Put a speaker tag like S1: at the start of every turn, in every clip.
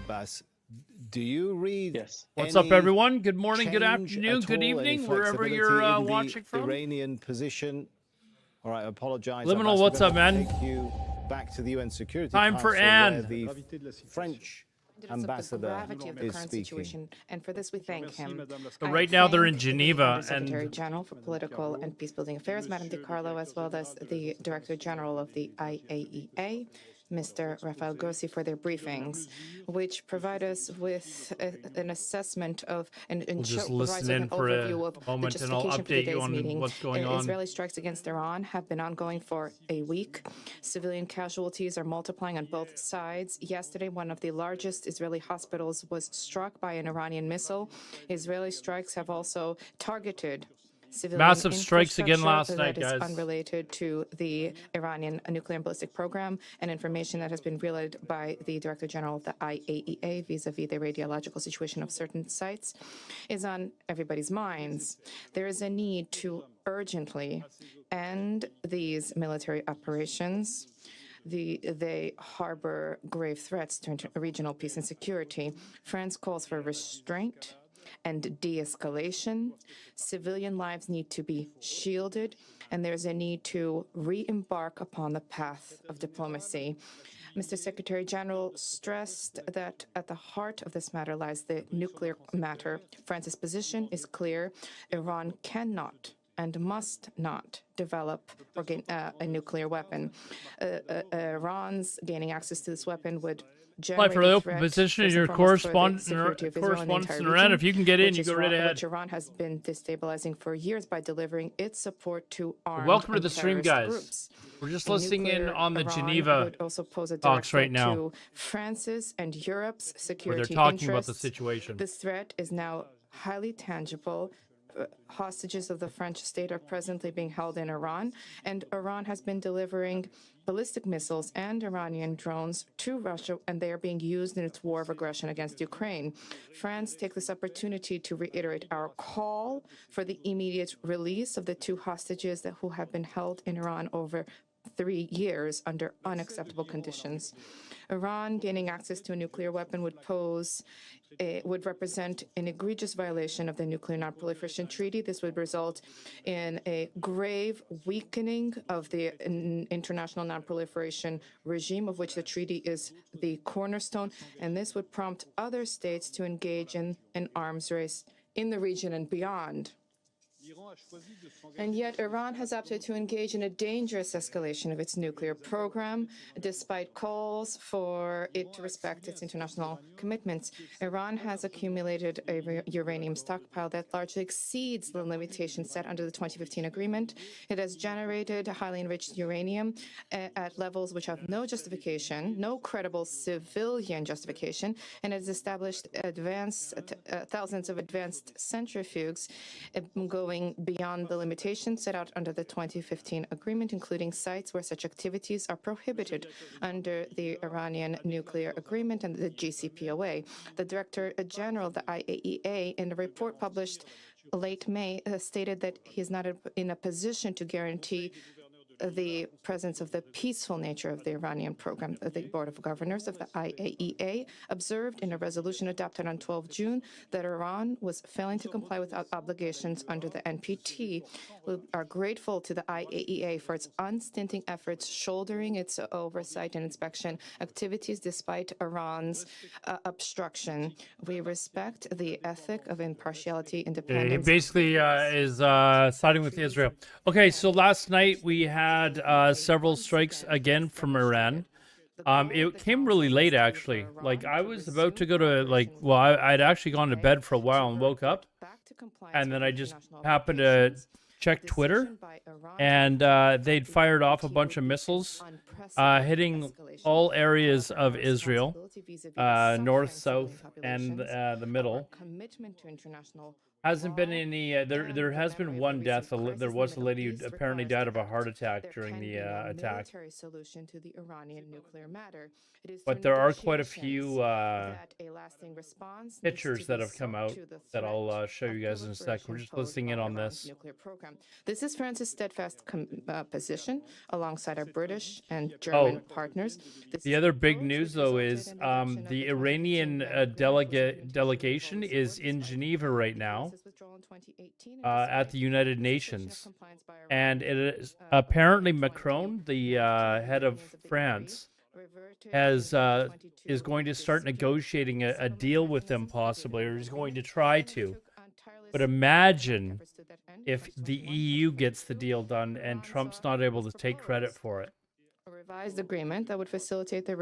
S1: Abbas, do you read?
S2: Yes.
S3: What's up,
S1: any
S3: everyone? Good morning, good
S1: change
S3: afternoon,
S1: at
S3: good
S1: all, any
S3: evening, wherever
S1: flexibility
S3: you're
S1: in the
S3: watching from.
S1: Iranian position? All right, I apologize.
S3: Liminal,
S1: Abbas,
S3: what's
S1: we're
S3: up,
S1: going to
S3: man?
S1: take you back to the UN Security
S3: Time for
S1: Council, where
S3: Anne.
S1: the French ambassador is speaking.
S4: And for this we thank him.
S3: So right now they're in Geneva,
S4: Secretary
S3: and
S4: General for Political and Peacebuilding Affairs, Madame Di Carlo, as well as the Director General of the IAEA, Mr. Rafael Grossi, for their briefings, which provide us with an assessment of and
S3: we'll just
S4: provide
S3: listen
S4: an
S3: in for a
S4: overview of the
S3: moment, and I'll
S4: justification for
S3: update you
S4: today's
S3: on
S4: meeting.
S3: what's going on.
S4: Israeli strikes against Iran have been ongoing for a week. Civilian casualties are multiplying on both sides. Yesterday, one of the largest Israeli hospitals was struck by an Iranian missile. Israeli strikes have also targeted civilian
S3: Massive strikes again last night,
S4: that is
S3: guys.
S4: unrelated to the Iranian nuclear and ballistic program, and information that has been relayed by the Director General of the IAEA vis-a-vis the radiological situation of certain sites is on everybody's minds. There is a need to urgently end these military operations. They harbor grave threats to regional peace and security. France calls for restraint and de-escalation. Civilian lives need to be shielded, and there's a need to re-embark upon the path of diplomacy. Mr. Secretary General stressed that at the heart of this matter lies the nuclear matter. France's position is clear. Iran cannot and must not develop or gain a nuclear weapon. Iran's gaining access to this weapon would
S3: Apply for the open position in your correspondence in Iran. If you can get in, you go right ahead.
S4: Which Iran has been destabilizing for years by delivering its support to armed
S3: Welcome to the stream, guys.
S4: groups.
S3: We're just listening in on the
S4: Iran
S3: Geneva
S4: would also pose a
S3: talks right now,
S4: to France's and Europe's
S3: where
S4: security
S3: they're talking about the
S4: interests.
S3: situation.
S4: This threat is now highly tangible. Hostages of the French state are presently being held in Iran, and Iran has been delivering ballistic missiles and Iranian drones to Russia, and they are being used in its war of aggression against Ukraine. France takes this opportunity to reiterate our call for the immediate release of the two hostages who have been held in Iran over 3 years under unacceptable conditions. Iran gaining access to a nuclear weapon would represent an egregious violation of the Nuclear Non-Proliferation Treaty. This would result in a grave weakening of the international non-proliferation regime, of which the treaty is the cornerstone, and this would prompt other states to engage in an arms race in the region and beyond. And yet Iran has opted to engage in a dangerous escalation of its nuclear program, despite calls for it to respect its international commitments. Iran has accumulated a uranium stockpile that largely exceeds the limitations set under the 2015 agreement. It has generated highly enriched uranium at levels which have no justification, no credible civilian justification, and has established thousands of advanced centrifuges going beyond the limitations set out under the 2015 agreement, including sites where such activities are prohibited under the Iranian nuclear agreement and the JCPOA. The Director General of the IAEA, in a report published late May, stated that he is not in a position to guarantee the presence of the peaceful nature of the Iranian program. The Board of Governors of the IAEA observed in a resolution adopted on 12 June that Iran was failing to comply with obligations under the NPT. We are grateful to the IAEA for its unstinting efforts shouldering its oversight and inspection activities despite Iran's obstruction. We respect the ethic of impartiality, independence.
S3: He basically is siding with Israel. Okay, so last night we had several strikes again from Iran. It came really late, actually. Like, I was about to go to, I'd actually gone to bed for a while and woke up, and then I just happened to check Twitter, and they'd fired off a bunch of missiles hitting all areas of Israel, north, south, and the middle. Hasn't been any. There has been one death. There was a lady who apparently died of a heart attack during the attack.
S4: Military solution to the Iranian nuclear matter. It is
S3: But
S4: through
S3: there are quite a
S4: negotiations
S3: few
S4: that a lasting response needs to
S3: pictures
S4: be
S3: that have come
S4: sought
S3: out
S4: to the
S3: that I'll
S4: threat
S3: show you
S4: of
S3: guys in a sec. We're
S4: proliferation
S3: just
S4: posed
S3: listening in
S4: by
S3: on
S4: Iran's
S3: this.
S4: nuclear program. This is France's steadfast position alongside our British and
S3: Oh,
S4: German partners. This
S3: the
S4: is
S3: other
S4: an
S3: big
S4: approach
S3: news,
S4: which
S3: though,
S4: resulted
S3: is
S4: in the reduction of
S3: the
S4: the
S3: Iranian
S4: 2015 agreement,
S3: delegation is in Geneva right now at the United Nations. And it is apparently Macron, the head of France, has is going to start negotiating a deal with them possibly, or is going to try to. But imagine if the EU gets the deal done and Trump's not able to take credit for it.
S4: A revised agreement that would facilitate the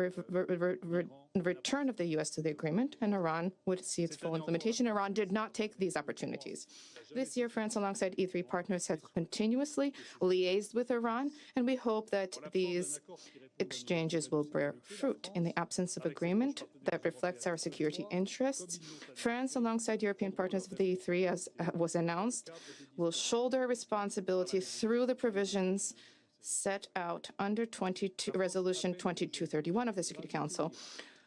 S4: return of the U.S. to the agreement, and Iran would see its full implementation. Iran did not take these opportunities. This year, France, alongside E3 partners, has continuously liaised with Iran, and we hope that these exchanges will bear fruit. In the absence of agreement that reflects our security interests, France, alongside European partners of the E3, as was announced, will shoulder responsibility through the provisions set out under Resolution 2231 of the Security Council.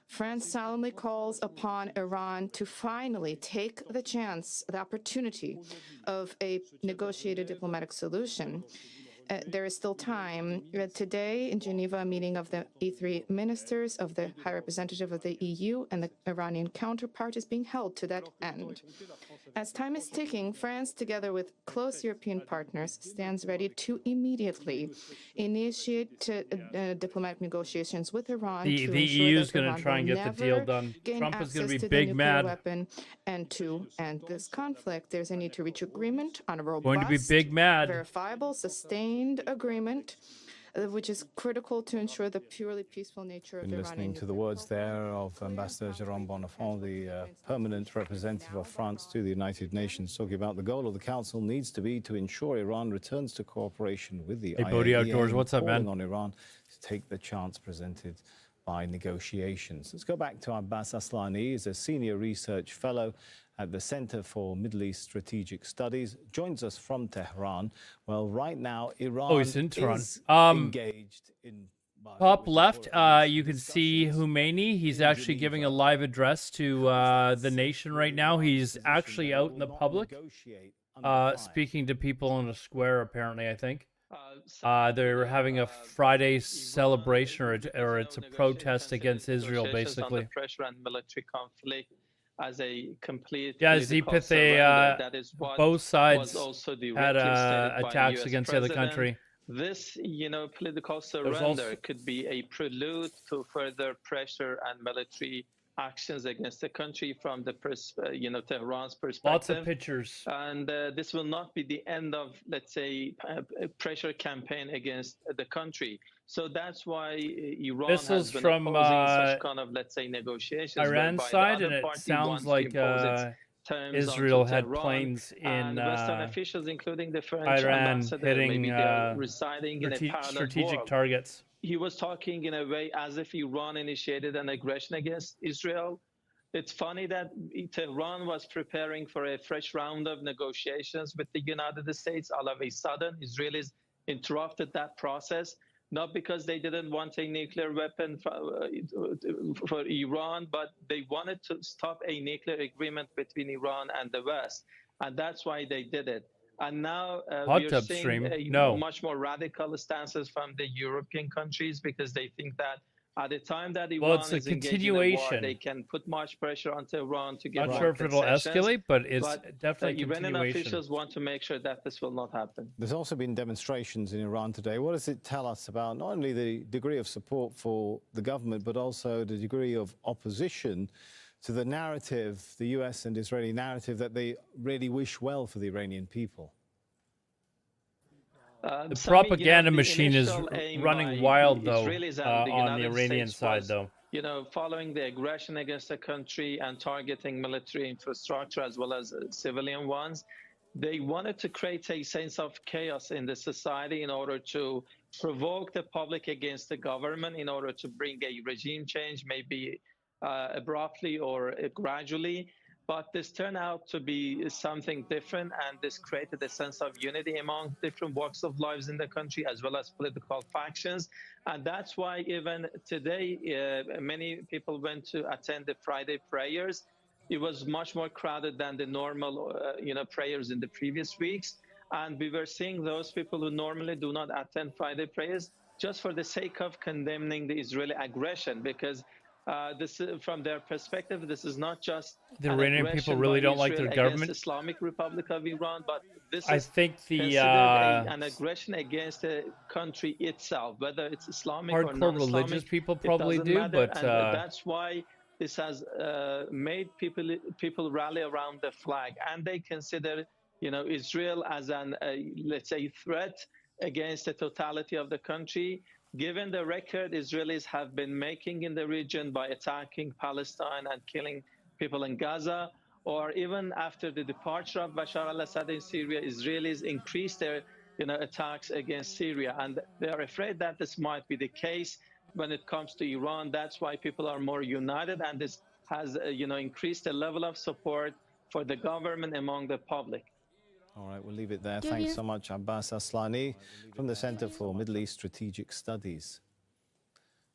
S4: France solemnly calls upon Iran to finally take the chance, the opportunity of a negotiated diplomatic solution. There is still time. Today in Geneva, a meeting of the E3 ministers, of the High Representative of the EU and the Iranian counterpart is being held to that end. As time is ticking, France, together with close European partners, stands ready to immediately initiate diplomatic negotiations with Iran
S3: The
S4: to
S3: EU
S4: ensure
S3: is
S4: that
S3: going
S4: Iran
S3: to try
S4: will
S3: and get the deal
S4: never
S3: done.
S4: gain
S3: Trump is going to
S4: access
S3: be
S4: to the
S3: big
S4: nuclear
S3: mad.
S4: weapon and to end this conflict. There's a need to reach agreement on a
S3: Going to be
S4: robust,
S3: big mad.
S4: verifiable, sustained agreement, which is critical to ensure the purely peaceful nature of the
S1: Been
S4: Iranian
S1: listening to the
S4: nuclear
S1: words
S4: program.
S1: there of Ambassador Jérôme Bonnafont, the permanent representative of France to the United Nations, talking about the goal of the Council needs to be to ensure Iran returns to cooperation with the
S3: Hey, Bodie
S1: IAEA,
S3: Outdoors,
S1: and
S3: what's up,
S1: calling
S3: man?
S1: on Iran to take the chance presented by negotiations. Let's go back to Abbas Aslani. He's a senior research fellow at the Center for Middle East Strategic Studies, joins us from Tehran. Well, right now, Iran
S3: he's in Tehran.
S1: is engaged in
S3: Top left, you can see Khomeini. He's actually giving a live address to the nation right now. He's actually out in the public, speaking to people in a square, apparently, I think. They're having a Friday celebration, or it's a protest against Israel, basically.
S2: Pressure and military conflict as a complete
S3: that is both sides had attacks against the other country.
S2: This, political surrender could be a prelude to further pressure and military actions against the country from the Tehran's perspective.
S3: Lots of pictures.
S2: And this will not be the end of, let's say, a pressure campaign against the country. So that's why Iran has been opposing such kind of, let's say, negotiations.
S3: Iran's side, and it sounds like Israel had planes in
S2: Western officials, including the French
S3: Iran,
S2: ambassador,
S3: hitting
S2: maybe they're residing in a
S3: strategic
S2: world.
S3: targets.
S2: He was talking in a way as if Iran initiated an aggression against Israel. It's funny that Tehran was preparing for a fresh round of negotiations with the United States. All of a sudden, Israelis interrupted that process, not because they didn't want a nuclear weapon for Iran, but they wanted to stop a nuclear agreement between Iran and the West. And that's why they did it. And now we're seeing much more radical stances from the European countries, because they think that at the time that Iran is engaged in a war, they can put much pressure on Iran to get
S3: Not sure if it'll escalate, but it's definitely a
S2: Iranian
S3: continuation.
S2: officials want to make sure that this will not happen.
S1: There's also been demonstrations in Iran today. What does it tell us about not only the degree of support for the government, but also the degree of opposition to the narrative, the US and Israeli narrative, that they really wish well for the Iranian people?
S3: The propaganda machine is running wild, though, on the Iranian side, though.
S2: Following the aggression against the country and targeting military infrastructure as well as civilian ones, they wanted to create a sense of chaos in the society in order to provoke the public against the government, in order to bring a regime change, maybe abruptly or gradually. But this turned out to be something different, and this created a sense of unity among different walks of lives in the country, as well as political factions. And that's why even today, many people went to attend the Friday prayers. It was much more crowded than the normal, prayers in the previous weeks. And we were seeing those people who normally do not attend Friday prayers just for the sake of condemning the Israeli aggression, because this, from their perspective, this is not just
S3: The
S2: an
S3: Iranian people
S2: aggression
S3: really
S2: by
S3: don't like
S2: Israel
S3: their
S2: against
S3: government.
S2: Islamic Republic of Iran, but this
S3: I
S2: is
S3: think the
S2: considered an aggression against the country itself, whether it's Islamic or
S3: hardcore religious
S2: non-Islamic,
S3: people
S2: it
S3: probably
S2: doesn't
S3: do,
S2: matter.
S3: but
S2: And that's why this has made people rally around the flag, and they consider, Israel as an, let's say, threat against the totality of the country, given the record Israelis have been making in the region by attacking Palestine and killing people in Gaza, or even after the departure of Bashar al-Assad in Syria, Israelis increased their attacks against Syria. And they are afraid that this might be the case when it comes to Iran. That's why people are more united, and this has increased the level of support for the government among the public.
S1: All right, we'll leave it there. Thanks so much, Abbas Aslani from the Center for Middle East Strategic Studies.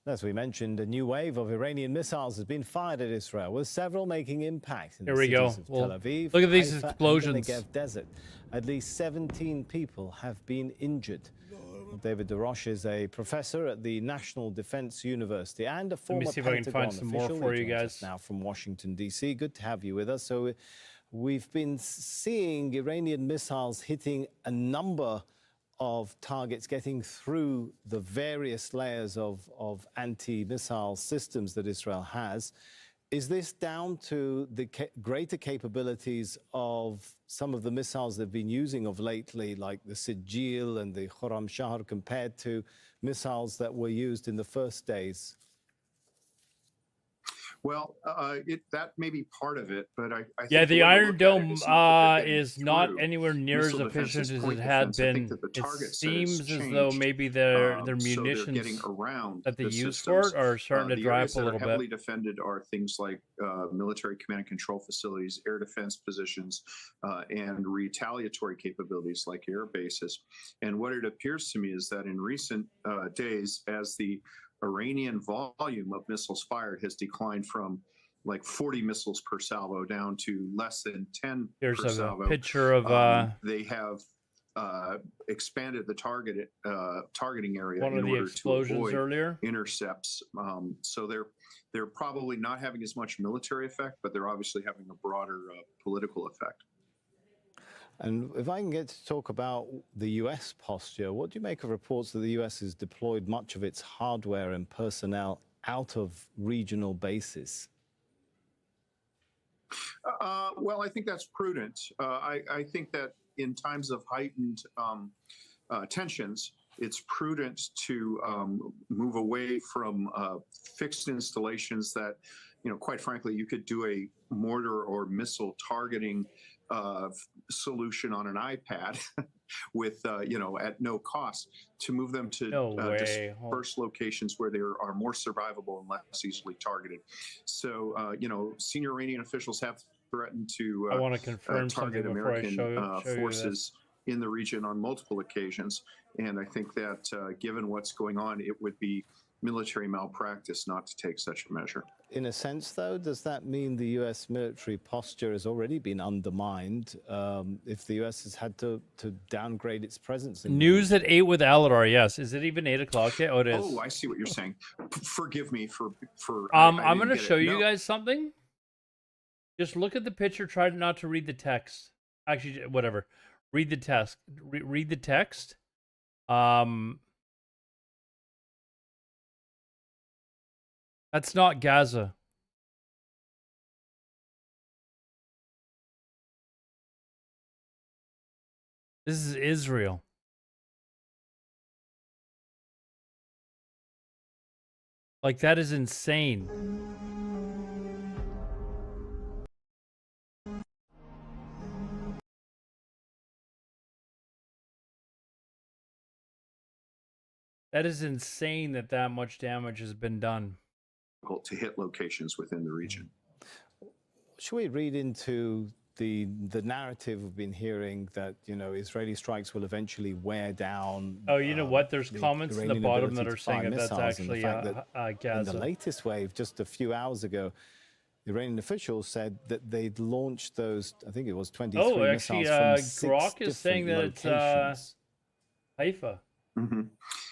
S1: As we mentioned, a new wave of Iranian missiles has been fired at Israel, with several making impact in the cities of Tel Aviv,
S3: look at these
S1: Haifa,
S3: explosions.
S1: and the Negev Desert. At least 17 people have been injured. David DeRoche is a professor at the National Defense University and a former
S3: see if I can
S1: Pentagon
S3: find some more
S1: official.
S3: for
S1: He
S3: you
S1: joins us
S3: guys.
S1: now from Washington, D.C. Good to have you with us. So we've been seeing Iranian missiles hitting a number of targets, getting through the various layers of anti-missile systems that Israel has. Is this down to the greater capabilities of some of the missiles they've been using of lately, like the Sijil and the Khorramshahr, compared to missiles that were used in the first days?
S5: Well, that may be part of it, but I
S3: yeah,
S5: think
S3: the
S5: way to
S3: Iron
S5: look at it
S3: Dome
S5: is not that they're getting
S3: is not
S5: through.
S3: anywhere near as
S5: Missile defense
S3: efficient
S5: is
S3: as
S5: point
S3: it had
S5: defense. I think
S3: been.
S5: that the
S3: It
S5: target set has
S3: seems as though
S5: changed.
S3: maybe their
S5: So they're getting
S3: munitions
S5: around
S3: that they
S5: the
S3: use for
S5: systems.
S3: it are starting to
S5: The
S3: dry
S5: areas
S3: up a
S5: that are
S3: little
S5: heavily
S3: bit.
S5: defended are things like military command and control facilities, air defense positions, and retaliatory capabilities like air bases. And what it appears to me is that in recent days, as the Iranian volume of missiles fired has declined from like 40 missiles per salvo down to less than 10
S3: Here's
S5: per
S3: a
S5: salvo.
S3: picture of
S5: They have expanded the targeting area
S3: one
S5: in
S3: of the
S5: order to
S3: explosions
S5: avoid
S3: earlier.
S5: intercepts. So they're probably not having as much military effect, but they're obviously having a broader political effect.
S1: And if I can get to talk about the U.S. posture, what do you make of reports that the U.S. has deployed much of its hardware and personnel out of regional bases?
S5: Well, I think that's prudent. I think that in times of heightened tensions, it's prudent to move away from fixed installations that, quite frankly, you could do a mortar or missile targeting solution on an iPad with, at no cost, to move them to dispersed locations where they are more survivable and less easily targeted. So, senior Iranian officials have threatened to
S3: I want to confirm
S5: target
S3: something before
S5: American
S3: I show
S5: forces in the region on multiple occasions. And I think that given what's going on, it would be military malpractice not to take such a measure.
S1: In a sense, though, does that mean the U.S. military posture has already been undermined if the U.S. has had to downgrade its presence?
S3: News at 8 with Aladar, yes. Is it even 8 o'clock yet? Oh, it is.
S5: Oh, I see what you're saying. Forgive me for
S3: I'm going to show you guys something. Just look at the picture. Try not to read the text. Actually, whatever. Read the text. Read the text. That's not Gaza. This is Israel. Like, that is insane. That is insane that much damage has been done.
S5: To hit locations within the region.
S1: should we read into the narrative we've been hearing that, you know, Israeli strikes will eventually wear down?
S3: Oh, you know what? There's
S1: the
S3: comments in the
S1: Iranian
S3: bottom
S1: ability
S3: that are
S1: to fire
S3: saying that that's
S1: missiles, and the
S3: actually
S1: fact that in
S3: Gaza.
S1: the latest wave, just a few hours ago, Iranian officials said that they'd launched those, I think it was 23
S3: Oh, actually,
S1: missiles from 6
S3: Grok is saying
S1: different
S3: that
S1: locations.
S3: it's Haifa.
S5: Mm-hmm.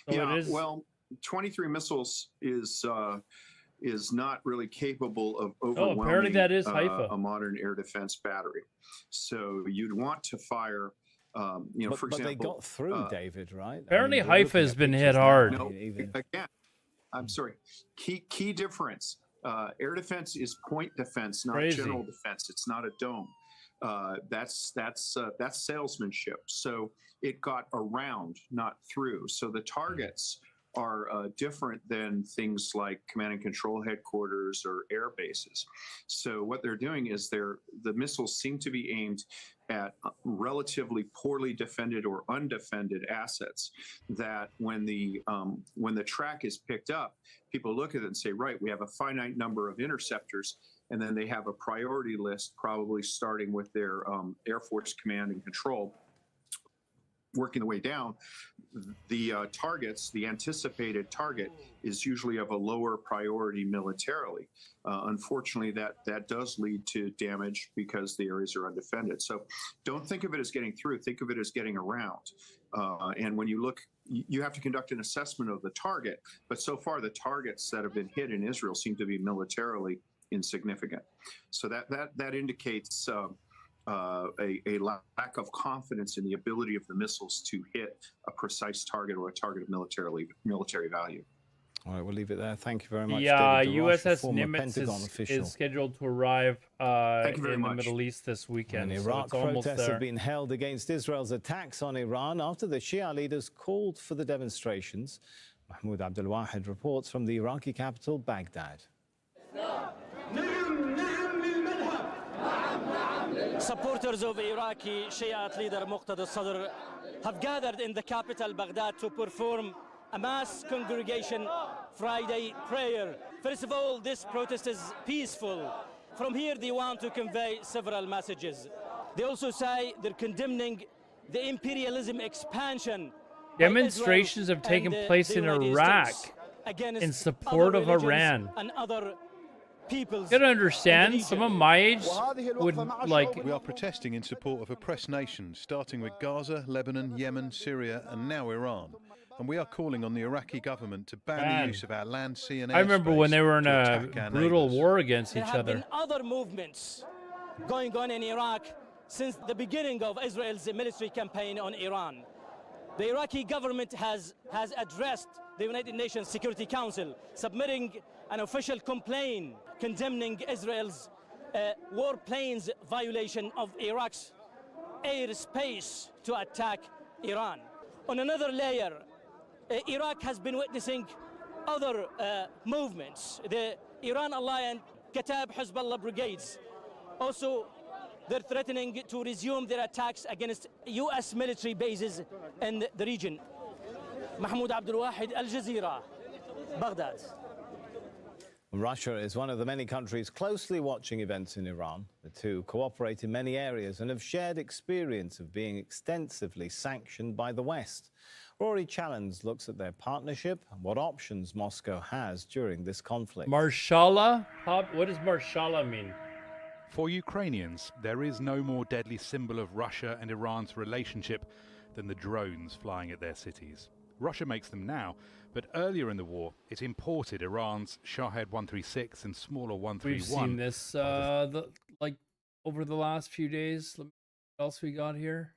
S3: So
S5: Yeah,
S3: it is.
S5: well, 23 missiles is not really capable of
S3: apparently
S5: overwhelming
S3: that is Haifa.
S5: a modern air defense battery. So you'd want to fire, you know, for
S1: But
S5: example.
S1: they got through, David, right?
S3: Apparently
S1: we're
S3: Haifa
S1: looking
S3: has
S1: at
S3: been
S1: pictures
S3: hit
S1: now,
S3: hard.
S5: No,
S1: even.
S5: again, I'm sorry. Key difference. Air defense is point defense, not
S3: Crazy.
S5: general defense. It's not a dome. That's salesmanship. So it got around, not through. So the targets are different than things like command and control headquarters or air bases. So what they're doing is the missiles seem to be aimed at relatively poorly defended or undefended assets that when the track is picked up, people look at it and say, right, we have a finite number of interceptors, and then they have a priority list, probably starting with their Air Force command and control, working the way down. The targets, the anticipated target, is usually of a lower priority militarily. Unfortunately, that does lead to damage because the areas are undefended. So don't think of it as getting through, think of it as getting around. And when you look, you have to conduct an assessment of the target, but so far the targets that have been hit in Israel seem to be militarily insignificant. So that indicates a lack of confidence in the ability of the missiles to hit a precise target or a target of military value.
S1: All right, we'll leave it there. Thank you very much.
S3: The
S1: David Darash,
S3: USS
S1: former
S3: Nimitz
S1: Pentagon official.
S3: is scheduled to arrive
S5: Thank you very
S3: in the
S5: much.
S3: Middle East this weekend.
S1: And
S3: So
S1: Iraq
S3: it's almost
S1: protests
S3: there.
S1: have been held against Israel's attacks on Iran after the Shia leaders called for the demonstrations. Mahmoud Abdul Wahid reports from the Iraqi capital, Baghdad.
S6: Supporters of Iraqi Shiite leader Muqtada Sadr have gathered in the capital Baghdad to perform a mass congregation Friday prayer. First of all, this protest is peaceful. From here, they want to convey several messages. They also say they're condemning the imperialism expansion.
S3: Demonstrations have taken place in Iraq in support of Iran.
S6: And other peoples.
S3: You gotta understand, someone my age would like.
S7: We are protesting in support of oppressed nations, starting with Gaza, Lebanon, Yemen, Syria, and now Iran. And we are calling on the Iraqi government to ban the use of our land, sea, and air
S3: I remember when they were in
S7: to
S3: a
S7: attack our
S3: brutal
S7: neighbours.
S3: war against
S6: There
S3: each
S6: have
S3: other.
S6: been other movements going on in Iraq since the beginning of Israel's military campaign on Iran. The Iraqi government has addressed the United Nations Security Council, submitting an official complaint condemning Israel's warplanes violation of Iraq's airspace to attack Iran. On another layer, Iraq has been witnessing other movements. The Iran-aligned Kataib Hezbollah brigades also, they're threatening to resume their attacks against U.S. military bases in the region. Mahmoud Abdul Wahid, Al Jazeera, Baghdad.
S1: Russia is one of the many countries closely watching events in Iran. The two cooperate in many areas and have shared experience of being extensively sanctioned by the West. Rory Challens looks at their partnership and what options Moscow has during this conflict.
S3: Marshala? What does Marshala mean?
S8: For Ukrainians, there is no more deadly symbol of Russia and Iran's relationship than the drones flying at their cities. Russia makes them now, but earlier in the war, it imported Iran's Shahed 136 and smaller 131.
S3: We've seen this like over the last few days. What else we got here?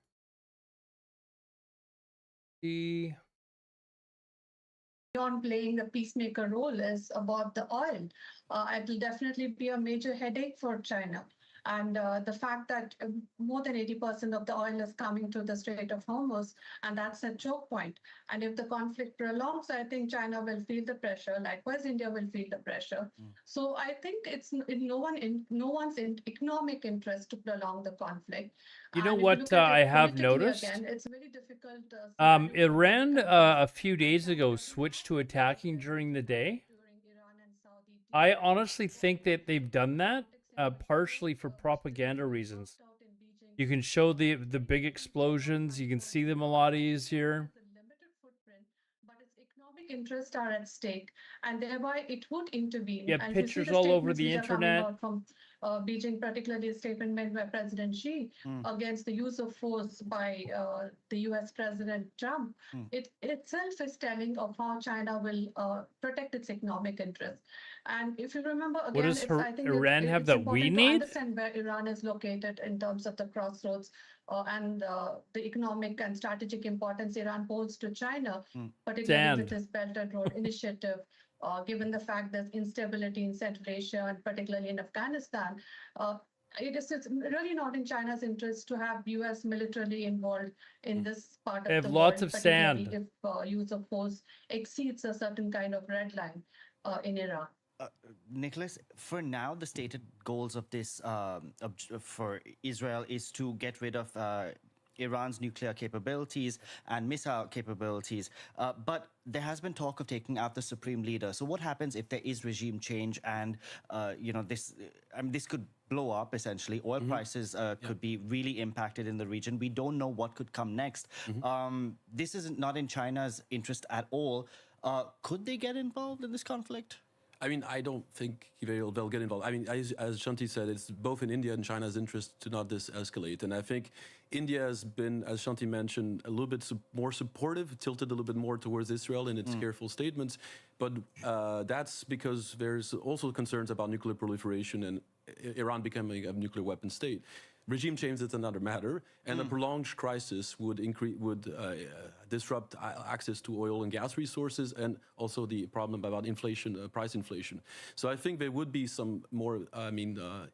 S9: Beyond playing the peacemaker role is about the oil. It will definitely be a major headache for China. And the fact that more than 80% of the oil is coming to the Strait of Hormuz, and that's a choke point. And if the conflict prolongs, I think China will feel the pressure. Likewise, India will feel the pressure. So I think it's in no one's economic interest to prolong the conflict.
S3: You know
S9: And if
S3: what
S9: look at
S3: I
S9: it
S3: have
S9: politically
S3: noticed?
S9: again, it's very difficult. scenario for
S3: Iran
S9: both
S3: a few days ago switched to attacking during the day.
S9: during Iran and Saudi
S3: I honestly think that they've done that partially for propaganda reasons. You can show the big explosions. You can see them a lot easier.
S9: But its economic interests are at stake, and thereby it would intervene.
S3: Yeah,
S9: And if you see
S3: pictures
S9: the
S3: all over
S9: statements
S3: the
S9: which are coming
S3: internet.
S9: out from Beijing, particularly a statement made by President Xi against the use of force by the U.S. President Trump, it itself is telling of how China will protect its economic interests. And if you remember,
S3: What
S9: again,
S3: does
S9: I think
S3: Iran have
S9: it's
S3: that we
S9: important to
S3: need?
S9: understand where Iran is located in terms of the crossroads and the economic and strategic importance Iran holds to China, particularly with
S3: Sand.
S9: this Belt and Road Initiative, given the fact there's instability in Central Asia and particularly in Afghanistan. It's really not in China's interest to have U.S. militarily involved in this part
S3: They
S9: of
S3: have
S9: the
S3: lots
S9: world,
S3: of
S9: particularly
S3: sand.
S9: if use of force exceeds a certain kind of red line in Iran.
S10: Nicholas, for now, the stated goals of this for Israel is to get rid of Iran's nuclear capabilities and missile capabilities. But there has been talk of taking out the supreme leader. So what happens if there is regime change and, this could blow up, essentially. Oil prices could be really impacted in the region. We don't know what could come next. This is not in China's interest at all. Could they get involved in this conflict?
S11: I mean, I don't think they'll get involved. I mean, as Shanti said, it's both in India and China's interest to not escalate. And I think India has been, as Shanti mentioned, a little bit more supportive, tilted a little bit more towards Israel in its careful statements. But that's because there's also concerns about nuclear proliferation and Iran becoming a nuclear weapon state. Regime change is another matter, and a prolonged crisis would disrupt access to oil and gas resources, and also the problem about inflation, price inflation. So I think there would be some more,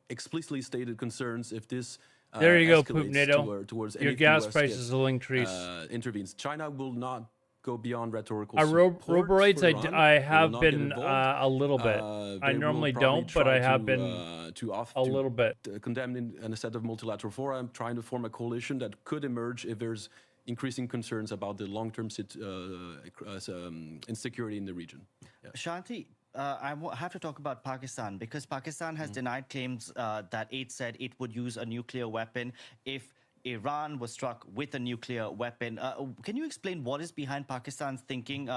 S11: explicitly stated concerns if this
S3: There you go,
S11: escalates
S3: NATO.
S11: towards
S3: Your
S11: any
S3: gas
S11: US
S3: prices will increase.
S11: intervenes. China will not go beyond rhetorical
S3: Roboids,
S11: support for Iran.
S3: I
S11: They will
S3: have
S11: not get
S3: been
S11: involved.
S3: a little bit. I
S11: They
S3: normally
S11: will probably
S3: don't, but I
S11: try
S3: have
S11: to,
S3: been
S11: to
S3: a little bit.
S11: condemned in a set of multilateral fora, trying to form a coalition that could emerge if there's increasing concerns about the long-term insecurity in the region. Yeah.
S10: Shanti, have to talk about Pakistan because Pakistan has denied claims that it said it would use a nuclear weapon if Iran was struck with a nuclear weapon. Can you explain what is behind Pakistan's thinking,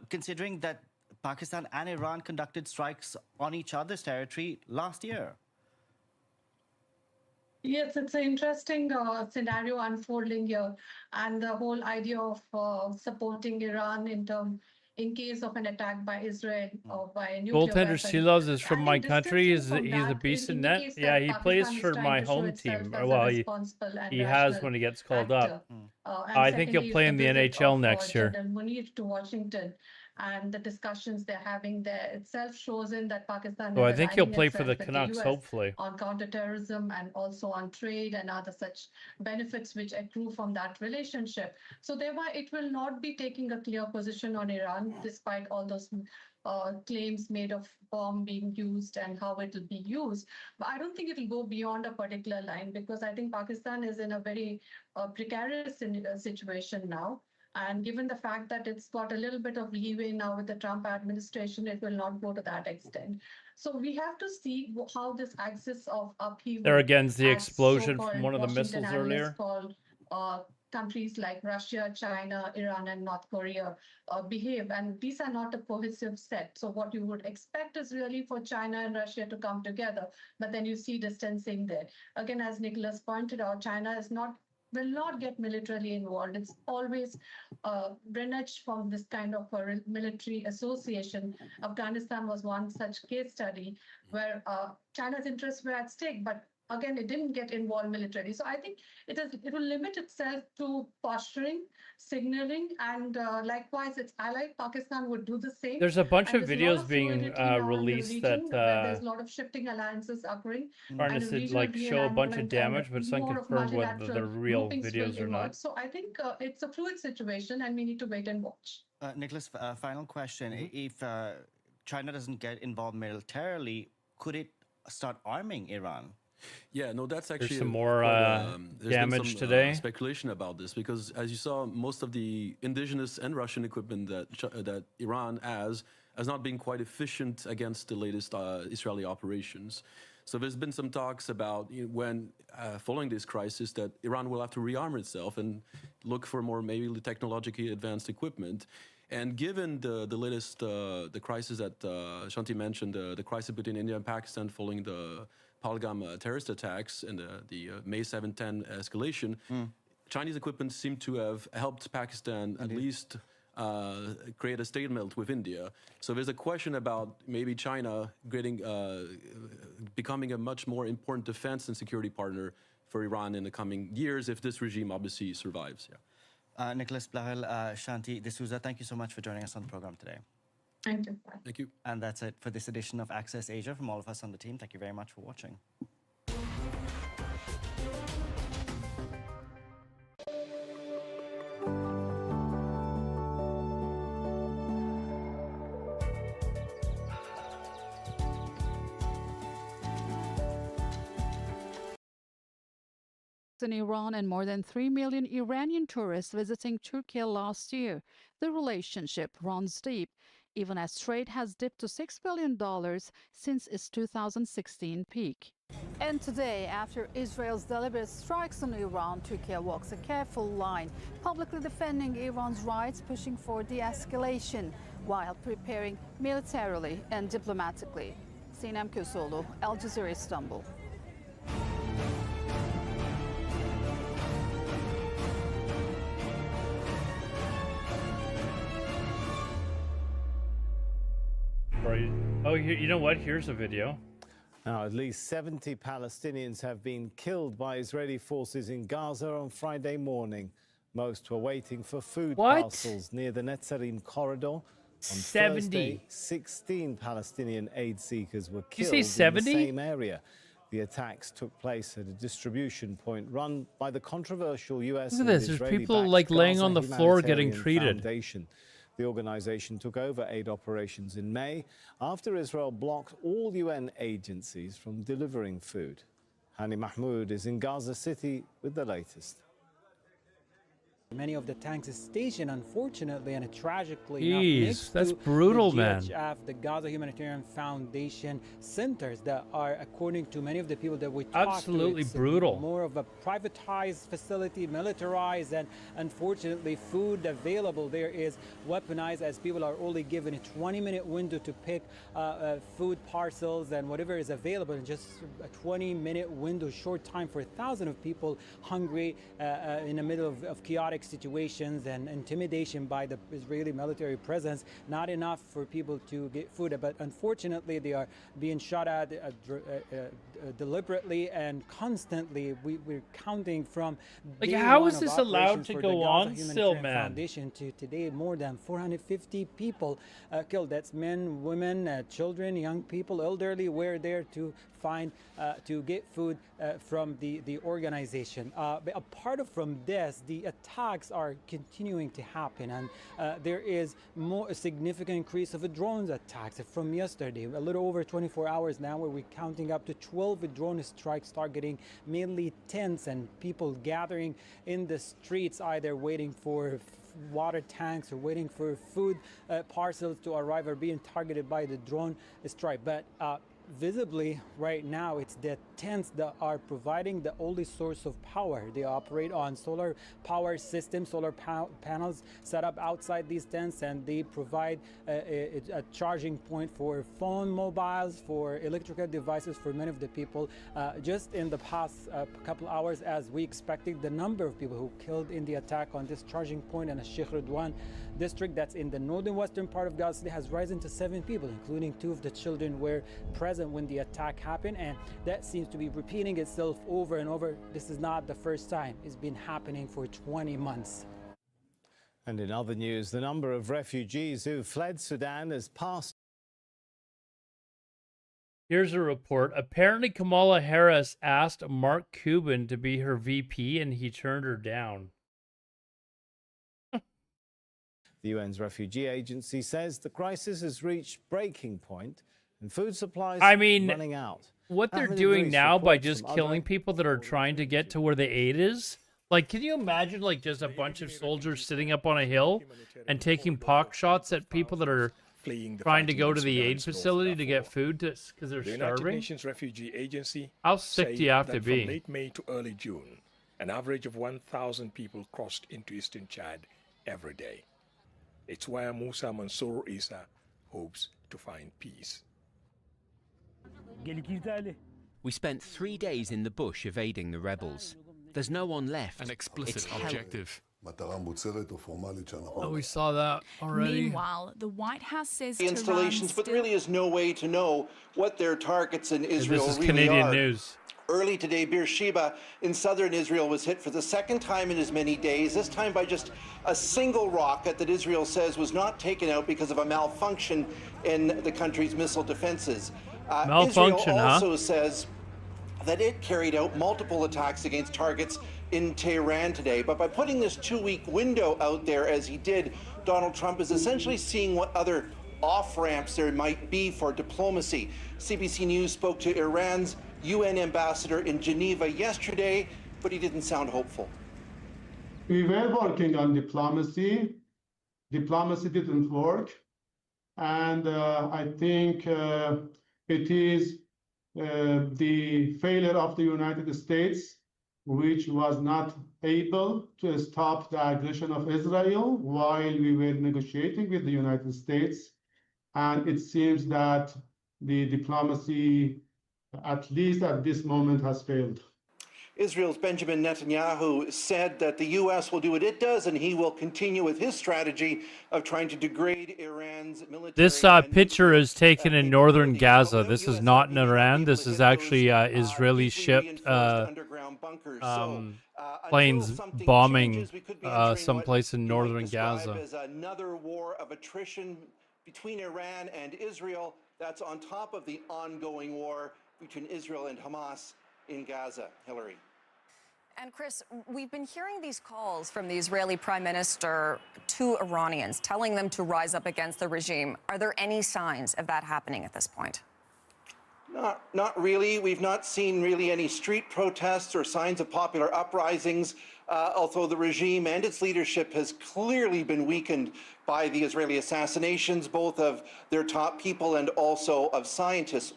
S10: considering that Pakistan and Iran conducted strikes on each other's territory last year?
S9: Yes, it's an interesting scenario unfolding here, and the whole idea of supporting Iran in case of an attack by Israel or by a nuclear
S3: Goaltender
S9: weapon.
S3: Silas is from
S9: I
S3: my
S9: think
S3: country.
S9: distancing
S3: He's
S9: from
S3: a
S9: that
S3: beast in net.
S9: indicates
S3: Yeah,
S9: that
S3: he plays
S9: Pakistan is
S3: for
S9: trying
S3: my
S9: to show
S3: home
S9: itself
S3: team.
S9: as a
S3: Well,
S9: responsible and
S3: he has
S9: rational
S3: when he gets called
S9: actor.
S3: up.
S9: And
S3: I think he'll
S9: secondly,
S3: play
S9: is
S3: in the
S9: visit
S3: NHL
S9: of,
S3: next year.
S9: General Munir to Washington and the discussions they're having there itself shows in that Pakistan
S3: So I
S9: is
S3: think he'll
S9: aligning
S3: play for
S9: itself
S3: the
S9: with
S3: Canucks,
S9: US
S3: hopefully.
S9: on counterterrorism and also on trade and other such benefits which accrue from that relationship. So thereby, it will not be taking a clear position on Iran, despite all those claims made of bomb being used and how it will be used. But I don't think it will go beyond a particular line because I think Pakistan is in a very precarious situation now. And given the fact that it's got a little bit of leeway now with the Trump administration, it will not go to that extent. So we have to see how this axis of upheaval.
S3: There again's the
S9: as
S3: explosion from
S9: so-called
S3: one of the
S9: Washington
S3: missiles
S9: analysts
S3: earlier.
S9: call countries like Russia, China, Iran, and North Korea behave. And these are not a cohesive set. So what you would expect is really for China and Russia to come together, but then you see distancing there. Again, as Nicholas pointed out, China will not get militarily involved. It's always reneged from this kind of a military association. Afghanistan was one such case study where China's interests were at stake, but again, it didn't get involved militarily. So I think it will limit itself to posturing, signaling, and likewise, its ally Pakistan would do the same.
S3: There's a bunch
S9: And
S3: of
S9: there's a lot
S3: videos
S9: of
S3: being
S9: fluidity now in the
S3: released
S9: region
S3: that
S9: where there's a lot of shifting alliances occurring.
S3: trying
S9: and
S3: to
S9: regional
S3: show a bunch of
S9: realignment and
S3: damage, but it's
S9: more of
S3: unconfirmed whether
S9: multilateral
S3: they're real
S9: groupings
S3: videos
S9: will
S3: or not.
S9: emerge. So I think it's a fluid situation and we need to wait and watch.
S10: Nicholas, final question. If China doesn't get involved militarily, could it start arming Iran?
S11: Yeah, no, that's actually
S3: some more
S11: there's
S3: damage
S11: been some,
S3: today.
S11: Speculation about this because, as you saw, most of the indigenous and Russian equipment that Iran has not been quite efficient against the latest Israeli operations. So there's been some talks about when following this crisis that Iran will have to rearm itself and look for more maybe technologically advanced equipment. And given the latest the crisis that Shanti mentioned, the crisis between India and Pakistan following the Pahalgam terrorist attacks and the May 7-10 escalation, Chinese equipment seem to have helped Pakistan at least create a stalemate with India. So there's a question about maybe China becoming a much more important defense and security partner for Iran in the coming years if this regime obviously survives. Yeah.
S10: Nicholas Blahel, Shanti D'Souza, thank you so much for joining us on the program today.
S9: Thank you. Bye.
S11: Thank you.
S10: And that's it for this edition of Access Asia. From all of us on the team, thank you very much for watching.
S12: In Iran and more than 3 million Iranian tourists visiting Turkey last year. The relationship runs deep, even as trade has dipped to $6 billion since its 2016 peak. And today, after Israel's deliberate strikes on Iran, Turkey walks a careful line, publicly defending Iran's rights, pushing for de-escalation, while preparing militarily and diplomatically. Sinem Köseoğlu, Al Jazeera, Istanbul.
S3: Oh, you know what? Here's a video.
S1: Now, at least 70 Palestinians have been killed by Israeli forces in Gaza on Friday morning. Most were waiting for food parcels near the Netzarim corridor. On
S3: 70.
S1: Thursday, 16 Palestinian aid seekers were
S3: You
S1: killed
S3: say
S1: in
S3: 70?
S1: the same area. The attacks took place at a distribution point run by the controversial U.S.
S3: Look at this. There's people like laying on the floor getting treated.
S1: Foundation. The organization took over aid operations in May after Israel blocked all UN agencies from delivering food. Hani Mahmoud is in Gaza City with the latest.
S13: Many of the tanks is stationed, unfortunately and tragically
S3: Jeez,
S13: next
S3: that's
S13: to
S3: brutal,
S13: the
S3: man.
S13: GHF, the Gaza Humanitarian Foundation centers that are, according to many of the people that we talked to,
S3: Absolutely
S13: it's
S3: brutal.
S13: more of a privatized facility, militarized, and unfortunately food available there is weaponized, as people are only given a 20-minute window to pick food parcels and whatever is available in just a 20-minute window, short time for thousands of people hungry in the middle of chaotic situations and intimidation by the Israeli military presence. Not enough for people to get food, but unfortunately they are being shot at deliberately and constantly. We're counting from
S3: Like,
S13: day
S3: how
S13: one
S3: is
S13: of
S3: this allowed
S13: operations
S3: to
S13: for
S3: go
S13: the Gaza
S3: on still,
S13: Humanitarian
S3: man?
S13: Foundation to today, more than 450 people killed. That's men, women, children, young people, elderly. We're there to find to get food from the organization. But apart from this, the attacks are continuing to happen, and there is a significant increase of drones attacks from yesterday. A little over 24 hours now, where we're counting up to 12 drone strikes targeting mainly tents and people gathering in the streets, either waiting for water tanks or waiting for food parcels to arrive, are being targeted by the drone strike. But visibly right now, it's the tents that are providing the only source of power. They operate on solar power systems, solar panels set up outside these tents, and they provide a charging point for phone mobiles, for electrical devices for many of the people. Just in the past couple hours, as we expected, the number of people who killed in the attack on this charging point in the Sheikh Ridwan district, that's in the northern western part of Gaza, has risen to 7 people, including 2 of the children were present when the attack happened, and that seems to be repeating itself over and over. This is not the first time. It's been happening for 20 months.
S1: And in other news, the number of refugees who fled Sudan has passed.
S3: Here's a report. Apparently, Kamala Harris asked Mark Cuban to be her VP, and he turned her down.
S1: The UN's refugee agency says the crisis has reached breaking point and food supplies are running out.
S3: What they're
S1: Ahmed
S3: doing
S1: Idris
S3: now by
S1: reports
S3: just
S1: from
S3: killing people that are trying to get to where the aid is, like, can you imagine, like, just a bunch of soldiers sitting up on a hill and taking pock shots at people that are
S14: fleeing the
S3: trying to
S14: fighting
S3: go
S14: in
S3: to the
S14: Sudan
S3: aid
S14: and North
S3: facility to get
S14: Darfur.
S3: food because they're
S14: The United
S3: starving?
S14: Nations Refugee Agency
S3: How sick do you have to
S14: that
S3: be?
S14: from late May to early June, an average of 1,000 people crossed into eastern Chad every day. It's why Musa Mansour Isa hopes to find peace.
S15: We spent 3 days in the bush evading the rebels. There's no one left.
S16: An explicit objective.
S3: Oh, we saw that already.
S17: Meanwhile, the White House says
S18: the installations, but really is no way to know what their targets in Israel
S3: this is
S18: really
S3: Canadian
S18: are.
S3: news.
S18: Early today, Beersheba in southern Israel was hit for the second time in as many days, this time by just a single rocket that Israel says was not taken out because of a malfunction in the country's missile defenses.
S3: Malfunction,
S18: Israel also says that it carried out multiple attacks against targets in Tehran today. But by putting this 2-week window out there as he did, Donald Trump is essentially seeing what other off-ramps there might be for diplomacy. CBC News spoke to Iran's UN ambassador in Geneva yesterday, but he didn't sound hopeful.
S19: We were working on diplomacy. Diplomacy didn't work. And I think it is the failure of the United States, which was not able to stop the aggression of Israel while we were negotiating with the United States. And it seems that the diplomacy, at least at this moment, has failed.
S18: Israel's Benjamin Netanyahu said that the U.S. will do what it does, and he will continue with his strategy of trying to degrade Iran's military.
S3: This picture is taken in northern Gaza. This is not in Iran. This is actually Israeli-shipped planes bombing someplace in northern Gaza.
S18: As another war of attrition between Iran and Israel. That's on top of the ongoing war between Israel and Hamas in Gaza. Hillary.
S20: And Chris, we've been hearing these calls from the Israeli Prime Minister to Iranians, telling them to rise up against the regime. Are there any signs of that happening at this point?
S18: Not really. We've not seen really any street protests or signs of popular uprisings, although the regime and its leadership has clearly been weakened by the Israeli assassinations, both of their top people and also of scientists,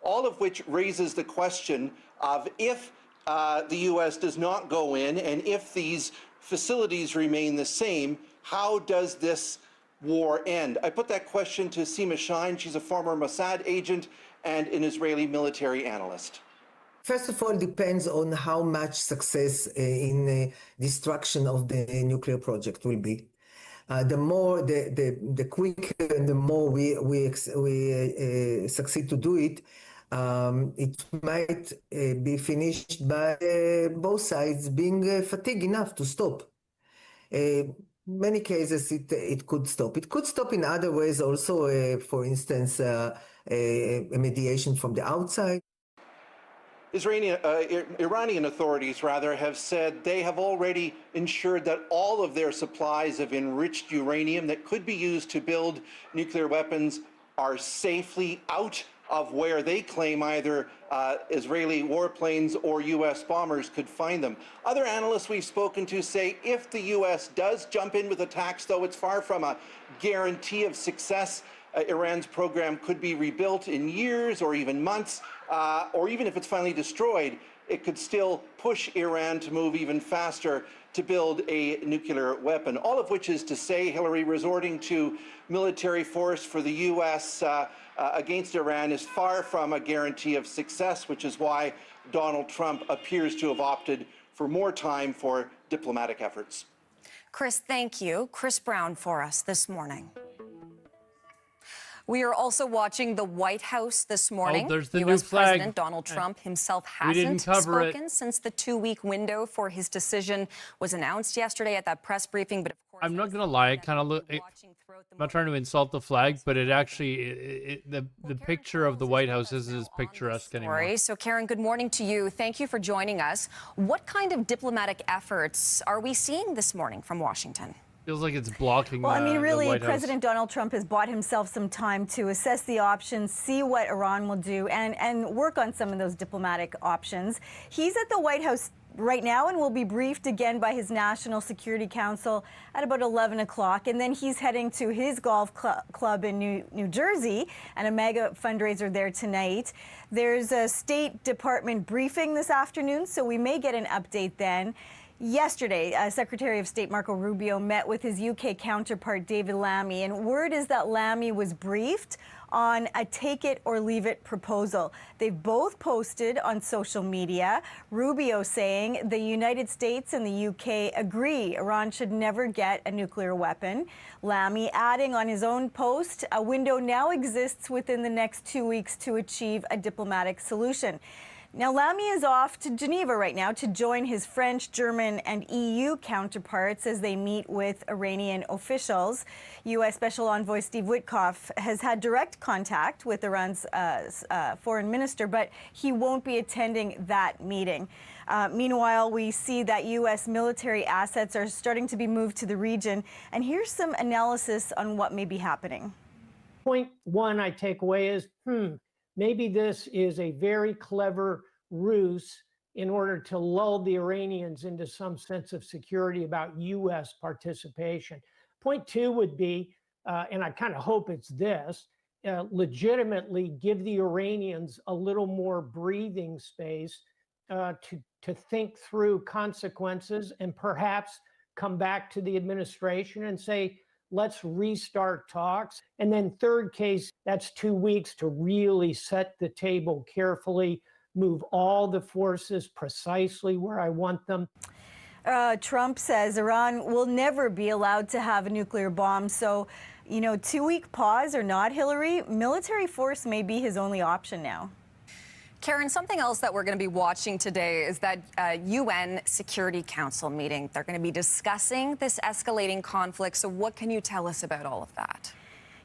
S18: all of which raises the question of if the U.S. does not go in and if these facilities remain the same, how does this war end? I put that question to Seema Shine. She's a former Mossad agent and an Israeli military analyst.
S21: First of all, it depends on how much success in destruction of the nuclear project will be. The quicker and the more we succeed to do it, it might be finished by both sides being fatigued enough to stop. Many cases it could stop. It could stop in other ways also, for instance, a mediation from the outside.
S18: Iranian authorities, have said they have already ensured that all of their supplies of enriched uranium that could be used to build nuclear weapons are safely out of where they claim either Israeli warplanes or U.S. bombers could find them. Other analysts we've spoken to say if the U.S. does jump in with attacks, though it's far from a guarantee of success, Iran's program could be rebuilt in years or even months, or even if it's finally destroyed, it could still push Iran to move even faster to build a nuclear weapon. All of which is to say, Hillary, resorting to military force for the U.S. Against Iran is far from a guarantee of success, which is why Donald Trump appears to have opted for more time for diplomatic efforts.
S20: Chris, thank you. Chris Brown for us this morning. We are also watching the White House this morning.
S3: Oh, there's the
S20: U.S.
S3: new flag.
S20: President Donald Trump himself hasn't spoken since the 2-week window for his decision was announced yesterday at that press briefing. But of course,
S3: I'm not gonna lie, it kind of look. I'm not trying to insult the flag, but it actually, the picture of the White House isn't as picturesque anymore.
S20: So, Karen, good morning to you. Thank you for joining us. What kind of diplomatic efforts are we seeing this morning from Washington?
S3: Feels like it's blocking.
S22: Well, I mean, really,
S3: the White
S22: President Donald Trump has bought himself some time to assess the options, see what Iran will do, and work on some of those diplomatic options. He's at the White House right now and will be briefed again by his National Security Council at about 11 o'clock. And then he's heading to his golf club in New Jersey and a mega fundraiser there tonight. There's a State Department briefing this afternoon, so we may get an update then. Yesterday, Secretary of State Marco Rubio met with his UK counterpart David Lammy, and word is that Lammy was briefed on a take-it-or-leave-it proposal. They've both posted on social media, Rubio saying the United States and the UK agree Iran should never get a nuclear weapon. Lammy adding on his own post, a window now exists within the next 2 weeks to achieve a diplomatic solution. Now, Lammy is off to Geneva right now to join his French, German, and EU counterparts as they meet with Iranian officials. U.S. Special Envoy Steve Witkoff has had direct contact with Iran's foreign minister, but he won't be attending that meeting. Meanwhile, we see that U.S. military assets are starting to be moved to the region. And here's some analysis on what may be happening.
S4: Point one I take away is, maybe this is a very clever ruse in order to lull the Iranians into some sense of security about U.S. participation. Point two would be, and I kind of hope it's this, legitimately give the Iranians a little more breathing space to think through consequences and perhaps come back to the administration and say, let's restart talks. And then third case, that's 2 weeks to really set the table carefully, move all the forces precisely where I want them.
S22: Trump says Iran will never be allowed to have a nuclear bomb. So, 2-week pause or not, Hillary, military force may be his only option now.
S20: Karen, something else that we're going to be watching today is that UN Security Council meeting. They're going to be discussing this escalating conflict. So what can you tell us about all of that?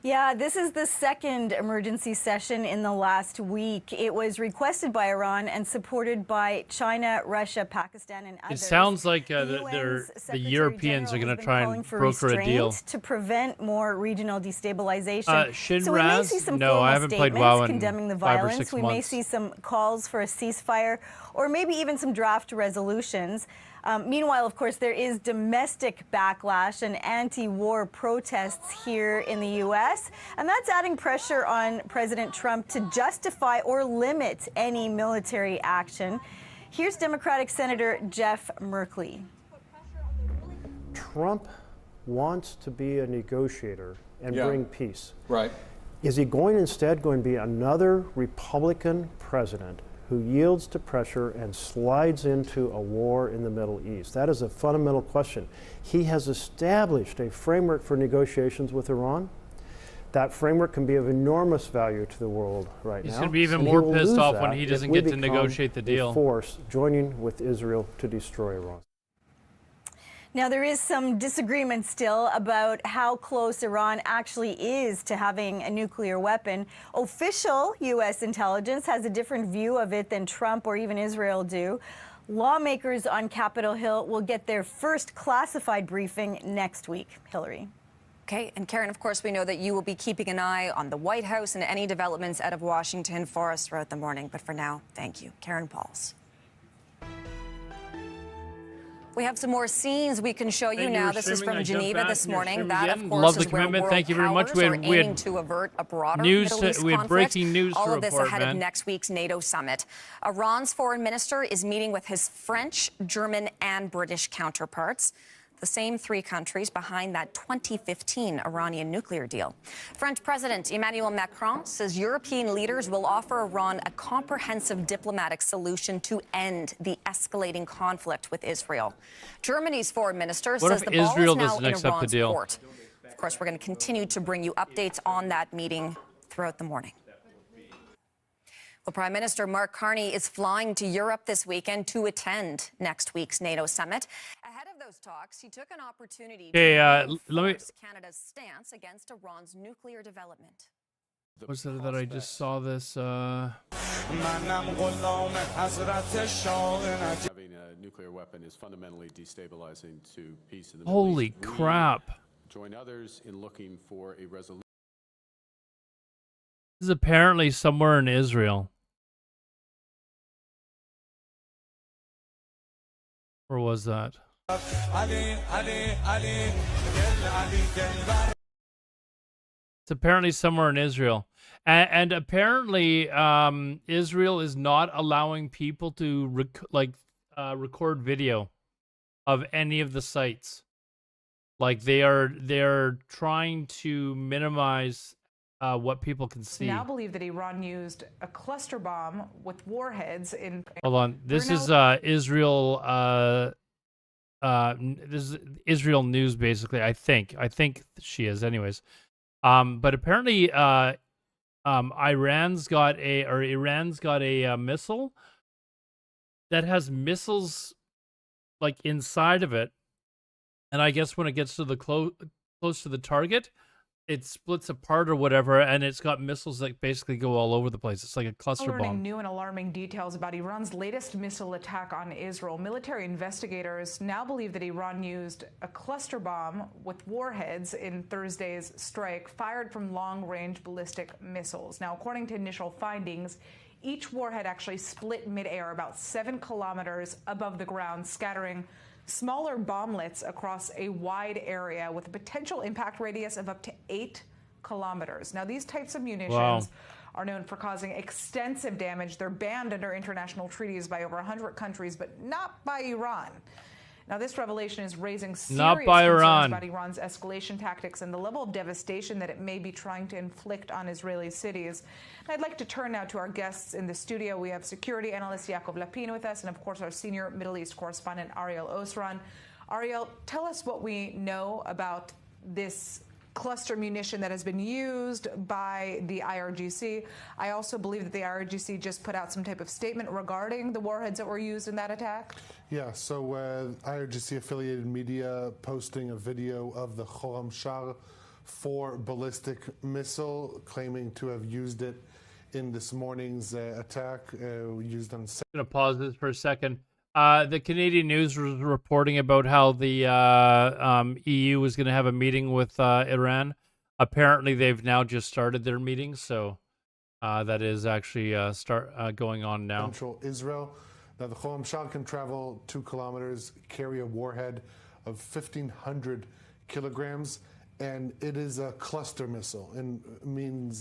S22: Yeah, this is the second emergency session in the last week. It was requested by Iran and supported by China, Russia, Pakistan, and others.
S3: It sounds like the Europeans are going to try and broker a deal
S22: to prevent more regional destabilization. So we may see some
S3: no, I haven't played WoW in
S22: condemning the
S3: 5 or
S22: violence.
S3: 6
S22: We
S3: months.
S22: may see some calls for a ceasefire or maybe even some draft resolutions. Meanwhile, of course, there is domestic backlash and anti-war protests here in the U.S., and that's adding pressure on President Trump to justify or limit any military action. Here's Democratic Senator Jeff Merkley.
S16: Trump wants to be a negotiator and bring peace.
S23: Right.
S16: Is he instead going to be another Republican president who yields to pressure and slides into a war in the Middle East? That is a fundamental question. He has established a framework for negotiations with Iran. That framework can be of enormous value to the world right now.
S3: He's going to be even
S16: and
S3: more
S16: he will
S3: pissed
S16: lose
S3: off
S16: that
S3: when he
S16: if
S3: doesn't
S16: we
S3: get to
S16: become
S3: negotiate the deal.
S16: a force joining with Israel to destroy Iran.
S22: Now, there is some disagreement still about how close Iran actually is to having a nuclear weapon. Official U.S. intelligence has a different view of it than Trump or even Israel do. Lawmakers on Capitol Hill will get their first classified briefing next week. Hillary.
S20: Okay, and Karen, of course, we know that you will be keeping an eye on the White House and any developments out of Washington for us throughout the morning. But for now, thank you. Karen Pauls. We have some more scenes we can show you now. This is from Geneva this morning. That, of course, is where world
S3: Thank you very much.
S20: powers are aiming to avert a broader Middle East
S3: we had
S20: conflict.
S3: breaking news
S20: All
S3: to
S20: of this
S3: report,
S20: ahead of next week's NATO summit. Iran's foreign minister is meeting with his French, German, and British counterparts, the same 3 countries behind that 2015 Iranian nuclear deal. French President Emmanuel Macron says European leaders will offer Iran a comprehensive diplomatic solution to end the escalating conflict with Israel. Germany's foreign minister says the ball is now in Iran's court. Of course, we're going to continue to bring you updates on that meeting throughout the morning. Well, Prime Minister Mark Carney is flying to Europe this weekend to attend next week's NATO summit. Ahead of those talks, he took an opportunity to reinforce Canada's stance against Iran's nuclear development.
S3: Was it that I just saw this?
S24: Having a nuclear weapon is fundamentally destabilizing to peace in the Middle
S3: Holy
S24: East.
S3: crap.
S24: Join others in looking for a resolution.
S3: This is apparently somewhere in Israel. Where was that? It's apparently somewhere in Israel. And apparently Israel is not allowing people to record video of any of the sites. Like they're trying to minimize what people can see.
S2: Now believe that Iran used a cluster bomb with warheads in.
S3: Hold on. This is Israel. This is Israel news, basically. I think she is, anyways. But apparently, Iran's got a missile that has missiles like inside of it, and I guess when it gets to the close to the target, it splits apart or whatever, and it's got missiles that basically go all over the place. It's like a cluster
S2: Learning
S3: bomb.
S2: new and alarming details about Iran's latest missile attack on Israel. Military investigators now believe that Iran used a cluster bomb with warheads in Thursday's strike fired from long-range ballistic missiles. Now, according to initial findings, each warhead actually split midair about 7 kilometers above the ground, scattering smaller bomblets across a wide area with a potential impact radius of up to 8 kilometers. Now, these types of munitions are known for causing extensive damage. They're banned under international treaties by over 100 countries, but not by Iran. Now, this revelation is raising serious concerns about Iran's escalation tactics and the level of devastation that it may be trying to inflict on Israeli cities. And I'd like to turn now to our guests in the studio. We have security analyst Yaakov Lapin with us, and of course, our senior Middle East correspondent, Ariel Osran. Ariel, tell us what we know about this cluster munition that has been used by the IRGC. I also believe that the IRGC just put out some type of statement regarding the warheads that were used in that attack.
S5: Yeah, so IRGC affiliated media posting a video of the Khorram Shah 4 ballistic missile, claiming to have used it in this morning's attack used on.
S3: I'm going to pause this for a second. The Canadian News was reporting about how the EU was going to have a meeting with Iran. Apparently, they've now just started their meeting, so that is actually going on now.
S5: Central Israel. Now, the Khorram Shah can travel 2 kilometers, carry a warhead of 1,500 kilograms, and it is a cluster missile, and meaning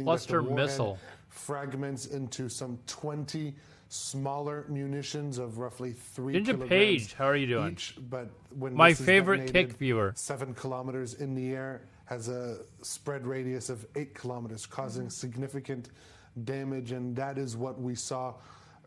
S3: cluster
S5: that the warhead
S3: missile
S5: fragments into some 20 smaller munitions of roughly 3
S3: Ginger
S5: kilograms
S3: Page, how are you doing?
S5: each. But when
S3: My
S5: this is
S3: favorite
S5: detonated,
S3: kick viewer.
S5: 7 kilometers in the air, has a spread radius of 8 kilometers, causing significant damage, and that is what we saw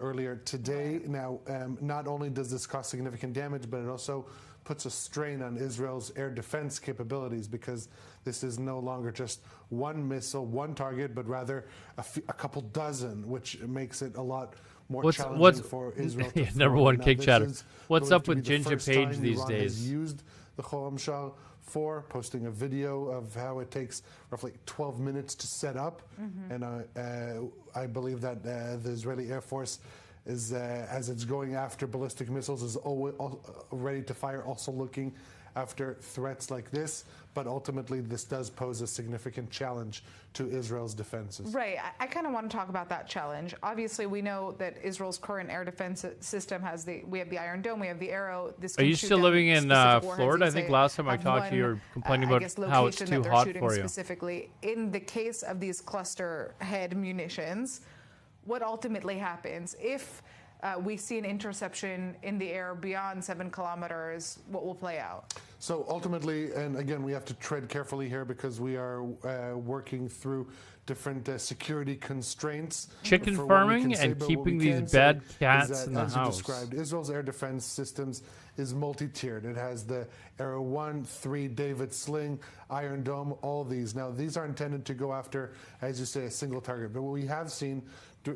S5: earlier today. Now, not only does this cause significant damage, but it also puts a strain on Israel's air defense capabilities, because this is no longer just one missile, one target, but rather a couple dozen, which makes it a lot more challenging for Israel to
S3: number one kick chatter. What's up with
S5: Ginger
S3: Ginger Page these
S5: Iran
S3: days?
S5: has used the Khorram Shah 4, posting a video of how it takes roughly 12 minutes to set up. And I believe that the Israeli Air Force is, as it's going after ballistic missiles, is always ready to fire, also looking after threats like this. But ultimately, this does pose a significant challenge to Israel's defenses.
S2: Right. I kind of want to talk about that challenge. Obviously, we know that Israel's current air defense system has we have the Iron Dome, we have the Arrow. This
S3: Are you still living in Florida? I think last time I talked to you, you were complaining about how it's too hot for you.
S2: Specifically, in the case of these cluster head munitions, what ultimately happens if we see an interception in the air beyond 7 kilometers? What will play out?
S5: So ultimately, and again, we have to tread carefully here because we are working through different security constraints.
S3: Chicken farming and keeping these bad cats in the
S5: house.
S3: house.
S5: As you described, Israel's air defense systems is multi-tiered. It has the Arrow 1, 3, David Sling, Iron Dome, all of these. Now, these are intended to go after, as you say, a single target. But what we have seen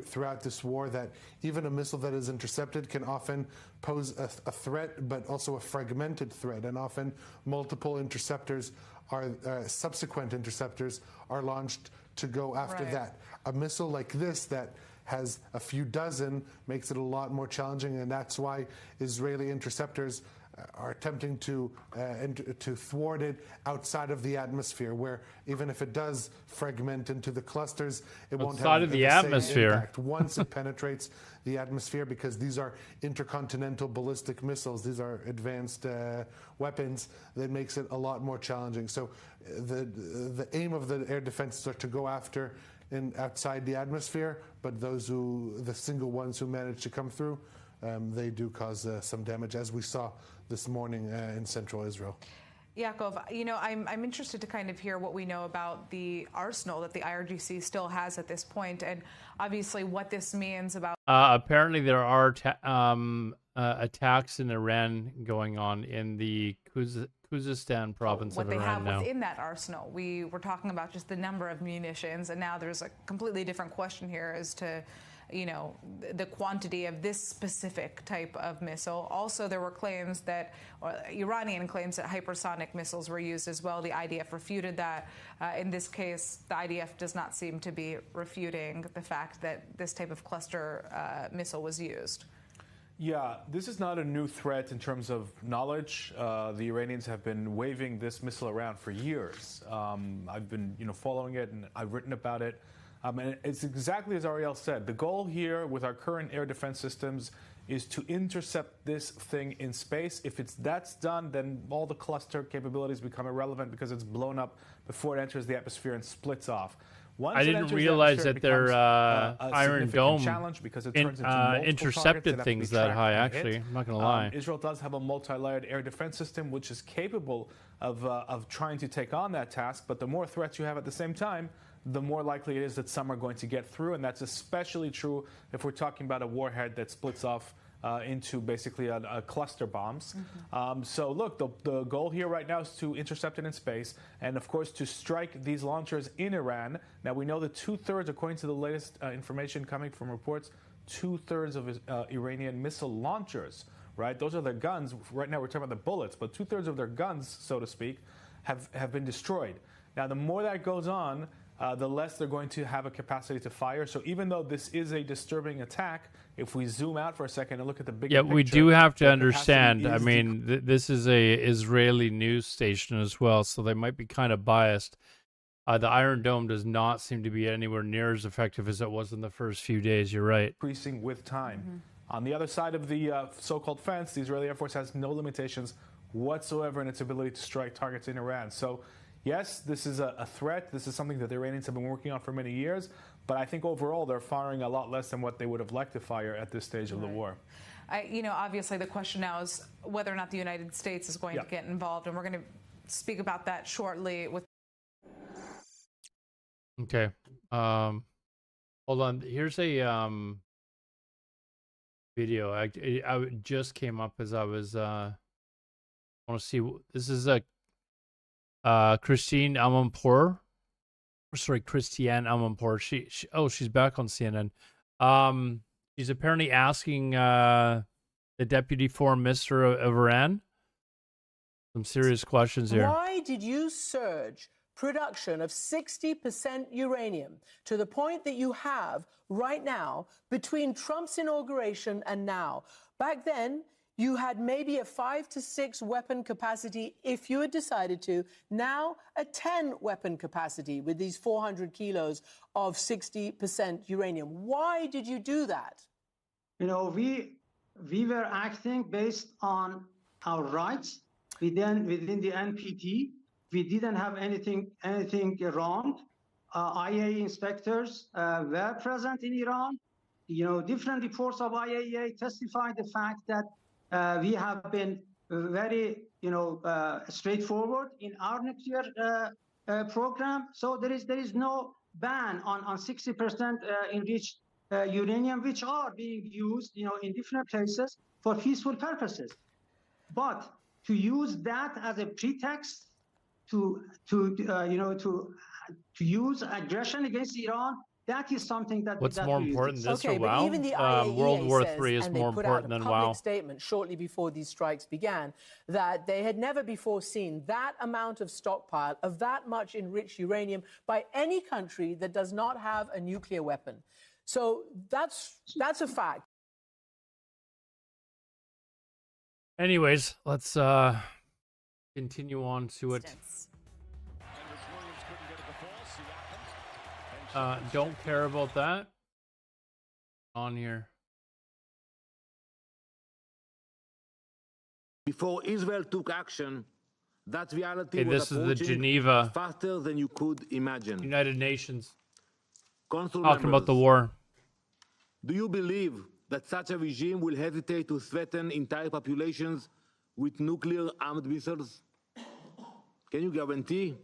S5: throughout this war, that even a missile that is intercepted can often pose a threat, but also a fragmented threat. And often multiple interceptors are, subsequent interceptors are launched to go after that. A missile like this that has a few dozen makes it a lot more challenging, and that's why Israeli interceptors are attempting to thwart it outside of the atmosphere, where even if it does fragment into the clusters, it won't
S3: Outside
S5: have
S3: of the
S5: same
S3: atmosphere.
S5: impact once it penetrates the atmosphere, because these are intercontinental ballistic missiles. These are advanced weapons that makes it a lot more challenging. So the aim of the air defenses are to go after outside the atmosphere, but the single ones who manage to come through, they do cause some damage, as we saw this morning in central Israel.
S2: Yaakov, I'm interested to kind of hear what we know about the arsenal that the IRGC still has at this point, and obviously what this means about.
S3: Apparently, there are attacks in Iran going on in the Khuzestan province
S2: what
S3: of
S2: they
S3: Iran
S2: have
S3: now.
S2: within that arsenal. We were talking about just the number of munitions, and now there's a completely different question here as to, the quantity of this specific type of missile. Also, there were claims that, Iranian claims that hypersonic missiles were used as well. The IDF refuted that. In this case, the IDF does not seem to be refuting the fact that this type of cluster missile was used.
S6: Yeah, this is not a new threat in terms of knowledge. The Iranians have been waving this missile around for years. I've been, following it, and I've written about it. And it's exactly as Ariel said. The goal here with our current air defense systems is to intercept this thing in space. If that's done, then all the cluster capabilities become irrelevant because it's blown up before it enters the atmosphere and splits off. Once
S3: I didn't realize that their Iron Dome intercepted things that high, actually. I'm not going to lie.
S6: Israel does have a multi-layered air defense system which is capable of trying to take on that task, but the more threats you have at the same time, the more likely it is that some are going to get through, and that's especially true if we're talking about a warhead that splits off into basically a cluster bombs. So look, the goal here right now is to intercept it in space, and of course to strike these launchers in Iran. Now we know that 2/3, according to the latest information coming from reports, 2/3 of Iranian missile launchers, right? Those are their guns. Right now we're talking about the bullets, but 2/3 of their guns, so to speak, have been destroyed. Now the more that goes on, the less they're going to have a capacity to fire. So even though this is a disturbing attack, if we zoom out for a second and look at the bigger picture,
S3: we do have to understand, I mean, this is a Israeli news station as well, so they might be kind of biased. The Iron Dome does not seem to be anywhere near as effective as it was in the first few days. You're right.
S6: Increasing with time. On the other side of the so-called fence, the Israeli Air Force has no limitations whatsoever in its ability to strike targets in Iran. So yes, this is a threat. This is something that the Iranians have been working on for many years. But I think overall they're firing a lot less than what they would have liked to fire at this stage of the war.
S2: Obviously the question now is whether or not the United States is going to get involved. And we're going to speak about that shortly.
S3: Okay. Hold on. Here's a video. I just came up as I was want to see. This is a Christiane Amanpour. Christiane Amanpour. She's back on CNN. She's apparently asking the deputy foreign minister of Iran some serious questions here.
S7: Why did you surge production of 60% uranium to the point that you have right now between Trump's inauguration and now? Back then, you had maybe a 5 to 6 weapon capacity if you had decided to. Now, a 10 weapon capacity with these 400 kilos of 60% uranium. Why did you do that?
S8: We were acting based on our rights within the NPT. We didn't have anything wrong. IAEA inspectors were present in Iran. Different reports of IAEA testify the fact that we have been very, straightforward in our nuclear program. So there is no ban on 60% enriched uranium, which are being used, in different places for peaceful purposes. But to use that as a pretext to use aggression against Iran, that is something that.
S3: What's more important, this or
S7: but
S3: WoW?
S7: even the IAEA
S3: World War
S7: says,
S3: III is
S7: and
S3: more
S7: they put
S3: important
S7: out a
S3: than
S7: public
S3: WoW.
S7: statement shortly before these strikes began that they had never before seen that amount of stockpile of that much enriched uranium by any country that does not have a nuclear weapon. So that's a fact.
S3: Anyways, let's continue on to it. Don't care about that. On here.
S9: Before Israel took action, that reality
S3: Okay,
S9: was
S3: this is the
S9: approaching
S3: Geneva
S9: faster than you could imagine.
S3: United Nations
S9: Council
S3: talking about the
S9: members,
S3: war.
S9: do you believe that such a regime will hesitate to threaten entire populations with nuclear armed missiles? Can you guarantee?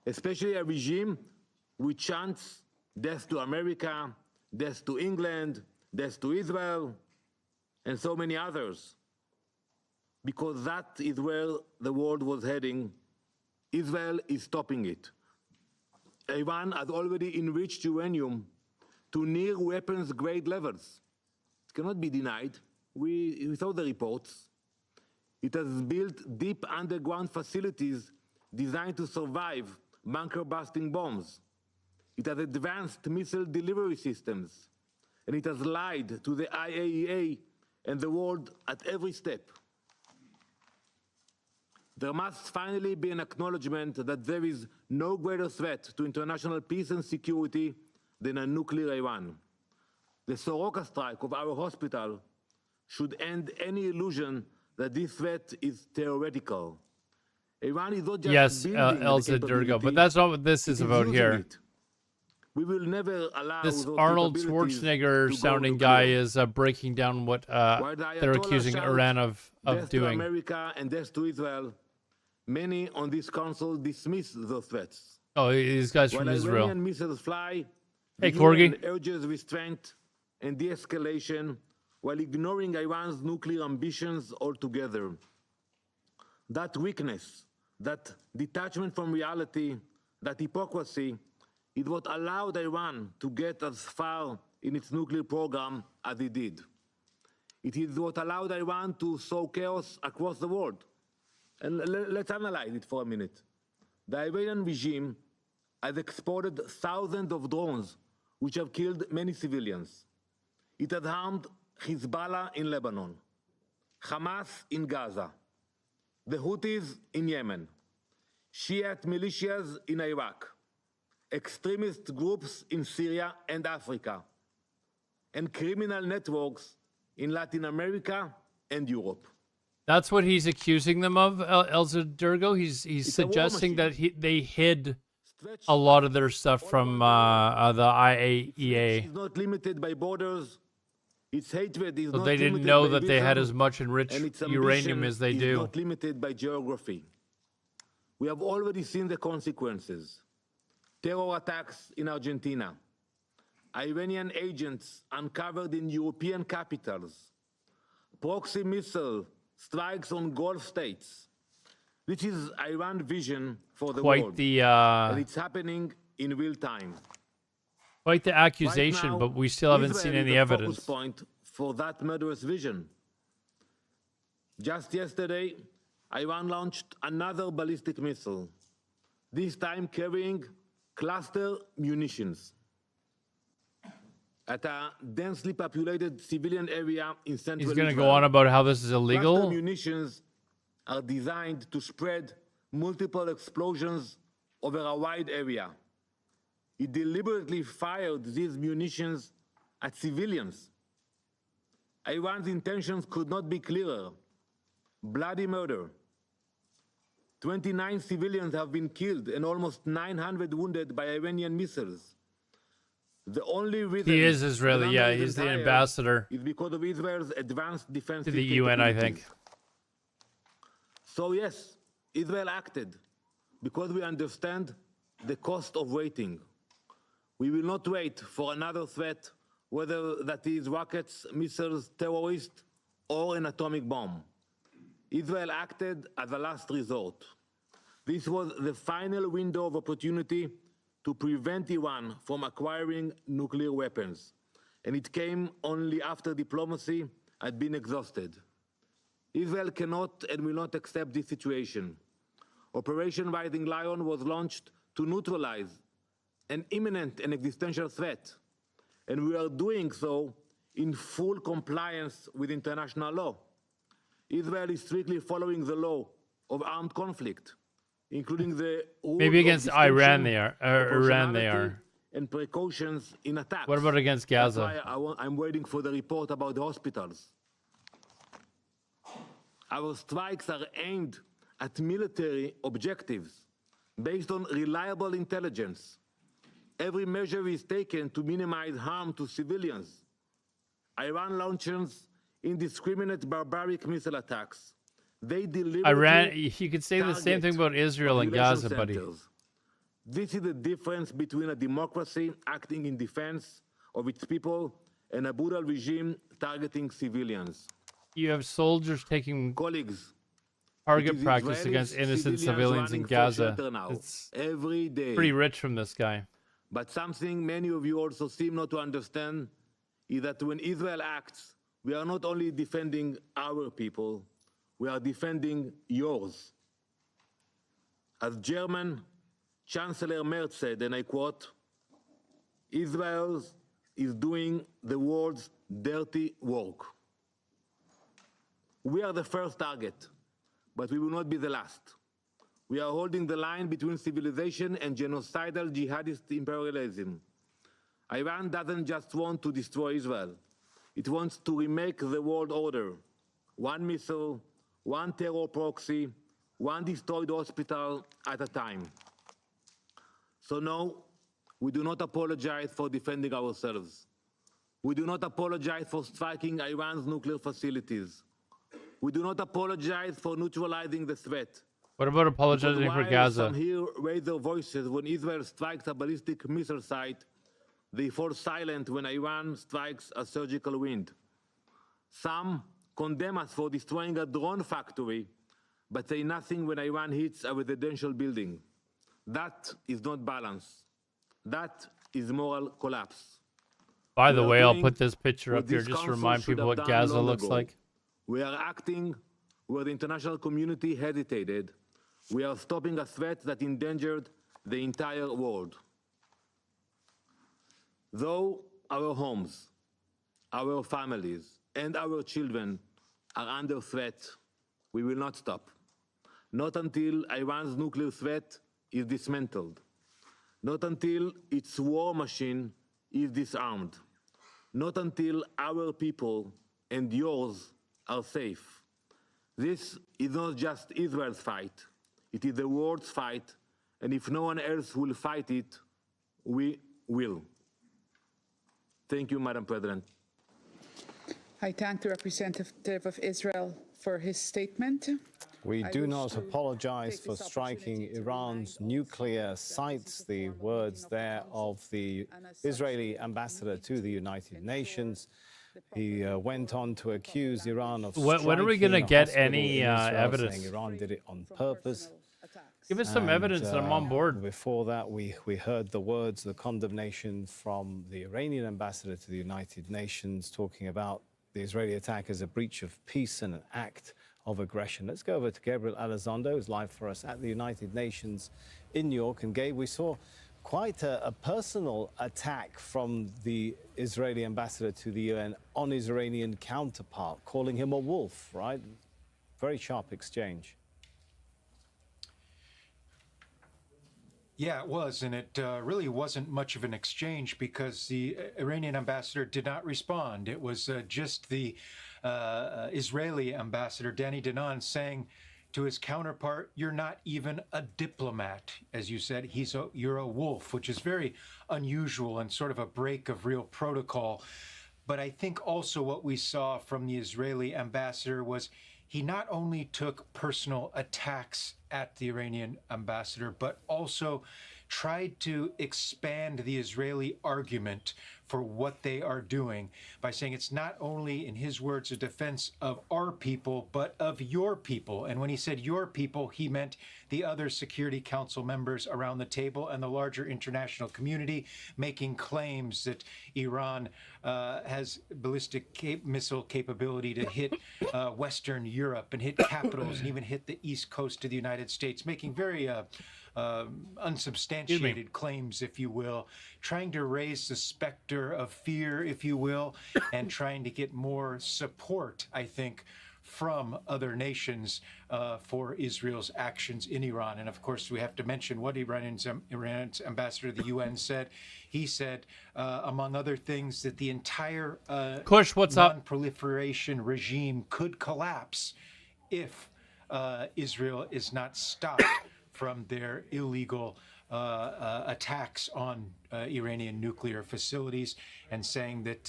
S9: Especially a regime which chants death to America, death to England, death to Israel, and so many others. Because that is where the world was heading. Israel is stopping it. Iran has already enriched uranium to near weapons grade levels. It cannot be denied. We saw the reports. It has built deep underground facilities designed to survive bunker-busting bombs. It has advanced missile delivery systems. And it has lied to the IAEA and the world at every step. There must finally be an acknowledgement that there is no greater threat to international peace and security than a nuclear Iran. The Soroka strike of our hospital should end any illusion that this threat is theoretical. Iran is not just
S3: Yes,
S9: building
S3: Elsa
S9: the
S3: Durgo, but
S9: capability,
S3: that's not what this is
S9: it
S3: about
S9: using
S3: here.
S9: it. We will never allow
S3: This
S9: those
S3: Arnold
S9: capabilities
S3: Schwarzenegger
S9: to go
S3: sounding
S9: nuclear.
S3: guy is breaking down what
S9: While the
S3: they're
S9: Ayatollah
S3: accusing
S9: shouts
S3: Iran of
S9: death to
S3: doing.
S9: America and death to Israel, many on this council dismiss those threats.
S3: Oh, these guys from
S9: While
S3: Israel.
S9: Iranian missiles fly,
S3: Hey,
S9: the
S3: Corgi.
S9: UN urges restraint and de-escalation while ignoring Iran's nuclear ambitions altogether. That weakness, that detachment from reality, that hypocrisy is what allowed Iran to get as far in its nuclear program as it did. It is what allowed Iran to sow chaos across the world. And let's analyze it for a minute. The Iranian regime has exported thousands of drones which have killed many civilians. It has harmed Hezbollah in Lebanon, Hamas in Gaza, the Houthis in Yemen, Shiite militias in Iraq, extremist groups in Syria and Africa, and criminal networks in Latin America and Europe.
S3: That's what he's accusing them of, Elsa Durgo. He's
S9: It's a war
S3: suggesting that
S9: machine.
S3: they hid a lot of their stuff from the IAEA.
S9: It's not limited by borders. Its hatred is
S3: So
S9: not
S3: they didn't
S9: limited
S3: know
S9: by
S3: that they had
S9: vision,
S3: as much enriched
S9: and its
S3: uranium
S9: ambition
S3: as they
S9: is
S3: do.
S9: not limited by geography. We have already seen the consequences. Terror attacks in Argentina, Iranian agents uncovered in European capitals, proxy missile strikes on Gulf states. This is Iran's vision for the
S3: Quite
S9: world,
S3: the
S9: and it's happening in real time.
S3: quite the accusation,
S9: Right now,
S3: but we still haven't seen
S9: Israel
S3: any
S9: is the
S3: evidence.
S9: focus point for that murderous vision. Just yesterday, Iran launched another ballistic missile, this time carrying cluster munitions at a densely populated civilian area in central
S3: He's going to
S9: Israel.
S3: go on about how this is
S9: Cluster
S3: illegal.
S9: munitions are designed to spread multiple explosions over a wide area. It deliberately fired these munitions at civilians. Iran's intentions could not be clearer. Bloody murder. 29 civilians have been killed and almost 900 wounded by Iranian missiles. The only reason
S3: He is Israeli,
S9: the
S3: yeah,
S9: number
S3: he's
S9: isn't
S3: the
S9: higher
S3: ambassador
S9: is because of Israel's advanced defensive
S3: to the UN, I
S9: capabilities.
S3: think.
S9: So yes, Israel acted because we understand the cost of waiting. We will not wait for another threat, whether that is rockets, missiles, terrorists, or an atomic bomb. Israel acted as a last resort. This was the final window of opportunity to prevent Iran from acquiring nuclear weapons, and it came only after diplomacy had been exhausted. Israel cannot and will not accept this situation. Operation Rising Lion was launched to neutralize an imminent and existential threat, and we are doing so in full compliance with international law. Israel is strictly following the law of armed conflict, including the
S3: Maybe against Iran they are, or Iran they
S9: proportionality
S3: are.
S9: and precautions in attacks.
S3: What about against Gaza?
S9: That's why I'm waiting for the report about the hospitals. Our strikes are aimed at military objectives based on reliable intelligence. Every measure is taken to minimize harm to civilians. Iran launches indiscriminate barbaric missile attacks. They deliberately
S3: Iran, you could say the same thing about Israel and Gaza, buddy.
S9: centers. This is the difference between a democracy acting in defense of its people and a brutal regime targeting civilians.
S3: You have soldiers taking
S9: colleagues
S3: target practice against innocent civilians in Gaza. It's
S9: every day.
S3: Pretty rich from this guy.
S9: But something many of you also seem not to understand is that when Israel acts, we are not only defending our people, we are defending yours. As German Chancellor Merz said, and I quote, Israel is doing the world's dirty work. We are the first target, but we will not be the last. We are holding the line between civilization and genocidal jihadist imperialism. Iran doesn't just want to destroy Israel. It wants to remake the world order. One missile, one terror proxy, one destroyed hospital at a time. So no, we do not apologize for defending ourselves. We do not apologize for striking Iran's nuclear facilities. We do not apologize for neutralizing the threat.
S3: What about apologizing for Gaza?
S9: Some here raise their voices when Israel strikes a ballistic missile site, they fall silent when Iran strikes a surgical wound. Some condemn us for destroying a drone factory, but say nothing when Iran hits a residential building. That is not balance. That is moral collapse.
S3: By the way, I'll put this picture up here just to remind people what Gaza looks like.
S9: We are acting where the international community hesitated. We are stopping a threat that endangered the entire world. Though our homes, our families, and our children are under threat, we will not stop. Not until Iran's nuclear threat is dismantled. Not until its war machine is disarmed. Not until our people and yours are safe. This is not just Israel's fight. It is the world's fight, and if no one else will fight it, we will. Thank you, Madam President.
S10: I thank the representative of Israel for his statement.
S1: We do not apologize for striking Iran's nuclear sites. The words there of the Israeli ambassador to the United Nations. He went on to accuse Iran of
S3: when are we going to get any evidence?
S1: Saying Iran did it on purpose.
S3: Give us some evidence and I'm on board.
S1: Before that, we heard the words, the condemnation from the Iranian ambassador to the United Nations, talking about the Israeli attack as a breach of peace and an act of aggression. Let's go over to Gabriel Elizondo, who's live for us at the United Nations in New York. And Gabe, we saw quite a personal attack from the Israeli ambassador to the UN on his Iranian counterpart, calling him a wolf, right? Very sharp exchange.
S11: Yeah, it was, and it really wasn't much of an exchange because the Iranian ambassador did not respond. It was just the Israeli ambassador, Danny Danon, saying to his counterpart, "You're not even a diplomat," as you said. You're a wolf, which is very unusual and sort of a break of real protocol. But I think also what we saw from the Israeli ambassador was he not only took personal attacks at the Iranian ambassador, but also tried to expand the Israeli argument for what they are doing by saying it's not only, in his words, a defense of our people, but of your people. And when he said your people, he meant the other Security Council members around the table and the larger international community, making claims that Iran has ballistic missile capability to hit Western Europe and hit capitals and even hit the east coast of the United States, making very unsubstantiated claims, if you will, trying to raise the specter of fear, if you will, and trying to get more support, I think, from other nations for Israel's actions in Iran. And of course, we have to mention what Iran's ambassador to the UN said. He said, among other things, that the entire
S3: Kush, what's up?
S11: non-proliferation regime could collapse if Israel is not stopped from their illegal attacks on Iranian nuclear facilities, and saying that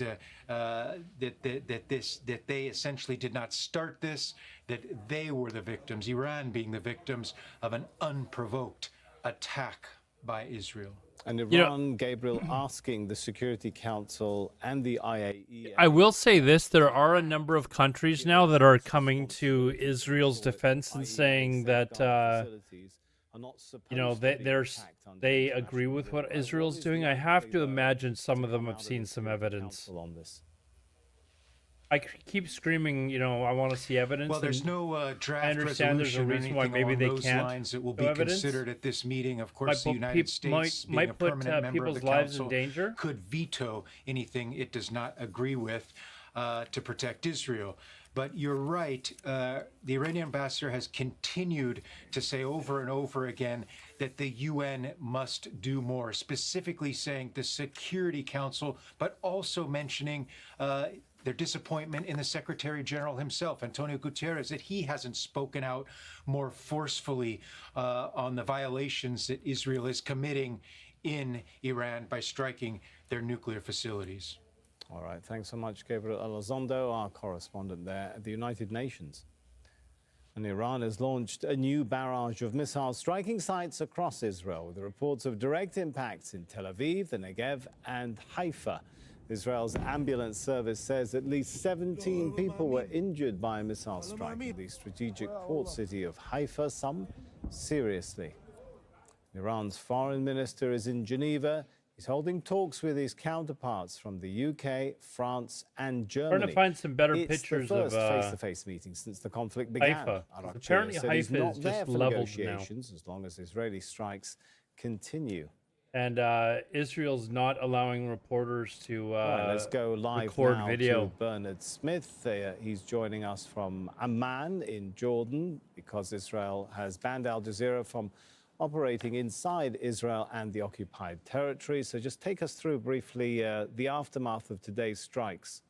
S11: that they essentially did not start this, that they were the victims, Iran being the victims of an unprovoked attack by Israel.
S1: And Iran, Gabriel, asking the Security Council and the IAEA.
S3: I will say this, there are a number of countries now that are coming to Israel's defense and saying that, you know, they agree with what Israel's doing. I have to imagine some of them have seen some evidence. I keep screaming, you know, I want to see evidence.
S11: Well, there's no draft
S3: I understand there's a
S11: resolution
S3: reason why maybe they
S11: those
S3: can't
S11: lines that will
S3: show
S11: be
S3: evidence.
S11: considered at this meeting. Of course, the United States, being
S3: might
S11: a
S3: put
S11: permanent member of
S3: people's
S11: the
S3: lives in
S11: Council,
S3: danger.
S11: could veto anything it does not agree with to protect Israel. But you're right, the Iranian ambassador has continued to say over and over again that the UN must do more, specifically saying the Security Council, but also mentioning their disappointment in the Secretary General himself, Antonio Guterres, that he hasn't spoken out more forcefully on the violations that Israel is committing in Iran by striking their nuclear facilities.
S1: All right, thanks so much, Gabriel Elizondo, our correspondent there at the United Nations. And Iran has launched a new barrage of missiles striking sites across Israel, with reports of direct impacts in Tel Aviv, the Negev, and Haifa. Israel's ambulance service says at least 17 people were injured by a missile strike in the strategic port city of Haifa, some seriously. Iran's foreign minister is in Geneva. He's holding talks with his counterparts from the UK, France, and Germany.
S3: Trying to find some better
S1: It's
S3: pictures
S1: the first
S3: of
S1: face-to-face meeting since the conflict began.
S3: Haifa.
S1: Arakci
S3: Apparently
S1: said he's
S3: Haifa
S1: not
S3: is
S1: there
S3: just
S1: for
S3: leveled now.
S1: negotiations as long as Israeli strikes continue.
S3: And Israel's not allowing reporters to
S1: Right, let's go live
S3: record
S1: now
S3: video.
S1: to Bernard Smith. He's joining us from Amman in Jordan because Israel has banned Al Jazeera from operating inside Israel and the occupied territory. So just take us through briefly the aftermath of today's strikes.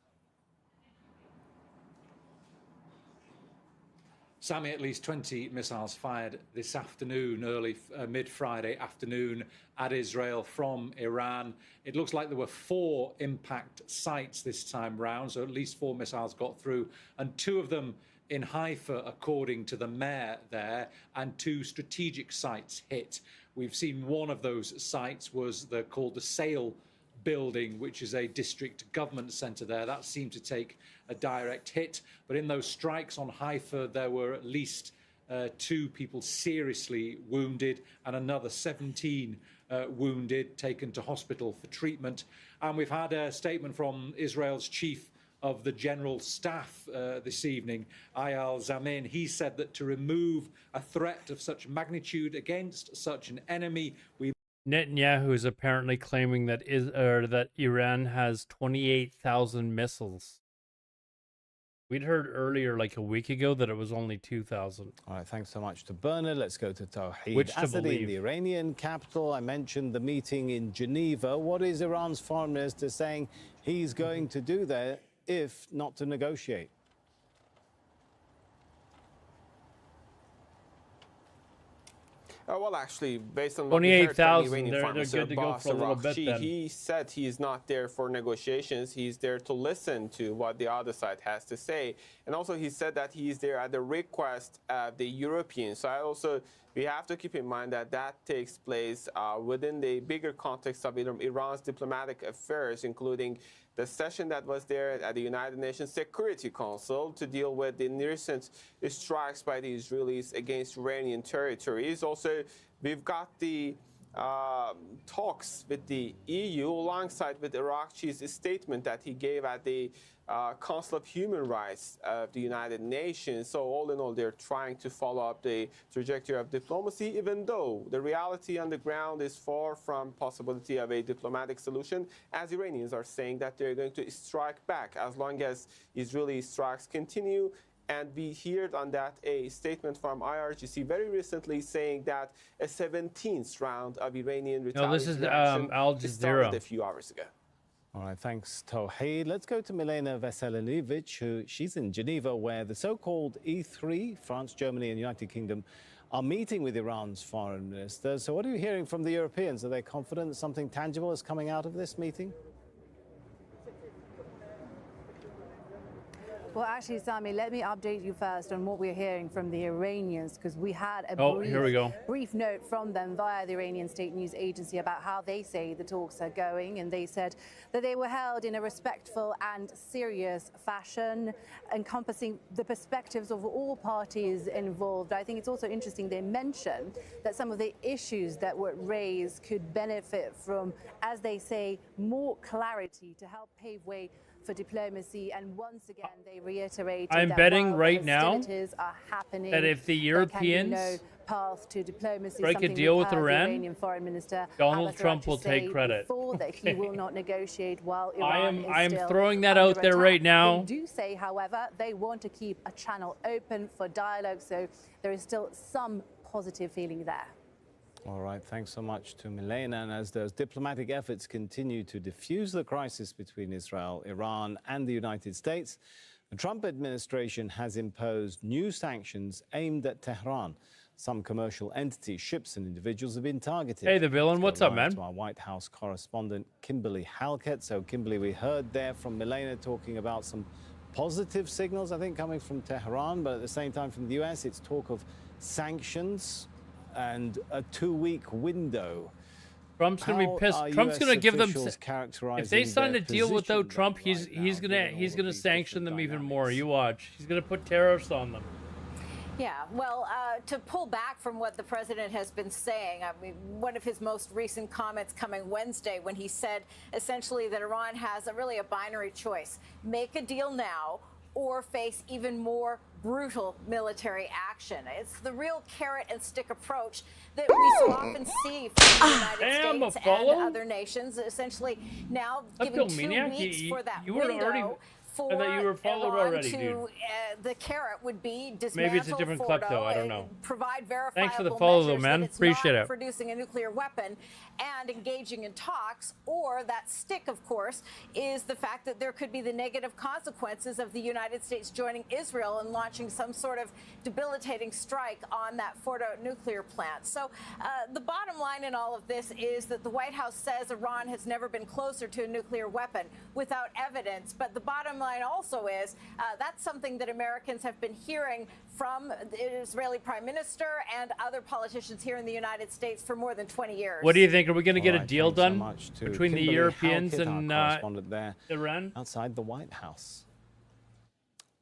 S12: Sammy, at least 20 missiles fired this afternoon, early mid-Friday afternoon at Israel from Iran. It looks like there were 4 impact sites this time round, so at least 4 missiles got through, and 2 of them in Haifa, according to the mayor there, and 2 strategic sites hit. We've seen one of those sites was called the Sale building, which is a district government centre there. That seemed to take a direct hit. But in those strikes on Haifa, there were at least 2 people seriously wounded and another 17 wounded, taken to hospital for treatment. And we've had a statement from Israel's chief of the general staff this evening, Eyal Zamin. He said that to remove a threat of such magnitude against such an enemy, we
S3: Netanyahu is apparently claiming that that Iran has 28,000 missiles. We'd heard earlier, like a week ago, that it was only 2,000.
S1: All right, thanks so much to Bernard. Let's go to Tawhid
S3: Which to
S1: Asadi,
S3: believe?
S1: the Iranian capital. I mentioned the meeting in Geneva. What is Iran's foreign minister saying he's going to do there, if not to negotiate?
S13: Well, actually, based on
S3: 28,000,
S13: Iranian
S3: they're
S13: Foreign Minister
S3: good to go
S13: Abbas
S3: for a little bit
S13: Araghchi,
S3: then.
S13: he said he's not there for negotiations. He's there to listen to what the other side has to say. And also, he said that he's there at the request of the Europeans. So we have to keep in mind that that takes place within the bigger context of Iran's diplomatic affairs, including the session that was there at the United Nations Security Council to deal with the recent strikes by the Israelis against Iranian territories. Also, we've got the talks with the EU alongside with Araghchi's statement that he gave at the Council of Human Rights of the United Nations. So all in all, they're trying to follow up the trajectory of diplomacy, even though the reality on the ground is far from possibility of a diplomatic solution, as Iranians are saying that they're going to strike back as long as Israeli strikes continue And we heard on that a statement from IRGC very recently saying that a 17th round of Iranian retaliatory action
S3: Al Jazeera.
S13: started a few hours ago.
S1: All right, thanks, Tauheed. Let's go to Milena Veselinovic, she's in Geneva, where the so-called E3, France, Germany, and United Kingdom, are meeting with Iran's foreign minister. So what are you hearing from the Europeans? Are they confident that something tangible is coming out of this meeting?
S14: Well, actually, Sami, let me update you first on what we're hearing from the Iranians, because we had a brief note from them via the Iranian state news agency about how they say the talks are going. And they said that they were held in a respectful and serious fashion, encompassing the perspectives of all parties involved. I think it's also interesting they mentioned that some of the issues that were raised could benefit from, as they say, more clarity to help pave way for diplomacy. And once again, they reiterated
S3: I'm
S14: that
S3: betting
S14: while
S3: right now
S14: hostilities are happening,
S3: that if the Europeans
S14: there can be no path to diplomacy,
S3: strike a deal with Iran,
S14: Iranian Foreign Minister
S3: Donald Trump will take credit.
S14: That he will not negotiate while Iran
S3: I am
S14: still
S3: throwing that
S14: under
S3: out there
S14: attack.
S3: right now.
S14: They do say, however, they want to keep a channel open for dialogue, so there is still some positive feeling there.
S1: All right, thanks so much to Milena. And as those diplomatic efforts continue to diffuse the crisis between Israel, Iran, and the United States, the Trump administration has imposed new sanctions aimed at Tehran. Some commercial entities, ships, and individuals have been targeted.
S3: Hey, the villain, what's up, man?
S1: To our White House correspondent, Kimberly Halkett. So, Kimberly, we heard there from Milena talking about some positive signals, I think, coming from Tehran, but at the same time from the US, it's talk of sanctions and a 2-week window.
S3: Trump's going to be pissed. Trump's going to give them. If they sign a deal without Trump, he's going to sanction them even more. You watch. He's going to put tariffs on them.
S15: Yeah, well, to pull back from what the president has been saying, I mean, one of his most recent comments coming Wednesday when he said essentially that Iran has really a binary choice: make a deal now or face even more brutal military action. It's the real carrot and stick approach that we so often see from the United States and other nations, essentially now giving 2 weeks for that window for Iran to, the carrot would be dismantle
S3: Maybe it's a different clip, though. I don't know.
S15: Provide verifiable
S3: Thanks for the follow, though,
S15: measures
S3: man.
S15: that it's
S3: Appreciate
S15: not
S3: it.
S15: producing a nuclear weapon and engaging in talks. Or that stick, of course, is the fact that there could be the negative consequences of the United States joining Israel and launching some sort of debilitating strike on that Fordo nuclear plant. So the bottom line in all of this is that the White House says Iran has never been closer to a nuclear weapon without evidence. But the bottom line also is that's something that Americans have been hearing from the Israeli Prime Minister and other politicians here in the United States for more than 20 years.
S3: What do you think? Are we going to get a deal done
S1: Kimberly
S3: between the Europeans
S1: Halkett,
S3: and
S1: our correspondent there
S3: Iran
S1: outside the White House?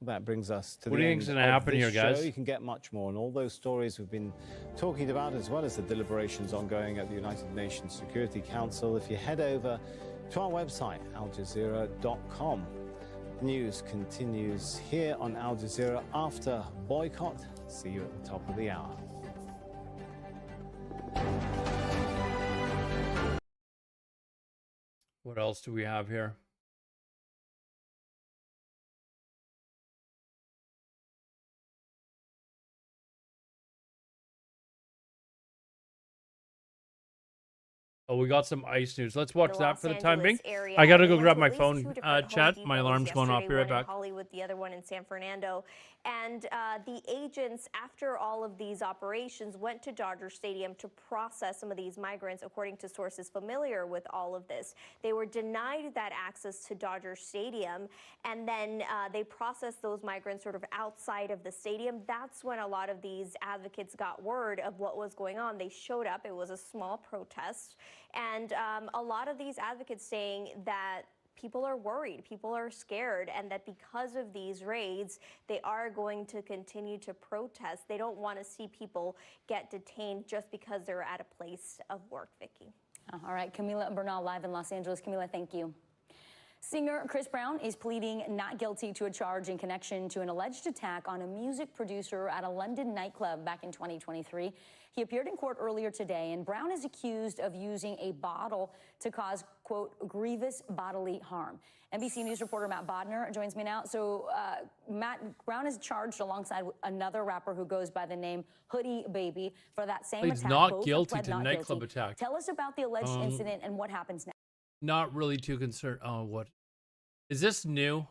S1: That brings us to
S3: What
S1: the
S3: do you
S1: end
S3: think's gonna
S1: of
S3: happen
S1: this
S3: here, guys?
S1: show. You can get much more on all those stories we've been talking about, as well as the deliberations ongoing at the United Nations Security Council, if you head over to our website, aljazeera.com. The news continues here on Al Jazeera after boycott. See you at the top of the hour.
S3: What else do we have here? Oh, we got some ice news. Let's watch that for the time being. I gotta go grab my phone, chat. My alarm's going off. Be right back.
S17: Hollywood, the other one in San Fernando. And the agents, after all of these operations, went to Dodger Stadium to process some of these migrants, according to sources familiar with all of this. They were denied that access to Dodger Stadium, and then they processed those migrants sort of outside of the stadium. That's when a lot of these advocates got word of what was going on. They showed up. It was a small protest. And a lot of these advocates saying that people are worried, people are scared, and that because of these raids, they are going to continue to protest. They don't want to see people get detained just because they're at a place of work, Vicki.
S23: All right, Camila Bernal live in Los Angeles. Camila, thank you.
S18: Singer Chris Brown is pleading not guilty to a charge in connection to an alleged attack on a music producer at a London nightclub back in 2023. He appeared in court earlier today, and Brown is accused of using a bottle to cause, quote, grievous bodily harm. NBC News reporter Matt Bodner joins me now. So, Matt, Brown is charged alongside another rapper who goes by the name Hoodie Baby for that same
S3: He's
S18: attack.
S3: not
S18: Both have
S3: guilty
S18: pled
S3: to
S18: not
S3: nightclub
S18: guilty.
S3: attack.
S18: Tell us about the alleged incident and what happens next.
S3: Not really too concerned. Oh, what? Is this new?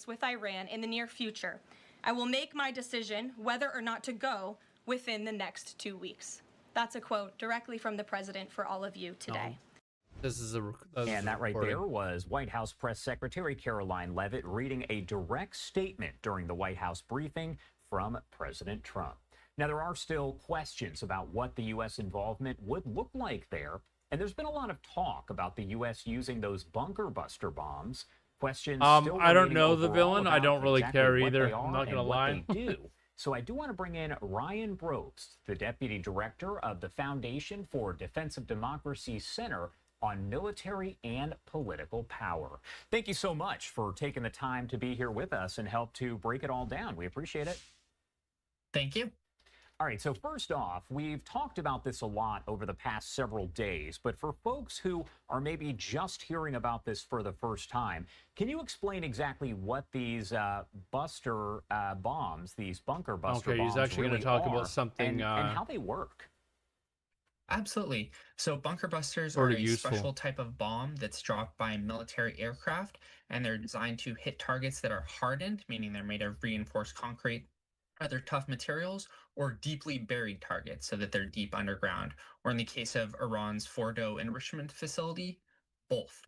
S19: With Iran in the near future. I will make my decision whether or not to go within the next 2 weeks. That's a quote directly from the president for all of you today.
S3: This is a
S21: and that right there was White House Press Secretary Caroline Leavitt reading a direct statement during the White House briefing from President Trump. Now, there are still questions about what the U.S. involvement would look like there, and there's been a lot of talk about the U.S. using those bunker buster bombs. Questions still
S3: I don't
S21: remaining
S3: know the
S21: overall
S3: villain. I
S21: about
S3: don't really
S21: exactly
S3: care
S21: what
S3: either.
S21: they are
S3: I'm not
S21: and
S3: gonna
S21: what
S3: lie.
S21: they do. So I do want to bring in Ryan Brobst, the Deputy Director of the Foundation for Defense of Democracy Center on Military and Political Power. Thank you so much for taking the time to be here with us and help to break it all down. We appreciate it.
S23: Thank you.
S21: All right, so first off, we've talked about this a lot over the past several days, but for folks who are maybe just hearing about this for the first time, can you explain exactly what these buster bombs, these bunker buster bombs,
S3: he's actually going to talk about something
S21: and how they work?
S23: Absolutely. So bunker busters are
S3: Pretty
S23: a
S3: useful.
S23: special type of bomb that's dropped by military aircraft, and they're designed to hit targets that are hardened, meaning they're made of reinforced concrete, other tough materials, or deeply buried targets so that they're deep underground, or in the case of Iran's Fordo enrichment facility, both.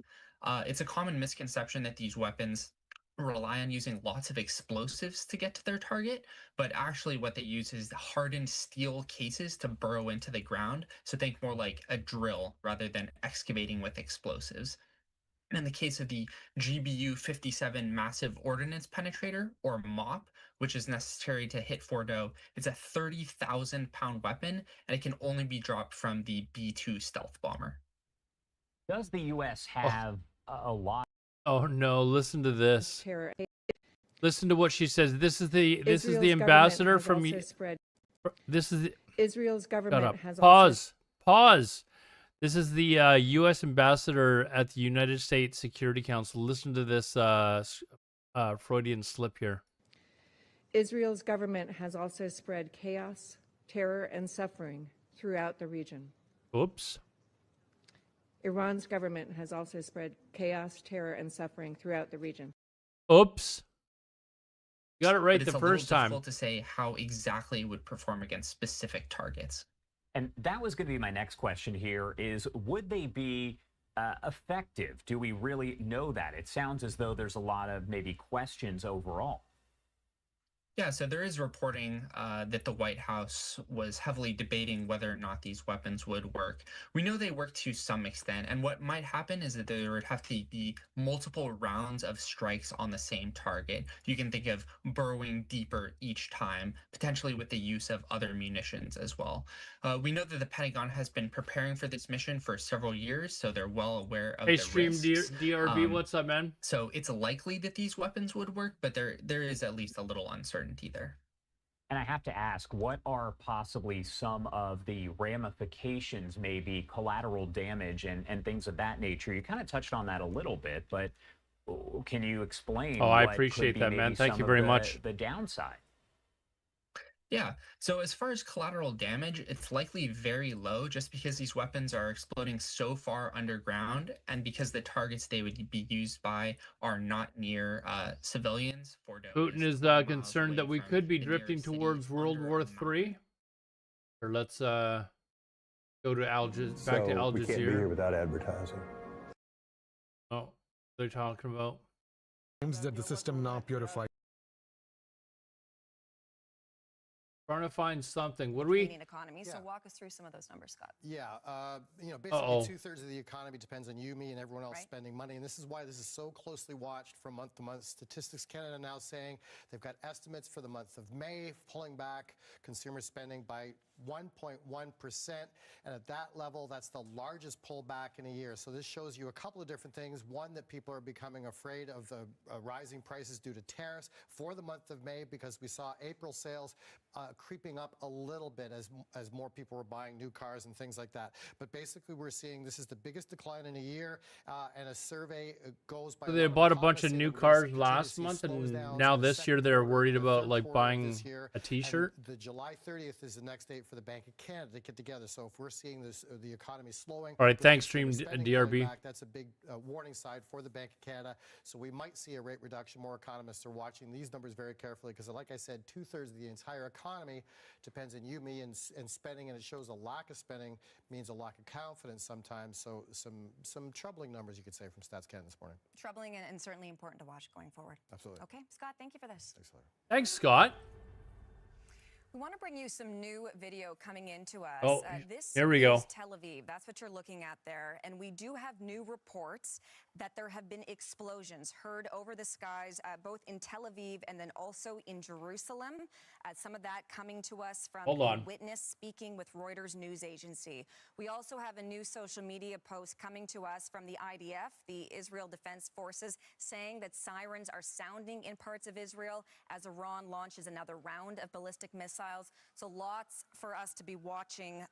S23: It's a common misconception that these weapons rely on using lots of explosives to get to their target, but actually what they use is hardened steel cases to burrow into the ground. So think more like a drill rather than excavating with explosives. And in the case of the GBU-57 Massive Ordnance Penetrator, or MOP, which is necessary to hit Fordo, it's a 30,000-pound weapon, and it can only be dropped from the B-2 stealth bomber.
S21: Does the U.S. have a lot?
S3: Oh no! Listen to this. Listen to what she says. This is the
S25: Israel's
S3: ambassador from.
S25: government has also spread-
S3: This is the,
S25: Israel's
S3: shut
S25: government
S3: up.
S25: has
S3: Pause. Pause. This is the U.S. ambassador at the United States Security Council. Listen to this Freudian slip here.
S25: Israel's government has also spread chaos, terror, and suffering throughout the region.
S3: Oops.
S25: Iran's government has also spread chaos, terror, and suffering throughout the region.
S3: Oops. You got it right
S23: But it's
S3: the
S23: a little
S3: first time.
S23: difficult to say how exactly it would perform against specific targets.
S21: And that was going to be my next question here is, would they be effective? Do we really know that? It sounds as though there's a lot of maybe questions overall.
S23: Yeah, so there is reporting that the White House was heavily debating whether or not these weapons would work. We know they work to some extent, and what might happen is that there would have to be multiple rounds of strikes on the same target. You can think of burrowing deeper each time, potentially with the use of other munitions as well. We know that the Pentagon has been preparing for this mission for several years, so they're well aware of
S3: Hey,
S23: the
S3: Stream
S23: risks.
S3: DRB, what's up, man?
S23: So it's likely that these weapons would work, but there is at least a little uncertainty there.
S21: And I have to ask, what are possibly some of the ramifications, maybe collateral damage and things of that nature? You kind of touched on that a little bit, but can you explain?
S3: Oh, I
S21: what
S3: appreciate
S21: could be
S3: that, man.
S21: maybe
S3: Thank
S21: some
S3: you
S21: of
S3: very
S21: the-
S3: much.
S21: The downside.
S23: Yeah, so as far as collateral damage, it's likely very low just because these weapons are exploding so far underground and because the targets they would be used by are not near civilians.
S3: Putin is concerned that we could be drifting towards World War III. Or let's go to back to Al
S26: we can't be
S3: Jazeera.
S26: here without advertising.
S3: Oh, they're talking about.
S27: Claims that the system now purifies.
S3: Trying to find something. What do we?
S20: Canadian economy. So walk us through some of those numbers, Scott.
S28: Yeah, basically
S3: Uh-oh.
S28: 2/3 of the economy depends on you, me, and everyone else spending money, and this is why this is so closely watched from month to month. Statistics Canada now saying they've got estimates for the month of May, pulling back consumer spending by 1.1%. And at that level, that's the largest pullback in a year. So this shows you a couple of different things. One, that people are becoming afraid of the rising prices due to tariffs for the month of May, because we saw April sales creeping up a little bit as more people were buying new cars and things like that. But basically, we're seeing this is the biggest decline in a year, and a survey goes by.
S3: So they bought a bunch of new cars last month, and now this year they're worried about like buying a T-shirt.
S28: The July 30th is the next date for the Bank of Canada to get together. So if we're seeing this, the economy slowing.
S3: All right, thanks,
S28: consumer
S3: Stream
S28: spending
S3: DRB.
S28: pulling back, that's a big warning side for the Bank of Canada. So we might see a rate reduction. More economists are watching these numbers very carefully because, like I said, 2/3 of the entire economy depends on you, me, and spending, and it shows a lack of spending means a lack of confidence sometimes. So some troubling numbers, you could say, from Stats Canada this morning.
S20: Troubling and certainly important to watch going forward.
S28: Absolutely.
S20: Okay, Scott, thank you for this.
S28: Thanks, Larry.
S3: Thanks, Scott.
S20: We want to bring you some new video coming into us.
S3: Oh,
S20: this
S3: here we go.
S20: is Tel Aviv. That's what you're looking at there. And we do have new reports that there have been explosions heard over the skies, both in Tel Aviv and then also in Jerusalem. Some of that coming to us from a witness speaking with Reuters news agency. We also have a new social media post coming to us from the IDF, the Israel Defense Forces, saying that sirens are sounding in parts of Israel as Iran launches another round of ballistic missiles. So lots for us to be watching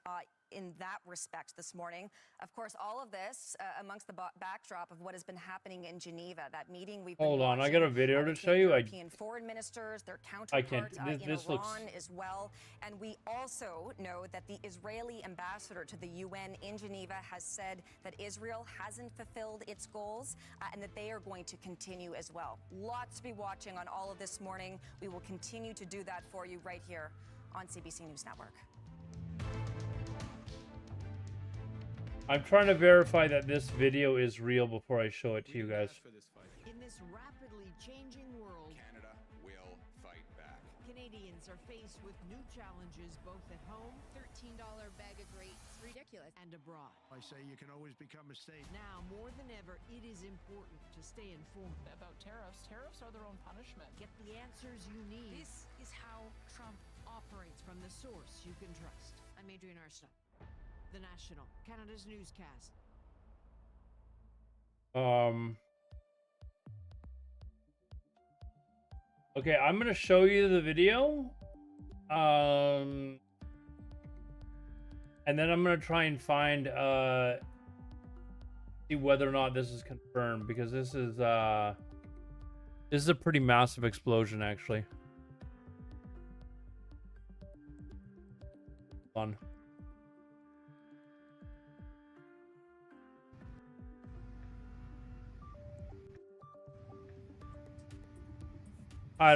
S20: in that respect this morning. Of course, all of this amongst the backdrop of what has been happening in Geneva, that meeting we've been
S3: Hold on, I
S20: watching,
S3: got a video to show you.
S20: European foreign ministers, their counterparts in
S3: this
S20: Iran
S3: looks...
S20: as well. And we also know that the Israeli ambassador to the UN in Geneva has said that Israel hasn't fulfilled its goals and that they are going to continue as well. Lots to be watching on all of this morning. We will continue to do that for you right here on CBC News Network.
S3: I'm trying to verify that this video is real before I show it to you guys.
S2: In this rapidly changing world, Canada will fight back. Canadians are faced with new challenges both at home, $13 bag of grapes, ridiculous, and abroad.
S4: I say you can always become a state.
S2: Now, more than ever, it is important to stay informed.
S5: About tariffs. Tariffs are their own punishment.
S2: Get the answers you need. This is how Trump operates, from the source you can trust. I'm Adrienne Arsenault. The National, Canada's newscast.
S3: Okay, I'm gonna show you the video. And then I'm gonna try and find see whether or not this is confirmed, because this is a pretty massive explosion actually. Hold on. I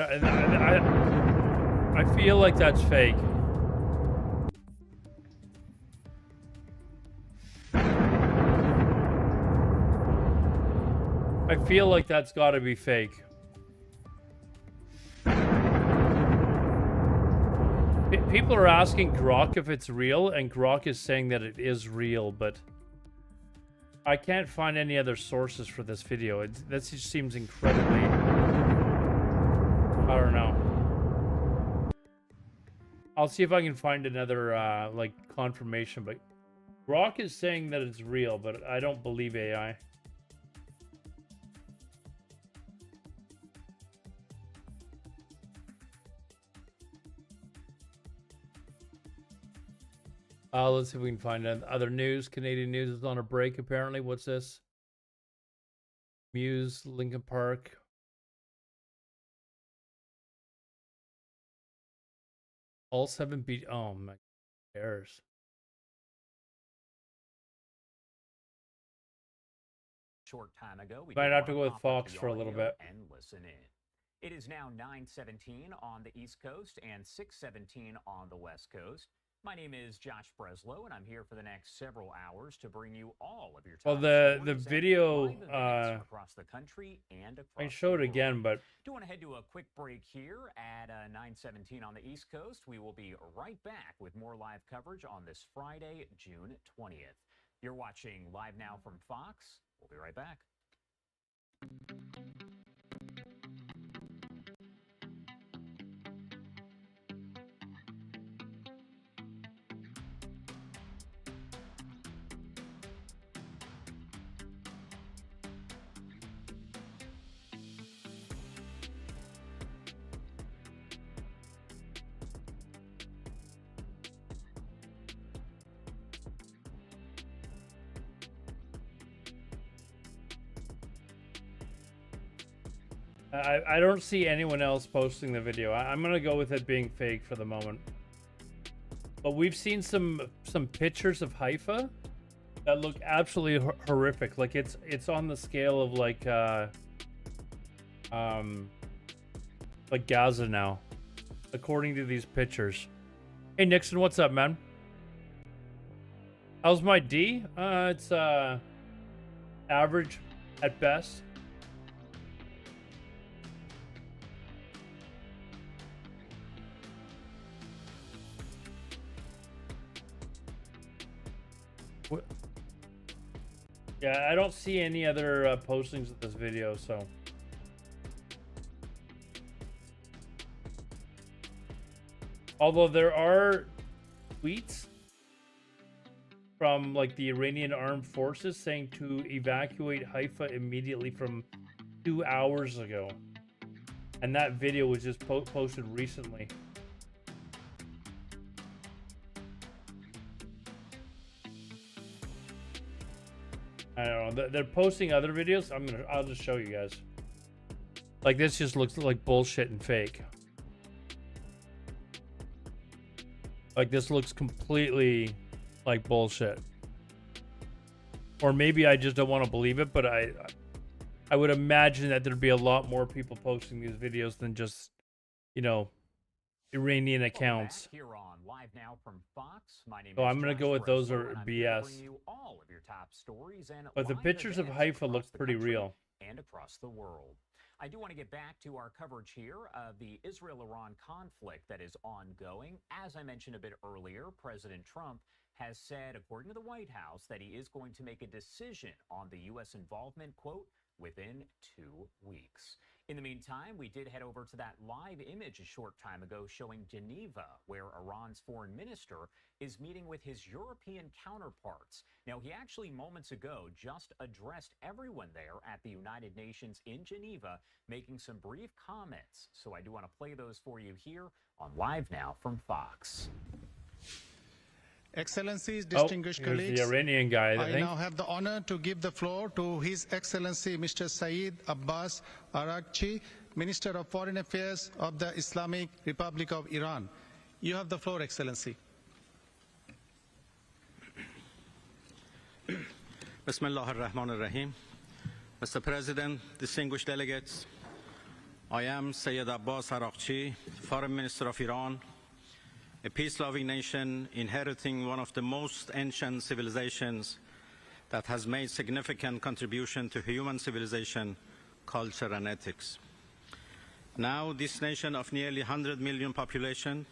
S3: feel like that's fake. I feel like that's got to be fake. People are asking Grok if it's real, and Grok is saying that it is real, but I can't find any other sources for this video. This just seems incredibly... I don't know. I'll see if I can find another like confirmation, but Grok is saying that it's real, but I don't believe AI. Let's see if we can find other news. Canadian news is on a break apparently. What's this? Muse, Lincoln Park. All 7 beat. Oh my cares.
S21: Short time ago, we
S3: might have to go with Fox for a little bit.
S21: And listen in. It is now 9:17 on the East Coast and 6:17 on the West Coast. My name is Josh Breslow, and I'm here for the next several hours to bring you all of your top
S3: the video
S21: across the country and across
S3: I showed it again, but
S21: do want to head to a quick break here at 9:17 on the East Coast. We will be right back with more live coverage on this Friday, June 20th. You're watching Live Now from Fox. We'll be right back.
S3: I don't see anyone else posting the video. I'm gonna go with it being fake for the moment. But we've seen some pictures of Haifa that look absolutely horrific. Like it's on the scale of like Gaza now, according to these pictures. Hey Nixon, what's up, man? How's my D? It's average at best. What? Yeah, I don't see any other postings of this video, so. Although there are tweets from like the Iranian armed forces saying to evacuate Haifa immediately from 2 hours ago. And that video was just posted recently. I don't know. They're posting other videos. I'll just show you guys. Like this just looks like bullshit and fake. Like this looks completely like bullshit. Or maybe I just don't want to believe it, but I would imagine that there'd be a lot more people posting these videos than just, you know, Iranian accounts.
S21: Here on Live Now from Fox. My name
S3: So
S21: is
S3: I'm gonna go with those
S21: Josh
S3: are
S21: Russell, and I'm here to
S3: BS.
S21: bring you all of your top stories and
S3: But the
S21: live
S3: pictures of
S21: events
S3: Haifa look
S21: across the
S3: pretty
S21: country
S3: real.
S21: and across the world. I do want to get back to our coverage here of the Israel-Iran conflict that is ongoing. As I mentioned a bit earlier, President Trump has said, according to the White House, that he is going to make a decision on the U.S. involvement, quote, within 2 weeks. In the meantime, we did head over to that live image a short time ago showing Geneva, where Iran's foreign minister is meeting with his European counterparts. Now, he actually moments ago just addressed everyone there at the United Nations in Geneva, making some brief comments. So I do want to play those for you here on Live Now from Fox.
S4: Excellencies, distinguished
S3: here's
S4: colleagues,
S3: the Iranian guy, I think.
S4: now have the honor to give the floor to His Excellency Mr. Saeed Abbas Araghchi, Minister of Foreign Affairs of the Islamic Republic of Iran. You have the floor, Excellency.
S6: Bismillah ar-Rahman ar-Rahim. Mr. President, distinguished delegates, I am Saeed Abbas Araghchi, Foreign Minister of Iran, a peace-loving nation inheriting one of the most ancient civilizations that has made significant contribution to human civilization, culture, and ethics. Now, this nation of nearly 100 million population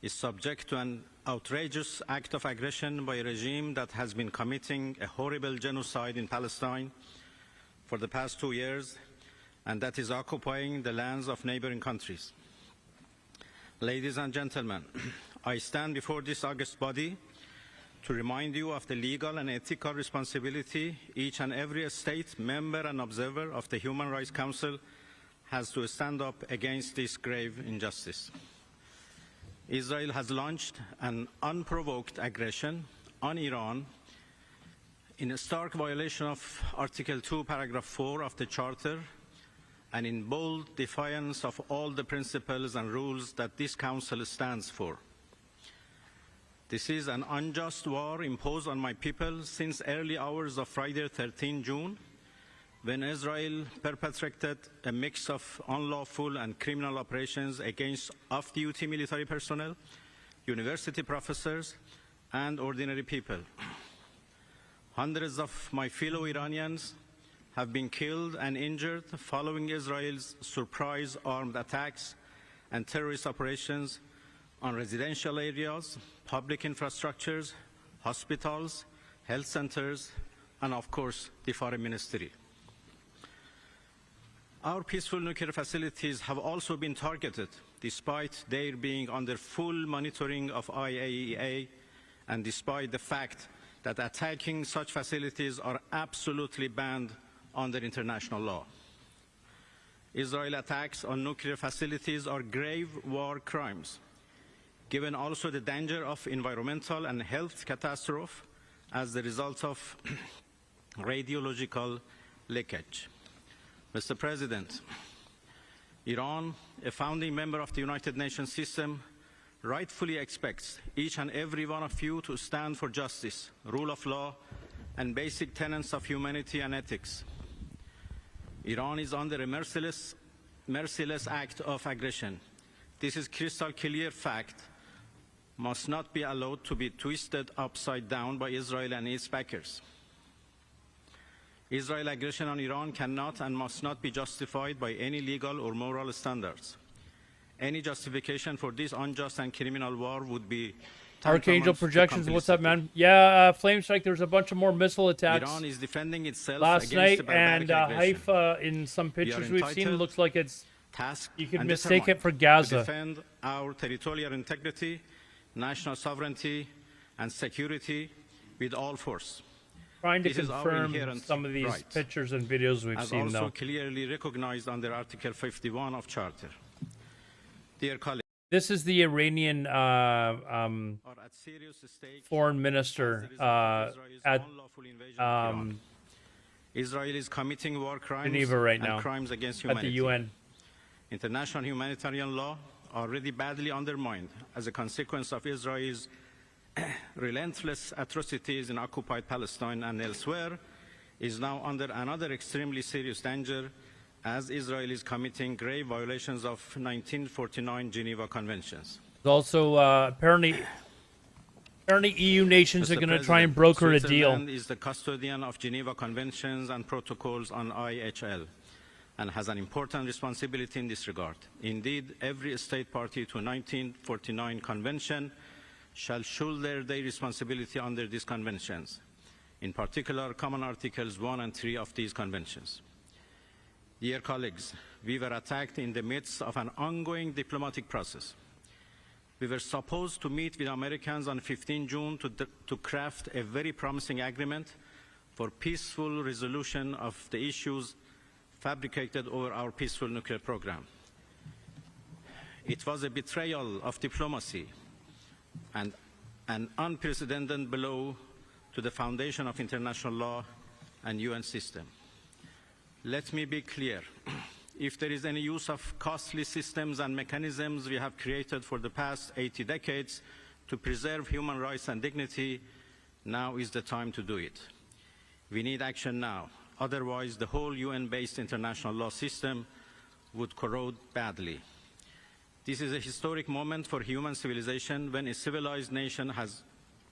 S6: is subject to an outrageous act of aggression by a regime that has been committing a horrible genocide in Palestine for the past 2 years, and that is occupying the lands of neighboring countries. Ladies and gentlemen, I stand before this august body to remind you of the legal and ethical responsibility each and every state member and observer of the Human Rights Council has to stand up against this grave injustice. Israel has launched an unprovoked aggression on Iran in a stark violation of Article 2, Paragraph 4 of the Charter, and in bold defiance of all the principles and rules that this Council stands for. This is an unjust war imposed on my people since early hours of Friday, 13 June, when Israel perpetrated a mix of unlawful and criminal operations against off-duty military personnel, university professors, and ordinary people. Hundreds of my fellow Iranians have been killed and injured following Israel's surprise armed attacks and terrorist operations on residential areas, public infrastructures, hospitals, health centers, and of course, the Foreign Ministry. Our peaceful nuclear facilities have also been targeted, despite their being under full monitoring of IAEA, and despite the fact that attacking such facilities are absolutely banned under international law. Israel attacks on nuclear facilities are grave war crimes, given also the danger of environmental and health catastrophe as the result of radiological leakage. Mr. President, Iran, a founding member of the United Nations system, rightfully expects each and every one of you to stand for justice, rule of law, and basic tenets of humanity and ethics. Iran is under a merciless act of aggression. This is crystal clear fact, must not be allowed to be twisted upside down by Israel and its backers. Israel's aggression on Iran cannot and must not be justified by any legal or moral standards. Any justification for this unjust and criminal war would be
S3: Archangel Projections, what's up, man? Yeah, Flame Strike, there's a bunch of more missile attacks
S6: Iran is defending itself
S3: last night,
S6: the barbaric
S3: and
S6: aggression.
S3: Haifa, in some pictures we've seen, looks like it's, you could
S6: and
S3: mistake it for
S6: determined
S3: Gaza.
S6: to defend our territorial integrity, national sovereignty, and security with all force.
S3: Trying to
S6: This is our
S3: confirm
S6: inherent
S3: some of these
S6: right,
S3: pictures and videos we've
S6: as
S3: seen,
S6: also
S3: though.
S6: clearly recognized under Article 51 of Charter. Dear colleagues,
S3: This is the Iranian foreign minister at
S6: Israel is committing war crimes
S3: Geneva right
S6: and
S3: now,
S6: crimes against
S3: at
S6: humanity.
S3: the UN.
S6: International humanitarian law, already badly undermined as a consequence of Israel's relentless atrocities in occupied Palestine and elsewhere, is now under another extremely serious danger as Israel is committing grave violations of 1949 Geneva Conventions.
S3: Also, apparently EU nations are going to try and broker a deal.
S6: Switzerland is the custodian of Geneva Conventions and protocols on IHL and has an important responsibility in this regard. Indeed, every state party to 1949 Convention shall shoulder their responsibility under these conventions, in particular common articles 1 and 3 of these conventions. Dear colleagues, we were attacked in the midst of an ongoing diplomatic process. We were supposed to meet with Americans on 15 June to craft a very promising agreement for peaceful resolution of the issues fabricated over our peaceful nuclear program. It was a betrayal of diplomacy and an unprecedented blow to the foundation of international law and UN system. Let me be clear. If there is any use of costly systems and mechanisms we have created for the past 80 decades to preserve human rights and dignity, now is the time to do it. We need action now. Otherwise, the whole UN-based international law system would corrode badly. This is a historic moment for human civilization when a civilized nation has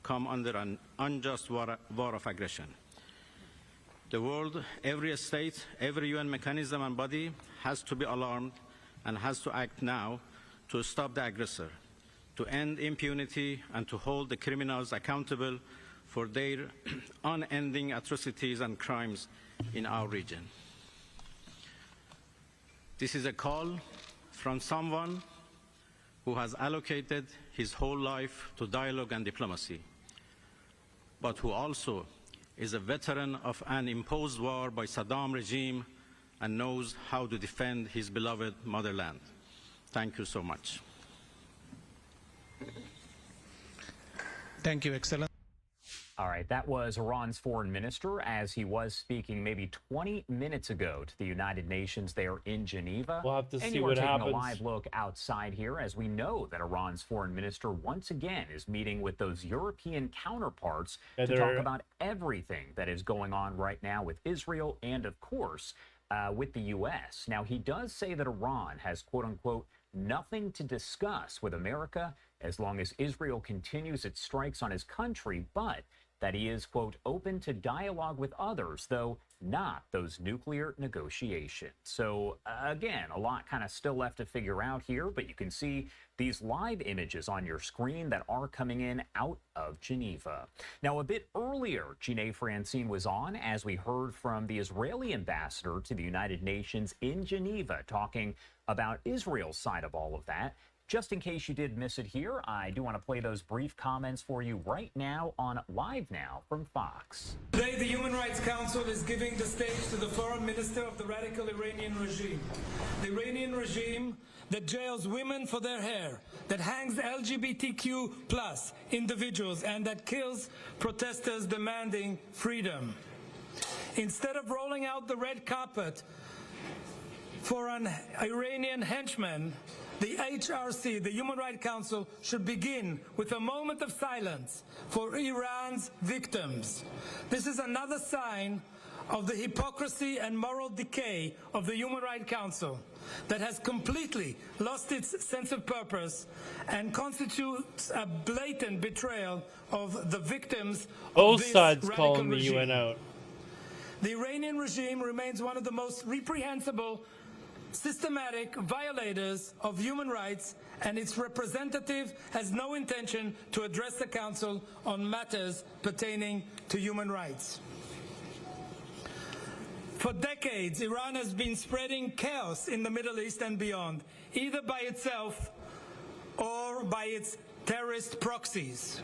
S6: come under an unjust war of aggression. The world, every state, every UN mechanism and body has to be alarmed and has to act now to stop the aggressor, to end impunity and to hold the criminals accountable for their unending atrocities and crimes in our region. This is a call from someone who has allocated his whole life to dialogue and diplomacy, but who also is a veteran of an imposed war by Saddam regime and knows how to defend his beloved motherland. Thank you so much.
S4: Thank you, Excellency.
S21: All right, that was Iran's foreign minister as he was speaking maybe 20 minutes ago to the United Nations there in Geneva.
S3: We'll have to
S21: and
S3: see
S21: you
S3: what
S21: are taking
S3: happens.
S21: a live look outside here as we know that Iran's foreign minister once again is meeting with those European counterparts to talk about everything that is going on right now with Israel and, of course, with the U.S. Now, he does say that Iran has, quote unquote, nothing to discuss with America as long as Israel continues its strikes on his country, but that he is, quote, open to dialogue with others, though not those nuclear negotiations. So, again, a lot kind of still left to figure out here, but you can see these live images on your screen that are coming in out of Geneva. Now, a bit earlier, Gine Francine was on as we heard from the Israeli ambassador to the United Nations in Geneva talking about Israel's side of all of that. Just in case you did miss it here, I do want to play those brief comments for you right now on Live Now from Fox.
S7: Today, the Human Rights Council is giving the stage to the foreign minister of the radical Iranian regime. The Iranian regime that jails women for their hair, that hangs LGBTQ plus individuals, and that kills protesters demanding freedom. Instead of rolling out the red carpet For an Iranian henchman, the HRC, the Human Rights Council, should begin with a moment of silence for Iran's victims. This is another sign of the hypocrisy and moral decay of the Human Rights Council that has completely lost its sense of purpose and constitutes a blatant betrayal of the victims
S3: Both
S7: of this
S3: sides
S7: radical
S3: calling the
S7: regime.
S3: UN out.
S7: The Iranian regime remains one of the most reprehensible, systematic violators of human rights, and its representative has no intention to address the Council on matters pertaining to human rights. For decades, Iran has been spreading chaos in the Middle East and beyond, either by itself or by its terrorist proxies.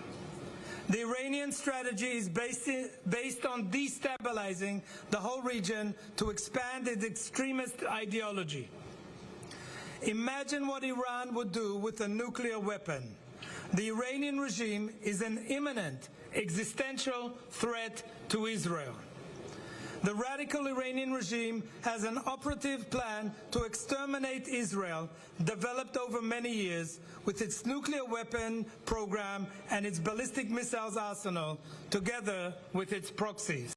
S7: The Iranian strategy is based on destabilizing the whole region to expand its extremist ideology. Imagine what Iran would do with a nuclear weapon. The Iranian regime is an imminent existential threat to Israel. The radical Iranian regime has an operative plan to exterminate Israel, developed over many years, with its nuclear weapon program and its ballistic missiles arsenal, together with its proxies.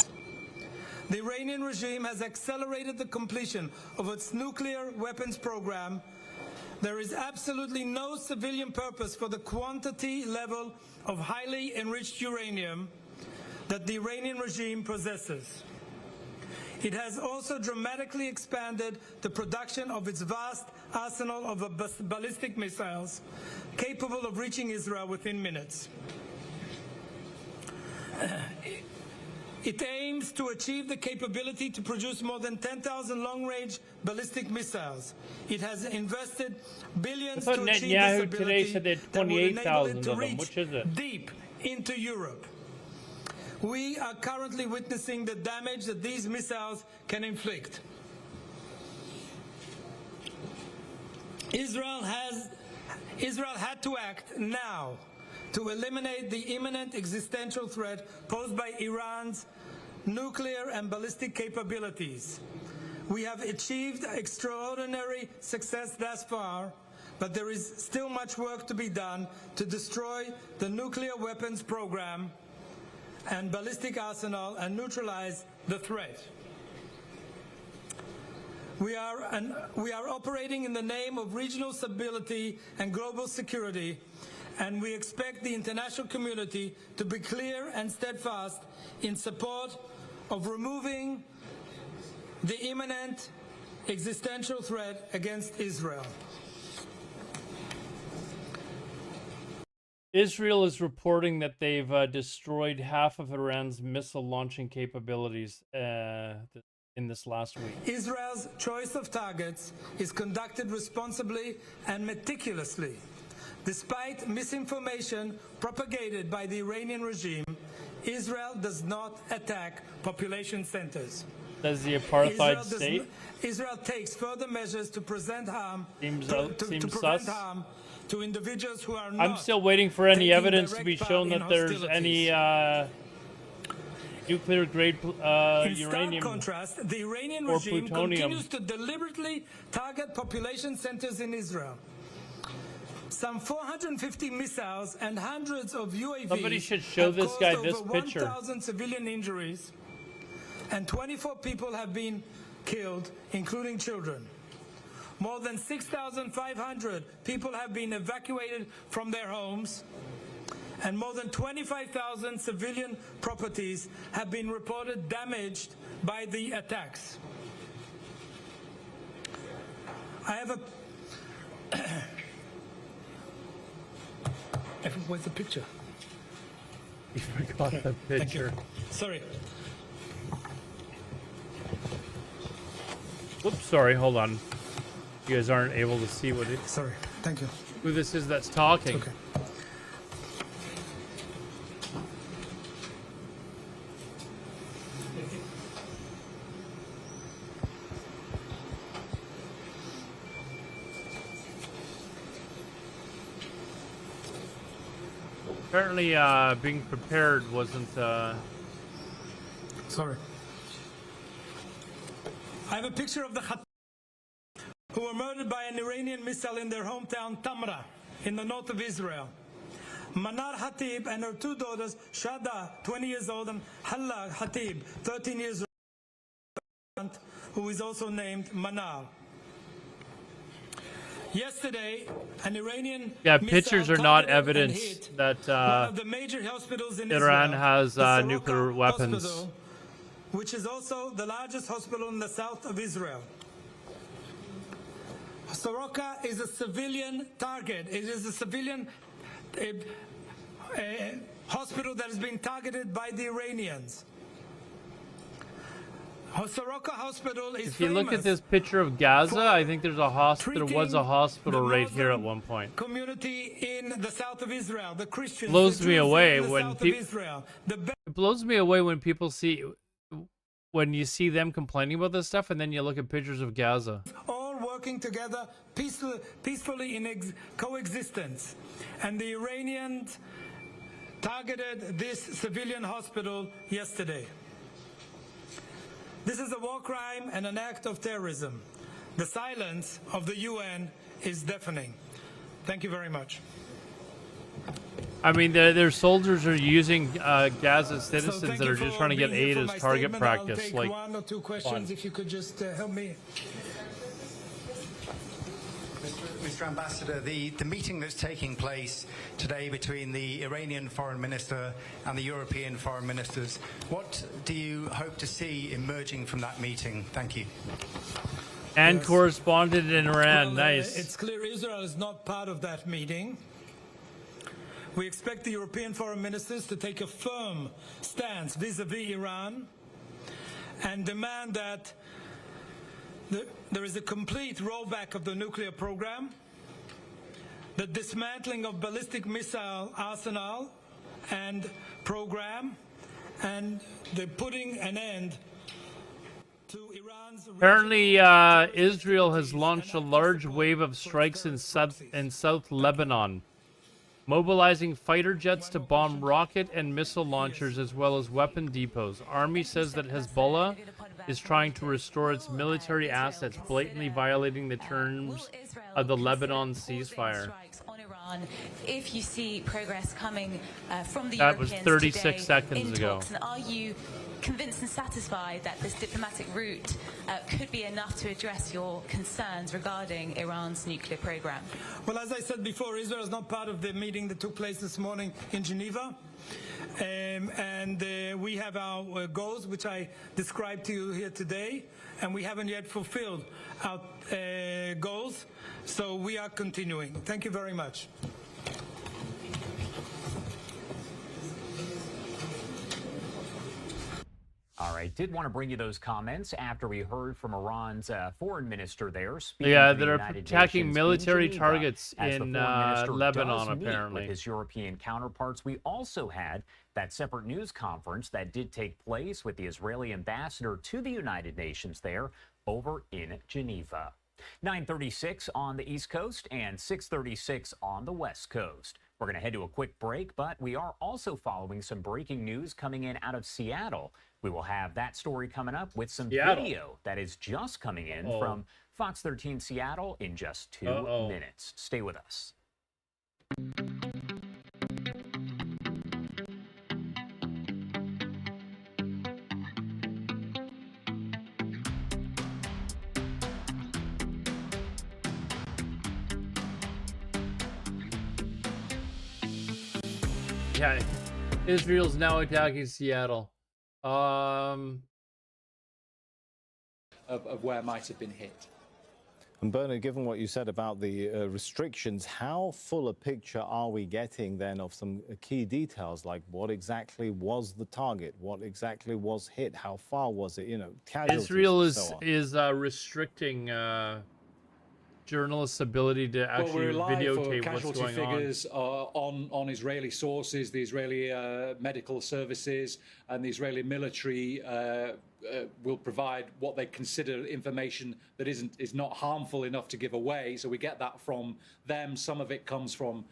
S7: The Iranian regime has accelerated the completion of its nuclear weapons program. There is absolutely no civilian purpose for the quantity level of highly enriched uranium that the Iranian regime possesses. It has also dramatically expanded the production of its vast arsenal of ballistic missiles capable of reaching Israel within minutes. It aims to achieve the capability to produce more than 10,000 long-range ballistic missiles. It has invested billions to achieve this ability that will enable it to reach deep into Europe. We are currently witnessing the damage that these missiles can inflict. Israel had to act now to eliminate the imminent existential threat posed by Iran's nuclear and ballistic capabilities. We have achieved extraordinary success thus far, but there is still much work to be done to destroy the nuclear weapons program and ballistic arsenal and neutralize the threat. We are operating in the name of regional stability and global security, and we expect the international community to be clear and steadfast in support of removing the imminent existential threat against Israel.
S3: Israel is reporting that they've destroyed half of Iran's missile launching capabilities in this last week.
S7: Israel's choice of targets is conducted responsibly and meticulously. Despite misinformation propagated by the Iranian regime, Israel does not attack population centers.
S3: Does the apartheid state?
S7: Israel takes further measures to prevent harm to individuals who are not.
S3: I'm still waiting for any evidence to be shown that there's any nuclear grade uranium.
S7: In stark contrast, the Iranian
S3: or
S7: regime
S3: plutonium.
S7: continues to deliberately target population centers in Israel. Some 450 missiles and hundreds of UAVs
S3: Somebody should show this guy this
S7: over
S3: picture.
S7: 1,000 civilian injuries, and 24 people have been killed, including children. More than 6,500 people have been evacuated from their homes, and more than 25,000 civilian properties have been reported damaged by the attacks. I have a... Where's the picture?
S3: You forgot the picture.
S7: Sorry.
S3: Oops, sorry, hold on. You guys aren't able to see what it...
S7: Sorry, thank you.
S3: Who this is that's talking.
S7: Okay.
S3: Apparently, being prepared wasn't,
S7: Sorry. I have a picture of the who were murdered by an Iranian missile in their hometown Tamra in the north of Israel. Manar Hatib and her two daughters, Shada, 20 years old, and Halla Hatib, 13 years old, who is also named Manar. Yesterday, an Iranian
S3: pictures are not evidence that
S7: one of the major hospitals in
S3: Iran
S7: Israel,
S3: has
S7: the
S3: nuclear
S7: Soroka
S3: weapons.
S7: Hospital, which is also the largest hospital in the south of Israel. Soroka is a civilian target. It is a civilian hospital that has been targeted by the Iranians. Soroka Hospital is
S3: If you look at this picture of Gaza, I think there's a hospital. There was a hospital right here at one point.
S7: Community in the south of Israel, the Christians.
S3: Blows
S7: the
S3: me
S7: Jews
S3: away
S7: in the
S3: when
S7: south of Israel.
S3: it blows me away when people see when you see them complaining about this stuff, and then you look at pictures of Gaza.
S7: All working together peacefully in coexistence, and the Iranians targeted this civilian hospital yesterday. This is a war crime and an act of terrorism. The silence of the UN is deafening. Thank you very much.
S3: I mean, their soldiers are using Gaza citizens that are just trying to get aid as target practice.
S7: I'll take
S3: like,
S7: one or two questions if you could just help me.
S8: Mr. Ambassador, the meeting that's taking place today between the Iranian foreign minister and the European foreign ministers, what do you hope to see emerging from that meeting? Thank you.
S3: And correspondent in Iran. Nice.
S7: It's clear Israel is not part of that meeting. We expect the European foreign ministers to take a firm stance vis-à-vis Iran and demand that there is a complete rollback of the nuclear program, the dismantling of ballistic missile arsenal and program, and the putting an end to Iran's...
S3: Apparently, Israel has launched a large wave of strikes in South Lebanon, mobilizing fighter jets to bomb rocket and missile launchers as well as weapon depots. Army says that Hezbollah is trying to restore its military assets, blatantly violating the terms of the Lebanon ceasefire.
S9: If you see progress coming from the
S3: That was
S9: Europeans
S3: 36
S9: today
S3: seconds
S9: in
S3: ago.
S9: talks, and are you convinced and satisfied that this diplomatic route could be enough to address your concerns regarding Iran's nuclear program?
S7: Well, as I said before, Israel is not part of the meeting that took place this morning in Geneva. We have our goals, which I described to you here today, and we haven't yet fulfilled our goals, so we are continuing. Thank you very much.
S21: All right, did want to bring you those comments after we heard from Iran's foreign minister there. Speaking
S3: Yeah,
S21: to the
S3: they're
S21: United
S3: attacking
S21: Nations
S3: military
S21: in Geneva,
S3: targets
S21: as the
S3: in
S21: foreign minister
S3: Lebanon,
S21: does meet
S3: apparently.
S21: with his European counterparts. We also had that separate news conference that did take place with the Israeli ambassador to the United Nations there over in Geneva. 9:36 on the East Coast and 6:36 on the West Coast. We're going to head to a quick break, but we are also following some breaking news coming in out of Seattle. We will have that story coming up with some video that is just coming in from Fox 13 Seattle in just 2 minutes. Stay with us.
S3: Yeah, Israel's now attacking Seattle.
S12: Of where might have been hit.
S1: And Bernard, given what you said about the restrictions, how full a picture are we getting then of some key details, like what exactly was the target, what exactly was hit, how far was it, you know, casualties
S3: Israel
S1: and so on.
S3: is restricting journalists' ability to actually
S12: we rely
S3: videotape
S12: for
S3: what's
S12: casualty
S3: going
S12: figures on Israeli sources, the Israeli medical services and the Israeli military will provide what they consider information that is not harmful enough to give away. So we get that from them. Some of it comes from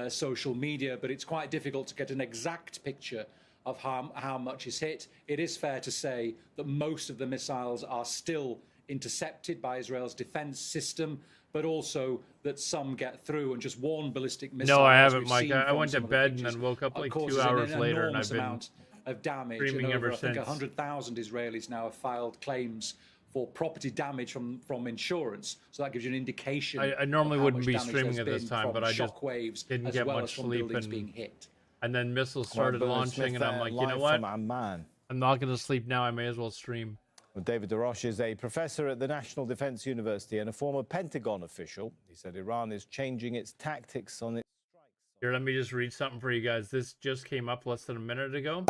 S12: social media, but it's quite difficult to get an exact picture of how much is hit. It is fair to say that most of the missiles are still intercepted by Israel's defense system, but also that some get through, and just one ballistic missile.
S3: No, I
S12: as
S3: haven't,
S12: we've
S3: Mike.
S12: seen
S3: I
S12: from
S3: went to
S12: some of the
S3: bed and
S12: pictures,
S3: then woke up like 2
S12: causes
S3: hours
S12: an
S3: later, and
S12: enormous
S3: I've been
S12: amount of damage.
S3: streaming
S12: And
S3: ever
S12: over, I think,
S3: since.
S12: 100,000 Israelis now have filed claims for property damage from insurance. So that gives you an indication.
S3: I normally
S12: of how
S3: wouldn't
S12: much
S3: be
S12: damage
S3: streaming
S12: there's
S3: at this
S12: been
S3: time,
S12: from
S3: but I just
S12: shockwaves,
S3: didn't
S12: as
S3: get
S12: well as
S3: much
S12: from
S3: sleep,
S12: buildings being hit.
S3: and then missiles started
S1: Bernard
S3: launching,
S1: Smith
S3: and I'm
S1: there,
S3: like, you know
S1: live
S3: what?
S1: from Amman.
S3: I'm not going to sleep now. I may as well stream.
S1: Well, David DeRoche is a professor at the National Defense University and a former Pentagon official. He said Iran is changing its tactics on its strikes.
S3: Here, let me just read something for you guys. This just came up less than a minute ago.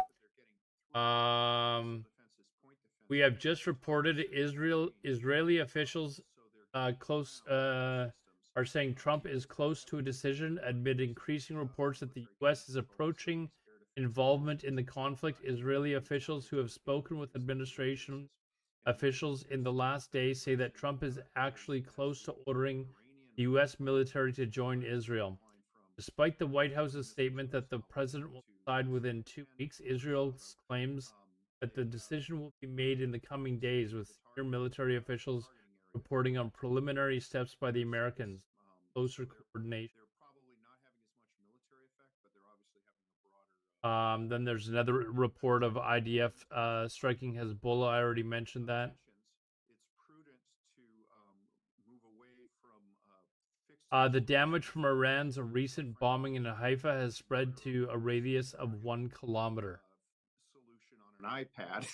S3: We have just reported Israeli officials are saying Trump is close to a decision amid increasing reports that the U.S. is approaching involvement in the conflict. Israeli officials who have spoken with administration officials in the last day say that Trump is actually close to ordering the U.S. military to join Israel. Despite the White House's statement that the president will decide within 2 weeks, Israel claims that the decision will be made in the coming days, with senior military officials reporting on preliminary steps by the Americans, closer coordination. Then there's another report of IDF striking Hezbollah. I already mentioned that. The damage from Iran's recent bombing in Haifa has spread to a radius of 1 kilometer.
S10: An iPad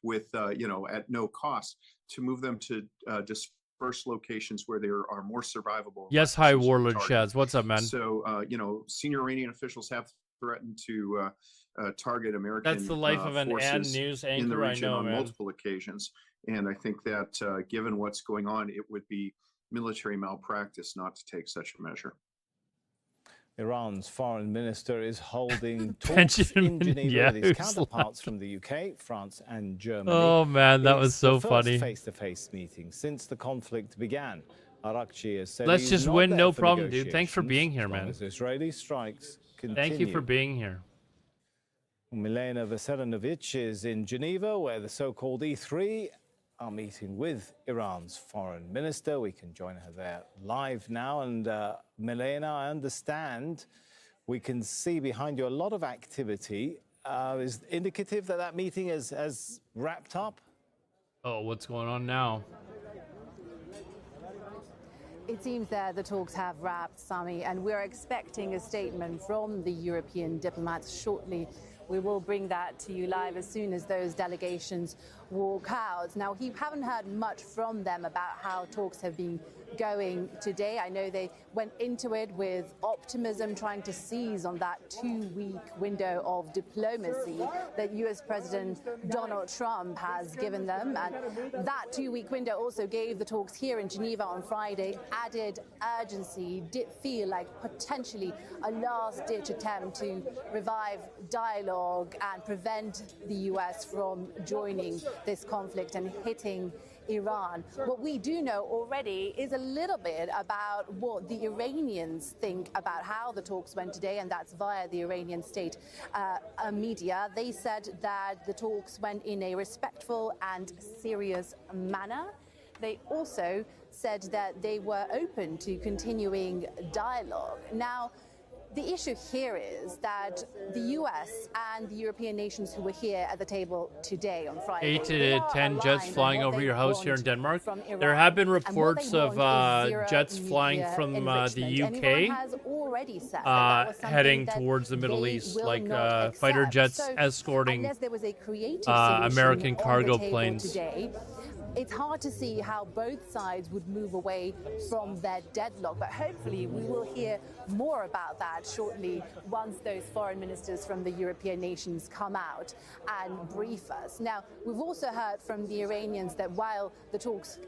S10: with, at no cost to move them to dispersed locations where there are more survivable.
S3: Yes, hi, Warlord Shaz. What's up, man?
S10: So, senior Iranian officials have threatened to target American
S3: That's the life of an ad news
S10: in the
S3: anchor,
S10: region
S3: I know,
S10: on
S3: man.
S10: multiple occasions. And I think that given what's going on, it would be military malpractice not to take such a measure.
S1: Iran's foreign minister is holding talks in Geneva with his counterparts from the UK, France, and Germany.
S3: Oh man, that was so funny.
S1: Face-to-face meeting since the conflict began. Arakchi has said
S3: Let's
S1: he's
S3: just
S1: not
S3: win,
S1: there
S3: no
S1: for
S3: problem, dude. Thanks for
S1: negotiations
S3: being here,
S1: as long
S3: man.
S1: as Israeli strikes continue.
S3: Thank you for being here.
S1: Milena Veselinovic is in Geneva, where the so-called E3 are meeting with Iran's foreign minister. We can join her there live now. And Milena, I understand we can see behind you a lot of activity. Is indicative that that meeting has wrapped up?
S3: Oh, what's going on now?
S11: It seems that the talks have wrapped, Sami, and we're expecting a statement from the European diplomats shortly. We will bring that to you live as soon as those delegations walk out. Now, we haven't heard much from them about how talks have been going today. I know they went into it with optimism, trying to seize on that 2-week window of diplomacy that US President Donald Trump has given them. And that 2-week window also gave the talks here in Geneva on Friday added urgency. Did feel like potentially a last-ditch attempt to revive dialogue and prevent the US from joining this conflict and hitting Iran. What we do know already is a little bit about what the Iranians think about how the talks went today, and that's via the Iranian state media. They said that the talks went in a respectful and serious manner. They also said that they were open to continuing dialogue. Now, the issue here is that the US and the European nations who were here at the table today on Friday,
S3: 8 to 10 jets flying over your house here in Denmark. There have been reports of jets flying from the UK heading towards the Middle East, like fighter jets escorting American cargo planes.
S11: Today. It's hard to see how both sides would move away from their deadlock, but hopefully we will hear more about that shortly once those foreign ministers from the European nations come out and brief us. Now, we've also heard from the Iranians that while the talks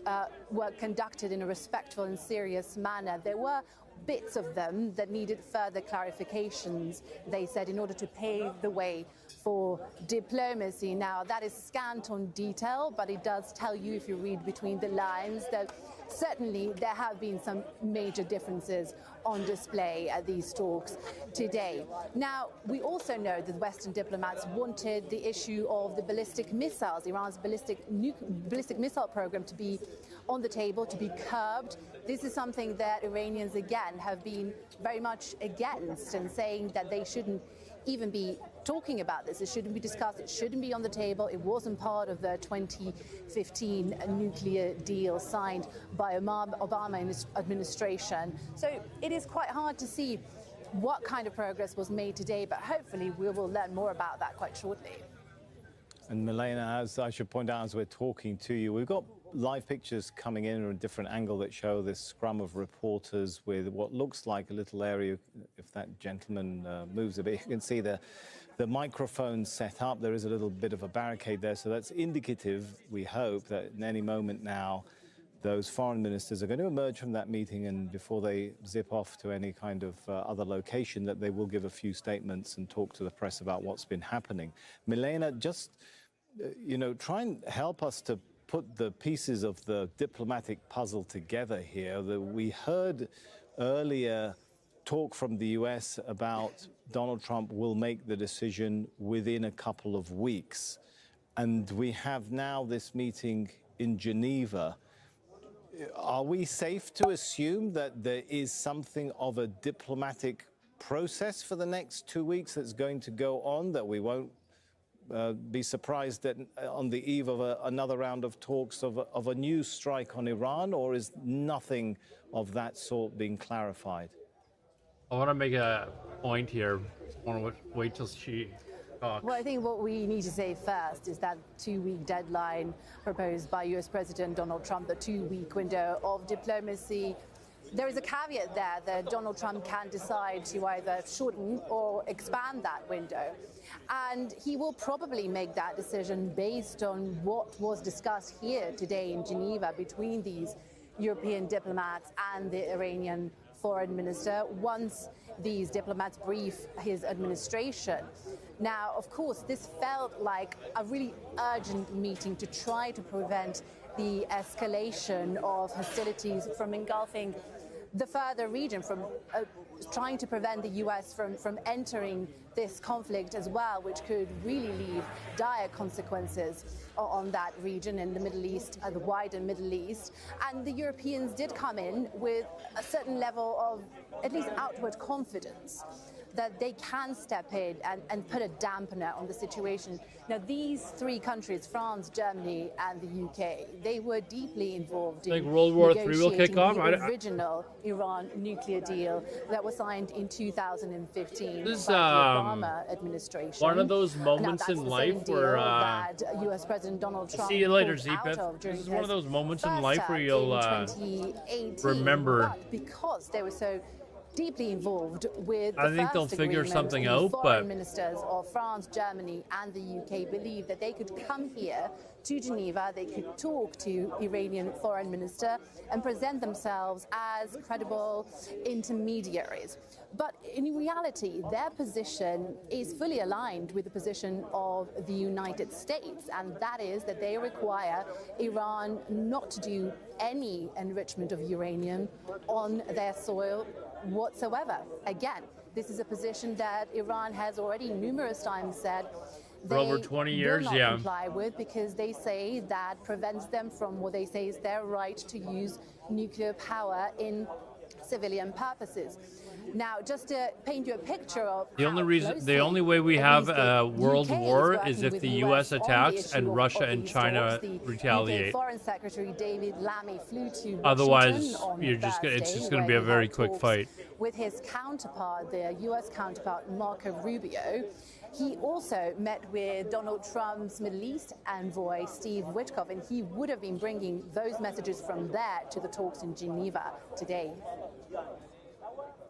S11: were conducted in a respectful and serious manner, there were bits of them that needed further clarifications, they said, in order to pave the way for diplomacy. Now, that is scant on detail, but it does tell you, if you read between the lines, that certainly there have been some major differences on display at these talks today. Now, we also know that Western diplomats wanted the issue of the ballistic missiles, Iran's ballistic missile program, to be on the table, to be curbed. This is something that Iranians, again, have been very much against and saying that they shouldn't even be talking about this. It shouldn't be discussed. It shouldn't be on the table. It wasn't part of the 2015 nuclear deal signed by Obama administration. So it is quite hard to see what kind of progress was made today, but hopefully we will learn more about that quite shortly.
S1: And Milena, as I should point out as we're talking to you, we've got live pictures coming in at a different angle that show this scrum of reporters with what looks like a little area. If that gentleman moves a bit, you can see the microphone set up. There is a little bit of a barricade there, so that's indicative, we hope, that in any moment now those foreign ministers are going to emerge from that meeting, and before they zip off to any kind of other location, that they will give a few statements and talk to the press about what's been happening. Milena, just try and help us to put the pieces of the diplomatic puzzle together here. We heard earlier talk from the US about Donald Trump will make the decision within a couple of weeks. And we have now this meeting in Geneva. Are we safe to assume that there is something of a diplomatic process for the next 2 weeks that's going to go on, that we won't be surprised that on the eve of another round of talks of a new strike on Iran, or is nothing of that sort being clarified?
S3: I want to make a point here. I want to wait till she talks.
S11: Well, I think what we need to say first is that 2-week deadline proposed by US President Donald Trump, the 2-week window of diplomacy. There is a caveat there that Donald Trump can decide to either shorten or expand that window. And he will probably make that decision based on what was discussed here today in Geneva between these European diplomats and the Iranian foreign minister once these diplomats brief his administration. Now, of course, this felt like a really urgent meeting to try to prevent the escalation of hostilities from engulfing the further region, from trying to prevent the US from entering this conflict as well, which could really leave dire consequences on that region in the Middle East, the wider Middle East. And the Europeans did come in with a certain level of at least outward confidence that they can step in and put a dampener on the situation. Now, these three countries, France, Germany, and the UK, they were deeply involved in
S3: World War III will kick off.
S11: The original Iran nuclear deal that was signed in 2015
S3: This is
S11: by the Obama administration.
S3: one of those moments in life where
S11: that US President Donald Trump
S3: see you later,
S11: pulled out
S3: Zepeth.
S11: of during
S3: This is one of
S11: his
S3: those moments in
S11: first
S3: life where
S11: term
S3: you'll
S11: in 2018,
S3: remember.
S11: but because they were so deeply involved with the
S3: I think they'll
S11: first
S3: figure
S11: agreement,
S3: something
S11: the
S3: out,
S11: foreign
S3: but
S11: ministers of France, Germany, and the UK believed that they could come here to Geneva, they could talk to Iranian foreign minister and present themselves as credible intermediaries. But in reality, their position is fully aligned with the position of the United States, and that is that they require Iran not to do any enrichment of uranium on their soil whatsoever. Again, this is a position that Iran has already numerous times said
S3: for over 20 years,
S11: will not
S3: yeah.
S11: comply with, because they say that prevents them from what they say is their right to use nuclear power in civilian purposes. Now, just to paint you a picture of
S3: the only way we have a world war is if the US attacks and Russia and China retaliate.
S11: UK Foreign Secretary David Lammy flew to
S3: Otherwise,
S11: Washington on
S3: it's just
S11: Thursday,
S3: going to be
S11: where
S3: a
S11: he
S3: very
S11: had
S3: quick
S11: talks
S3: fight.
S11: with his counterpart, the US counterpart Marco Rubio. He also met with Donald Trump's Middle East envoy, Steve Witkoff, and he would have been bringing those messages from there to the talks in Geneva today.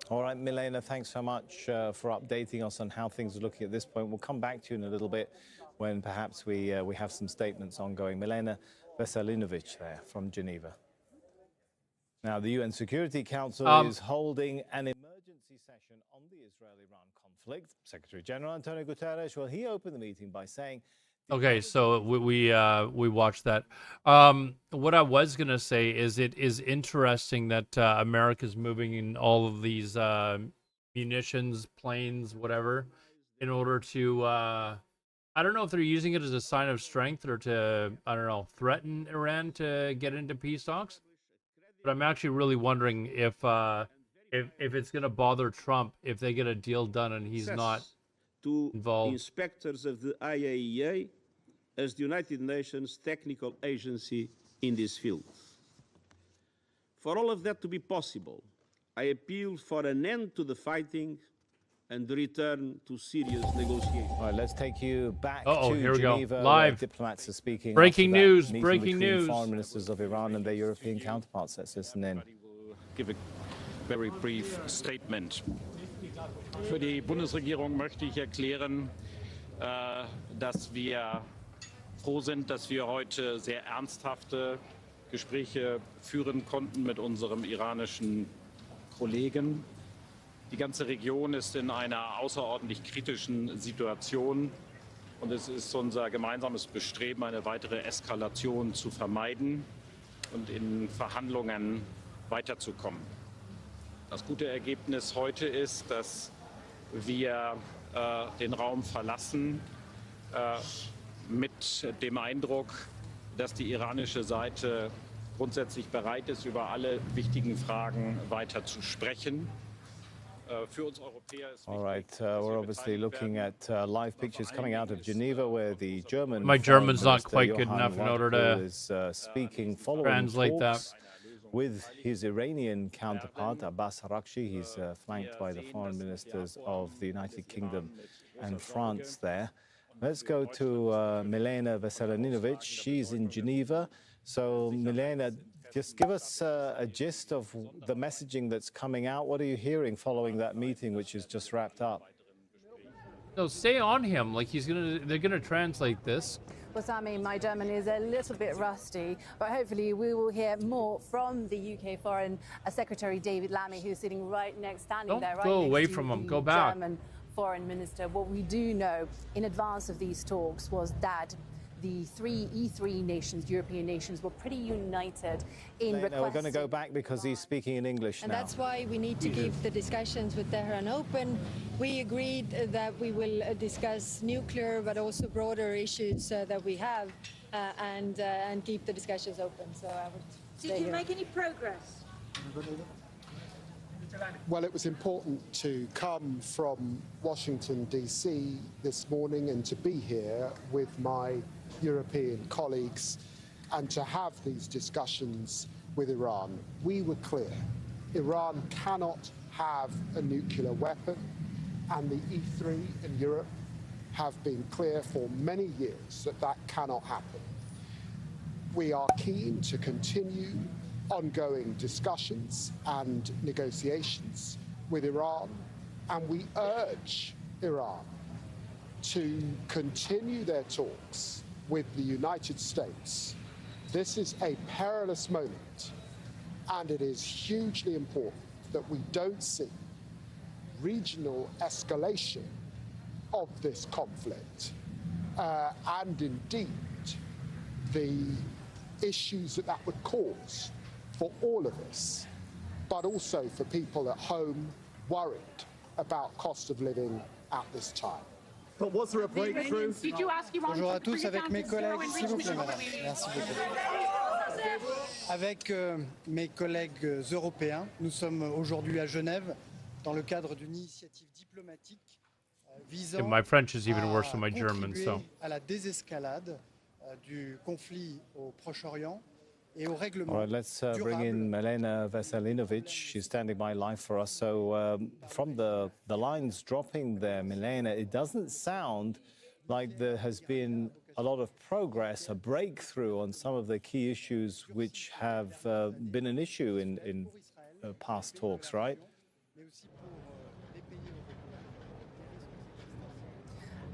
S1: All right, Milena, thanks so much for updating us on how things are looking at this point. We'll come back to you in a little bit when perhaps we have some statements ongoing. Milena Veselinovic there from Geneva. Now, the UN Security Council is holding an emergency session on the Israel-Iran conflict. Secretary General Antonio Guterres, well, he opened the meeting by saying
S3: Okay, so we watched that. What I was gonna say is it is interesting that America's moving in all of these munitions, planes, whatever, in order to I don't know if they're using it as a sign of strength or to, I don't know, threaten Iran to get into peace talks. But I'm actually really wondering if it's gonna bother Trump if they get a deal done and he's not
S13: to
S3: involved.
S13: inspectors of the IAEA as the United Nations technical agency in this field. For all of that to be possible, I appeal for an end to the fighting and the return to serious negotiations.
S1: All right, let's take you back
S3: Uh-oh,
S1: to
S3: here we go.
S1: Geneva.
S3: Live.
S1: Where diplomats are speaking.
S3: Breaking
S1: after that
S3: news,
S1: meeting
S3: breaking
S1: between
S3: news.
S1: Foreign ministers of Iran and their European counterparts. Let's listen in.
S14: Give a very brief statement. Für die Bundesregierung möchte ich erklären, dass wir froh sind, dass wir heute sehr ernsthafte Gespräche führen konnten mit unserem iranischen Kollegen. Die ganze Region ist in einer außerordentlich kritischen Situation und es ist unser gemeinsames Bestreben, eine weitere Eskalation zu vermeiden und in Verhandlungen weiterzukommen. Das gute Ergebnis heute ist, dass wir den Raum verlassen mit dem Eindruck, dass die iranische Seite grundsätzlich bereit ist, über alle wichtigen Fragen weiter zu sprechen.
S1: All right, we're obviously looking at live pictures coming out of Geneva, where the German
S3: My German's not
S1: Minister
S3: quite good
S1: Johann
S3: enough in order
S1: Wadephul
S3: to
S1: is speaking following
S3: translate that.
S1: talks with his Iranian counterpart Abbas Araghchi. He's flanked by the foreign ministers of the United Kingdom and France there. Let's go to Milena Veselinovic. She's in Geneva. So, Milena, just give us a gist of the messaging that's coming out. What are you hearing following that meeting, which is just wrapped up?
S3: No, stay on him. Like they're gonna translate this.
S11: Well, Sami, my German is a little bit rusty, but hopefully we will hear more from the UK Foreign Secretary David Lammy, who's sitting right next, standing there, right
S3: go
S11: next
S3: away
S11: to
S3: from him.
S11: the
S3: Go back.
S11: German Foreign Minister. What we do know in advance of these talks was that the three E3 nations, European nations, were pretty united in requesting...
S1: We're going to go back because he's speaking in English
S15: and
S1: now.
S15: that's why we need to keep the discussions with Tehran open. We agreed that we will discuss nuclear, but also broader issues that we have, and keep the discussions open. So I would
S16: Did you make any progress?
S17: Well, it was important to come from Washington, D.C. this morning and to be here with my European colleagues and to have these discussions with Iran. We were clear. Iran cannot have a nuclear weapon, and the E3 in Europe have been clear for many years that that cannot happen. We are keen to continue ongoing discussions and negotiations with Iran, and we urge Iran to continue their talks with the United States. This is a perilous moment, and it is hugely important that we don't see regional escalation of this conflict, and indeed the issues that that would cause for all of us, but also for people at home worried about cost of living at this time.
S22: But was there a breakthrough?
S16: Did you ask Iran
S17: Bonjour à
S16: to
S17: tous,
S16: bring it
S17: avec
S16: down
S17: mes
S16: to zero
S17: collègues, s'il vous plaît,
S16: enrichment?
S17: madame. Merci beaucoup. Avec mes collègues européens, nous sommes aujourd'hui à Genève dans le cadre d'une initiative diplomatique visant
S3: My French is even worse than my German,
S17: contribuer
S3: so.
S17: à la désescalade du conflit au Proche-Orient.
S1: All right, let's bring in Milena Veselinovic. She's standing by live for us. So from the lines dropping there, Milena, it doesn't sound like there has been a lot of progress, a breakthrough on some of the key issues which have been an issue in past talks, right?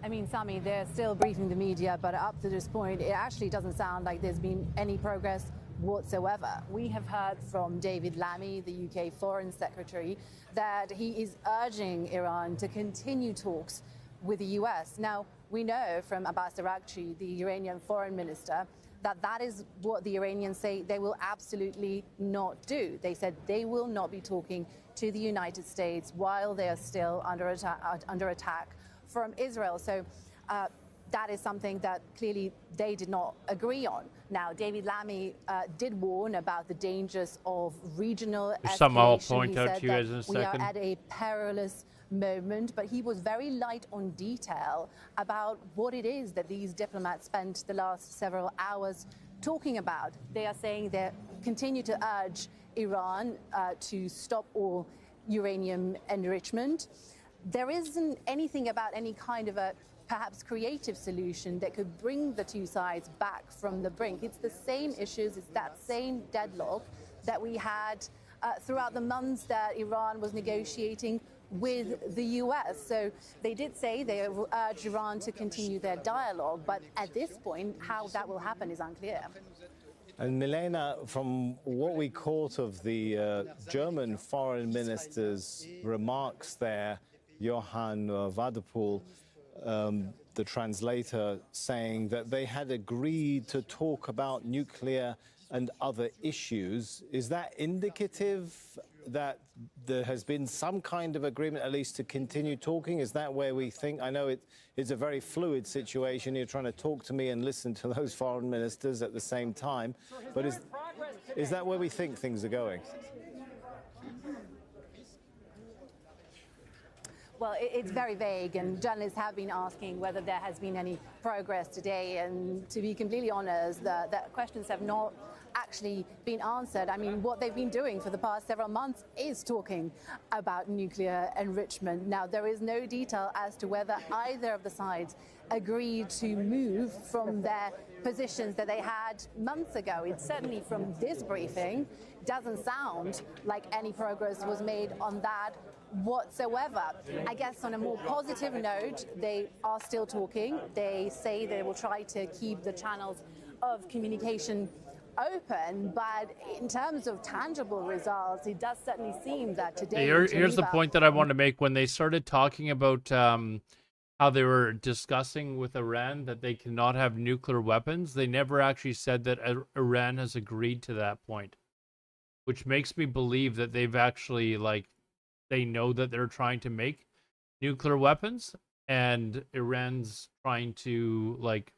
S11: I mean, Sami, they're still briefing the media, but up to this point, it actually doesn't sound like there's been any progress whatsoever. We have heard from David Lammy, the UK Foreign Secretary, that he is urging Iran to continue talks with the US. Now, we know from Abbas Araghchi, the Iranian foreign minister, that that is what the Iranians say they will absolutely not do. They said they will not be talking to the United States while they are still under attack from Israel. So that is something that clearly they did not agree on. Now, David Lammy did warn about the dangers of regional escalation.
S3: Something I'll point
S11: He
S3: out
S11: said
S3: to you guys in a
S11: that we
S3: second.
S11: are at a perilous moment, but he was very light on detail about what it is that these diplomats spent the last several hours talking about. They are saying they continue to urge Iran to stop all uranium enrichment. There isn't anything about any kind of a perhaps creative solution that could bring the two sides back from the brink. It's the same issues, it's that same deadlock that we had throughout the months that Iran was negotiating with the US. So they did say they urged Iran to continue their dialogue, but at this point, how that will happen is unclear.
S1: And Milena, from what we caught of the German foreign minister's remarks there, Johann Wadepool, the translator, saying that they had agreed to talk about nuclear and other issues. Is that indicative that there has been some kind of agreement, at least to continue talking? Is that where we think? I know it's a very fluid situation. You're trying to talk to me and listen to those foreign ministers at the same time. But is that where we think things are going?
S11: Well, it's very vague, and journalists have been asking whether there has been any progress today. And to be completely honest, the questions have not actually been answered. I mean, what they've been doing for the past several months is talking about nuclear enrichment. Now, there is no detail as to whether either of the sides agreed to move from their positions that they had months ago. It certainly, from this briefing, doesn't sound like any progress was made on that whatsoever. I guess on a more positive note, they are still talking. They say they will try to keep the channels of communication open, but in terms of tangible results, it does certainly seem that today
S3: Here's the point that I want to make. When they started talking about how they were discussing with Iran that they cannot have nuclear weapons, they never actually said that Iran has agreed to that point, which makes me believe that they've actually, like, they know that they're trying to make nuclear weapons, and Iran's trying to, like,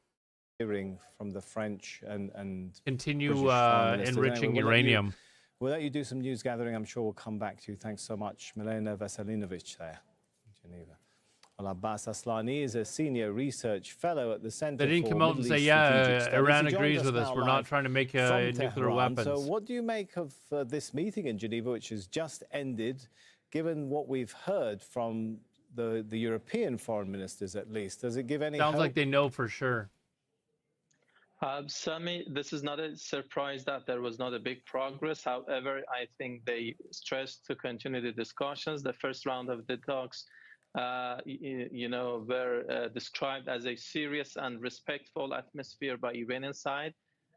S1: hearing from the French and
S3: continue enriching uranium.
S1: We'll let you do some news gathering. I'm sure we'll come back to you. Thanks so much, Milena Veselinovic there in Geneva. Well, Abbas Aslani is a senior research fellow at the Center.
S3: They didn't
S1: for
S3: come out and
S1: Middle
S3: say,
S1: East
S3: yeah,
S1: Strategic Studies.
S3: Iran
S1: He joined
S3: agrees with us.
S1: now
S3: We're not
S1: live
S3: trying to make
S1: from
S3: nuclear
S1: Tehran.
S3: weapons.
S1: So what do you make of this meeting in Geneva, which has just ended, given what we've heard from the European foreign ministers, at least? Does it give any
S3: Sounds
S1: hope?
S3: like they know for sure.
S18: Sami, this is not a surprise that there was not a big progress. However, I think they stressed to continue the discussions. The first round of the talks, were described as a serious and respectful atmosphere by Iranian side.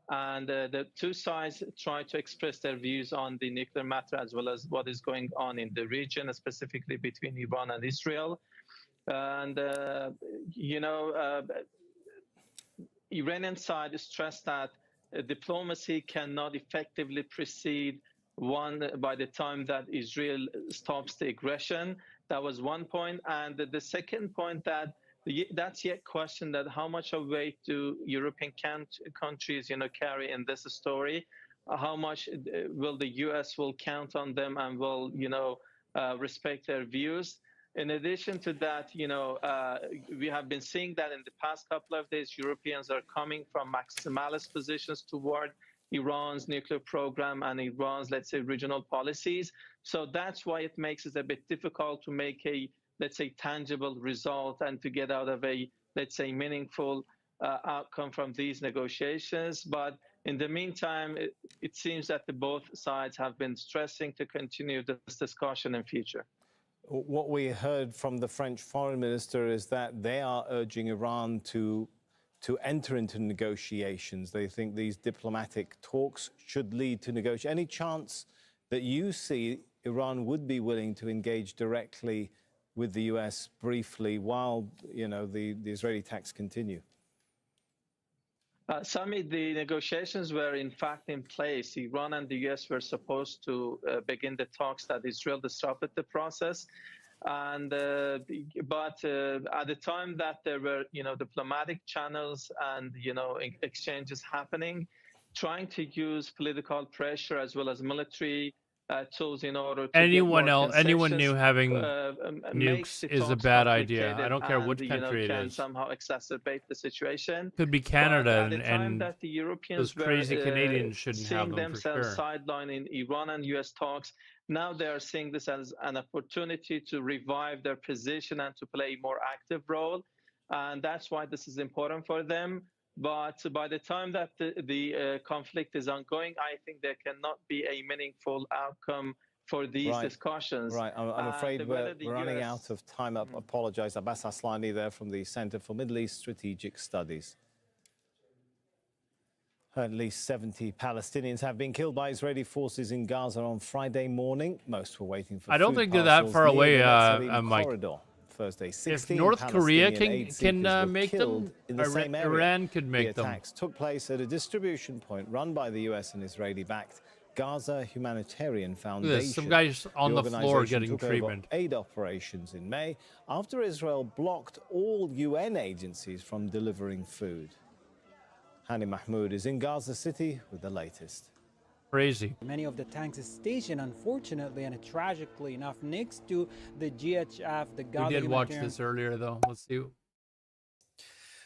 S18: And the two sides tried to express their views on the nuclear matter as well as what is going on in the region, specifically between Iran and Israel. And, Iranian side stressed that diplomacy cannot effectively proceed by the time that Israel stops the aggression. That was one point. And the second point, that's yet question that how much of weight do European countries, carry in this story? How much will the US will count on them and will, respect their views? In addition to that, we have been seeing that in the past couple of days, Europeans are coming from maximalist positions toward Iran's nuclear program and Iran's, let's say, regional policies. So that's why it makes it a bit difficult to make a, let's say, tangible result and to get out of a, let's say, meaningful outcome from these negotiations. But in the meantime, it seems that both sides have been stressing to continue this discussion in future.
S1: What we heard from the French foreign minister is that they are urging Iran to enter into negotiations. They think these diplomatic talks should lead to negotiations. Any chance that you see Iran would be willing to engage directly with the US briefly while, the Israeli attacks continue?
S18: Sami, the negotiations were in fact in place. Iran and the US were supposed to begin the talks that Israel disrupted the process. And but at the time that there were, diplomatic channels and, exchanges happening, trying to use political pressure as well as military tools in order to
S3: Anyone
S18: get more
S3: else, anyone
S18: concessions,
S3: new having
S18: makes
S3: nukes
S18: the
S3: is a
S18: talks
S3: bad idea. I
S18: complicated
S3: don't care
S18: and,
S3: which country it
S18: can
S3: is.
S18: somehow exacerbate the situation.
S3: Could be
S18: But
S3: Canada,
S18: at the time
S3: and
S18: that the Europeans
S3: those
S18: were
S3: crazy Canadians shouldn't have
S18: seeing
S3: them for
S18: themselves
S3: sure.
S18: sidelined in Iran and US talks, now they are seeing this as an opportunity to revive their position and to play a more active role. And that's why this is important for them. But by the time that the conflict is ongoing, I think there cannot be a meaningful outcome for these discussions.
S1: Right, I'm afraid we're running
S18: US
S1: out of time. I apologize. Abbas Aslani there from the Center for Middle East Strategic Studies. At least 70 Palestinians have been killed by Israeli forces in Gaza on Friday morning. Most were waiting for
S3: I don't
S1: food
S3: think they're that
S1: parcels
S3: far
S1: near
S3: away,
S1: the Netzarim
S3: Mike.
S1: corridor. Thursday, 16
S3: If North Korea
S1: Palestinian
S3: can
S1: aid seekers were
S3: make
S1: killed
S3: them,
S1: in the same area.
S3: Iran could make
S1: the
S3: them.
S1: attacks took place at a distribution point run by the US and Israeli-backed Gaza Humanitarian Foundation.
S3: Look at this, some guys on the floor
S1: organization
S3: getting
S1: took
S3: treatment.
S1: over aid operations in May after Israel blocked all UN agencies from delivering food. Hani Mahmoud is in Gaza City with the latest.
S3: Crazy.
S19: Many of the tanks is stationed, unfortunately and tragically enough, next to the GHF, the Gaza.
S3: We did watch this earlier, though. Let's see.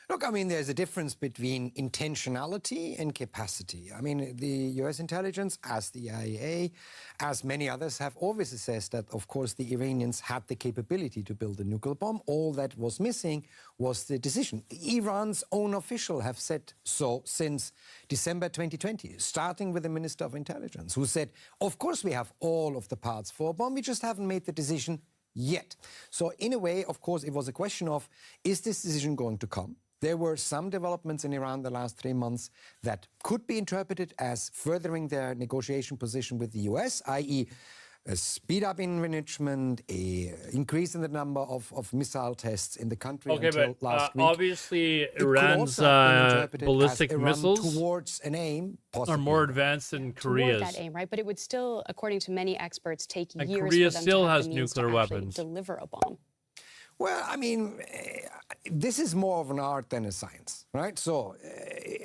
S20: Look, I mean, there's a difference between intentionality and capacity. I mean, the US intelligence, as the IAEA, as many others, have always assessed that, of course, the Iranians had the capability to build a nuclear bomb. All that was missing was the decision. Iran's own officials have said so since December 2020, starting with the Minister of Intelligence, who said, of course, we have all of the parts for a bomb, we just haven't made the decision yet. So in a way, of course, it was a question of, is this decision going to come? There were some developments in Iran the last 3 months that could be interpreted as furthering their negotiation position with the US, i.e. a speed up in enrichment, a increase in the number of missile tests in the country until last week.
S3: Obviously, Iran's ballistic missiles
S20: towards an aim
S3: are more advanced than Korea's.
S23: Toward that aim, right? But it would still, according to many experts, take
S3: And
S23: years
S3: Korea
S23: for them
S3: still
S23: to have
S3: has
S23: the means
S3: nuclear
S23: to actually
S3: weapons.
S23: deliver a bomb.
S20: Well, I mean, this is more of an art than a science, right? So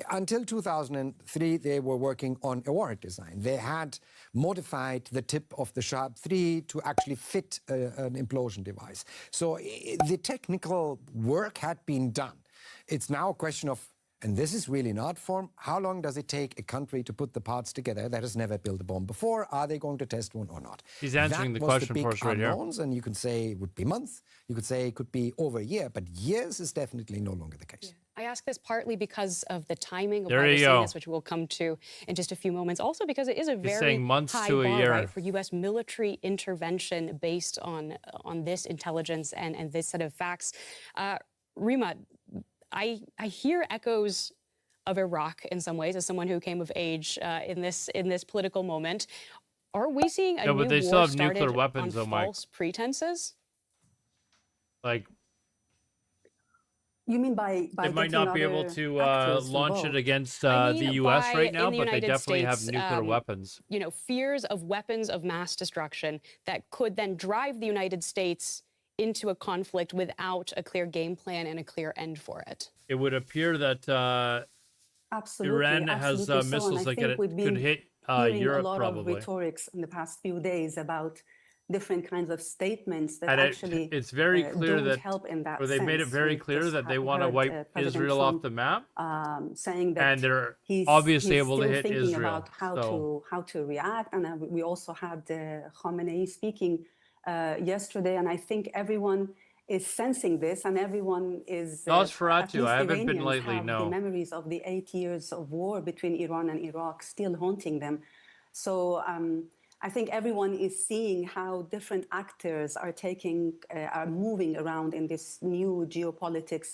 S20: until 2003, they were working on a warhead design. They had modified the tip of the Sharp 3 to actually fit an implosion device. So the technical work had been done. It's now a question of, and this is really an art form, how long does it take a country to put the parts together that has never built a bomb before? Are they going to test one or not?
S3: He's answering the question for us right here.
S20: And you could say it would be months, you could say it could be over a year, but years is definitely no longer the case.
S23: I ask this partly because of the timing of
S3: There
S23: why we're
S3: you
S23: seeing
S3: go.
S23: this, which we'll come to in just a few moments. Also because it is a
S3: He's
S23: very
S3: saying months
S23: high
S3: to a
S23: bar,
S3: year.
S23: right, for U.S. military intervention based on this intelligence and this set of facts. Rima, I hear echoes of Iraq in some ways, as someone who came of age in this political moment. Are we seeing a new
S3: but they
S23: war
S3: still have
S23: started
S3: nuclear weapons,
S23: on
S3: though, Mike.
S23: false pretenses?
S3: Like,
S24: you mean by
S3: they might not be able to launch it against
S23: I mean,
S3: the U.S.
S23: by-
S3: right now,
S23: in the
S3: but they
S23: United
S3: definitely have
S23: States,
S3: nuclear weapons.
S23: You know, fears of weapons of mass destruction that could then drive the United States into a conflict without a clear game plan and a clear end for it.
S3: It would appear that
S24: Absolutely,
S3: Iran has
S24: absolutely so,
S3: missiles
S24: and I
S3: that
S24: think we've been
S3: could hit
S24: hearing
S3: Europe
S24: a lot
S3: probably.
S24: of rhetorics in the past few days about different kinds of statements that
S3: And
S24: actually
S3: it's very clear
S24: don't
S3: that,
S24: help in that
S3: or they made it
S24: sense.
S3: very
S24: We've
S3: clear
S24: just
S3: that they
S24: heard,
S3: want to wipe
S24: President
S3: Israel
S24: Trump,
S3: off the map,
S24: saying that
S3: and they're
S24: he's
S3: obviously able to
S24: still
S3: hit
S24: thinking
S3: Israel.
S24: about
S3: So
S24: how to react. And we also had Khamenei speaking yesterday, and I think everyone is sensing this, and everyone is.
S3: Nosferatu, I haven't been
S24: Iranians
S3: lately.
S24: have
S3: No.
S24: the memories of the 8 years of war between Iran and Iraq still haunting them. So I think everyone is seeing how different actors are are moving around in this new geopolitics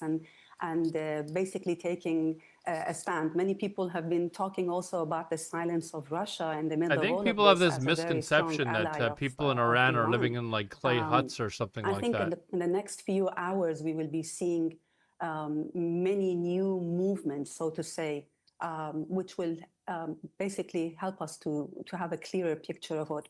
S24: and basically taking a stand. Many people have been talking also about the silence of Russia in the middle
S3: I
S24: of all
S3: think
S24: of
S3: people have
S24: this
S3: this
S24: as a very strong
S3: misconception that
S24: ally
S3: people in
S24: of
S3: Iran are
S24: Iran.
S3: living in like clay huts or something
S24: I
S3: like
S24: think
S3: that.
S24: in the next few hours we will be seeing many new movements, so to say, which will basically help us to have a clearer picture of what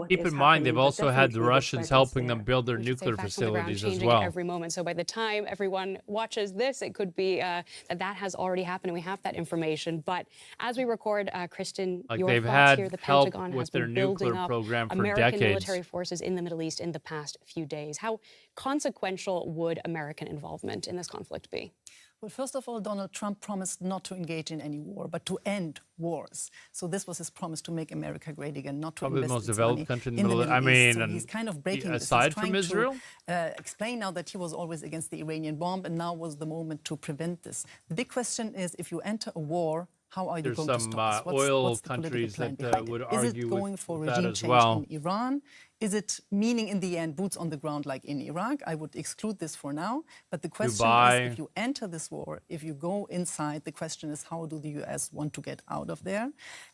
S3: Keep
S24: is
S3: in mind,
S24: happening.
S3: they've
S24: But
S3: also had the
S24: definitely
S3: Russians
S24: threat is
S3: helping them
S24: there.
S3: build their
S23: We should say
S3: nuclear
S23: facts on the ground
S3: facilities as
S23: changing
S3: well.
S23: every moment. So by the time everyone watches this, it could be that has already happened, and we have that information. But as we record, Kristen,
S3: Like
S23: your
S3: they've
S23: thoughts
S3: had
S23: here. The
S3: help
S23: Pentagon
S3: with
S23: has
S3: their
S23: been building
S3: nuclear
S23: up
S3: program for
S23: American
S3: decades.
S23: military forces in the Middle East in the past few days. How consequential would American involvement in this conflict be?
S2: Well, first of all, Donald Trump promised not to engage in any war, but to end wars. So this was his promise to make America great again, not to
S3: Probably the
S2: invest
S3: most
S2: its
S3: developed
S2: money
S3: country in
S2: in
S3: the
S2: the
S3: Middle.
S2: Middle
S3: I
S2: East.
S3: mean,
S2: So he's kind of breaking this. He's
S3: aside
S2: trying
S3: from Israel,
S2: to explain now that he was always against the Iranian bomb, and now was the moment to prevent this. The big question is, if you enter a war, how are you
S3: there's
S2: going to
S3: some
S2: stop this?
S3: oil
S2: What's the political
S3: countries
S2: plan
S3: that
S2: behind
S3: would
S2: it? Is it
S3: argue
S2: going for
S3: with that
S2: regime
S3: as
S2: change
S3: well.
S2: in Iran? Is it meaning in the end boots on the ground like in Iraq? I would exclude this for now. But the question
S3: Dubai.
S2: is, if you enter this war, if you go inside, the question is, how do the US want to get out of there?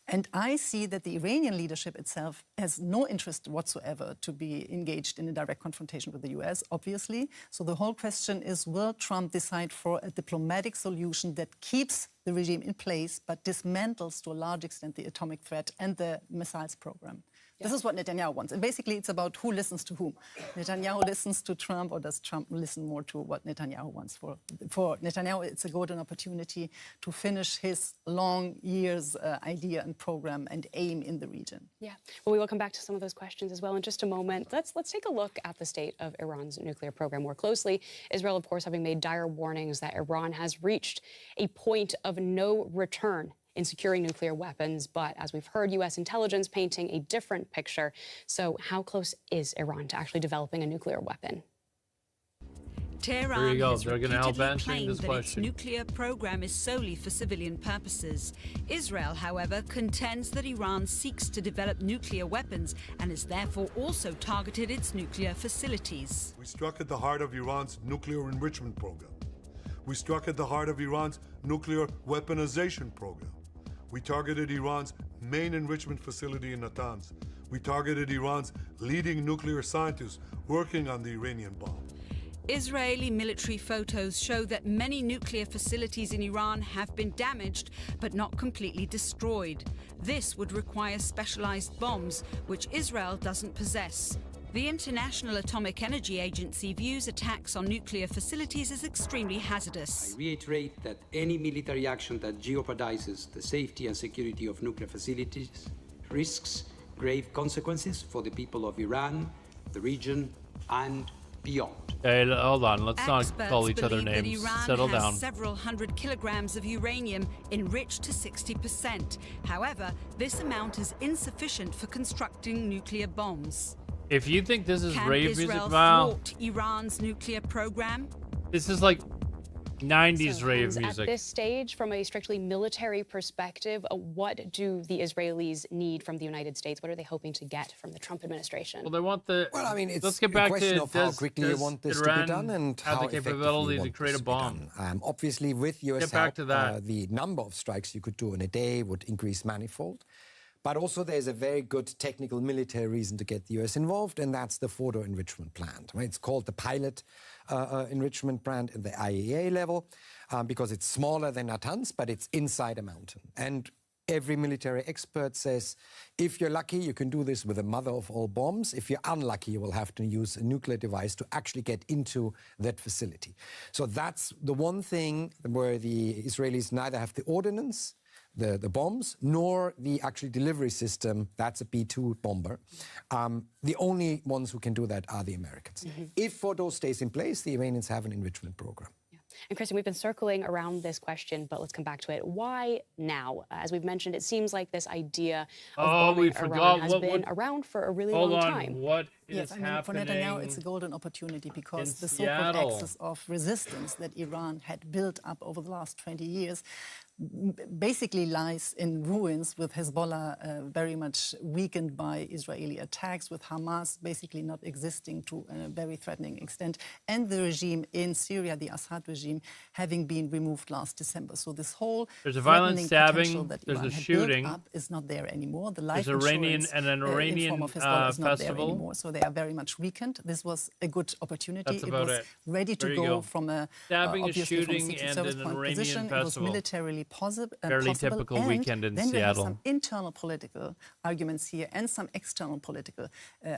S2: And I see that the Iranian leadership itself has no interest whatsoever to be engaged in a direct confrontation with the US, obviously. So the whole question is, will Trump decide for a diplomatic solution that keeps the regime in place, but dismantles to a large extent the atomic threat and the missiles program? This is what Netanyahu wants. And basically, it's about who listens to whom. Netanyahu listens to Trump, or does Trump listen more to what Netanyahu wants? For Netanyahu, it's a golden opportunity to finish his long years idea and program and aim in the region.
S23: Yeah. Well, we will come back to some of those questions as well in just a moment. Let's take a look at the state of Iran's nuclear program more closely. Israel, of course, having made dire warnings that Iran has reached a point of no return in securing nuclear weapons. But as we've heard, U.S. intelligence painting a different picture. So how close is Iran to actually developing a nuclear weapon?
S3: There you go. They're going to help
S4: repeatedly
S3: answering
S4: claimed
S3: this
S4: that its
S3: question.
S4: nuclear program is solely for civilian purposes. Israel, however, contends that Iran seeks to develop nuclear weapons and has therefore also targeted its nuclear facilities.
S5: We struck at the heart of Iran's nuclear enrichment program. We struck at the heart of Iran's nuclear weaponization program. We targeted Iran's main enrichment facility in Natanz. We targeted Iran's leading nuclear scientists working on the Iranian bomb.
S4: Israeli military photos show that many nuclear facilities in Iran have been damaged but not completely destroyed. This would require specialized bombs, which Israel doesn't possess. The International Atomic Energy Agency views attacks on nuclear facilities as extremely hazardous.
S6: I reiterate that any military action that jeopardizes the safety and security of nuclear facilities risks grave consequences for the people of Iran, the region, and beyond.
S3: Hey, hold on. Let's not
S4: Experts
S3: call each other
S4: believe
S3: names.
S4: that Iran
S3: Settle
S4: has
S3: down.
S4: several hundred kilograms of uranium enriched to 60%. However, this amount is insufficient for constructing nuclear bombs.
S3: If you think this is
S4: Can
S3: rave
S4: Israel
S3: music, Val,
S4: thwart Iran's nuclear program?
S3: this is like 90s
S23: So,
S3: rave
S23: Hans,
S3: music.
S23: At this stage, from a strictly military perspective, what do the Israelis need from the United States? What are they hoping to get from the Trump administration?
S3: Well, they want the.
S20: Well, I mean, it's
S3: let's get
S20: a
S3: back
S20: question
S3: to
S20: of how
S3: does-
S20: quickly you
S3: does
S20: want this to
S3: Iran
S20: be done and
S3: have
S20: how
S3: the
S20: effectively
S3: capability
S20: you
S3: to
S20: want
S3: create
S20: this
S3: a
S20: to be
S3: bomb.
S20: done. Obviously, with US
S3: Get back
S20: help,
S3: to that.
S20: the number of strikes you could do in a day would increase manifold. But also there's a very good technical military reason to get the US involved, and that's the Fordo enrichment plant. Right? It's called the pilot enrichment plant at the IAEA level because it's smaller than Natanz, but it's inside a mountain. And every military expert says, if you're lucky, you can do this with the mother of all bombs. If you're unlucky, you will have to use a nuclear device to actually get into that facility. So that's the one thing where the Israelis neither have the ordnance, the bombs, nor the actual delivery system. That's a B-2 bomber. The only ones who can do that are the Americans. If Fordo stays in place, the Iranians have an enrichment program.
S23: And Kristen, we've been circling around this question, but let's come back to it. Why now? As we've mentioned, it seems like this idea of bombing Iran has been around for a really long time.
S3: What
S2: Yes,
S3: is
S2: I mean, for
S3: happening
S2: Netanyahu, it's a golden opportunity because the so-called
S3: Seattle?
S2: axis of resistance that Iran had built up over the last 20 years basically lies in ruins, with Hezbollah very much weakened by Israeli attacks, with Hamas basically not existing to a very threatening extent, and the regime in Syria, the Assad regime, having been removed last December. So this whole
S3: There's a violent
S2: threatening potential
S3: stabbing.
S2: that
S3: There's
S2: Iran
S3: a
S2: had
S3: shooting.
S2: built up is not there anymore. The life
S3: There's
S2: insurance
S3: an
S2: in form
S3: Iranian
S2: of Hezbollah is not there
S3: festival.
S2: anymore. So they are very much weakened. This was a good opportunity.
S3: That's about
S2: was
S3: it.
S2: ready to
S3: There you go.
S2: from a
S3: Stabbing, a
S2: obviously from a
S3: shooting,
S2: Secret
S3: and
S2: Service
S3: an
S2: point
S3: Iranian
S2: position.
S3: festival.
S2: It was militarily possible.
S3: Fairly typical
S2: and
S3: weekend in
S2: then we have
S3: Seattle.
S2: some internal political arguments here and some external political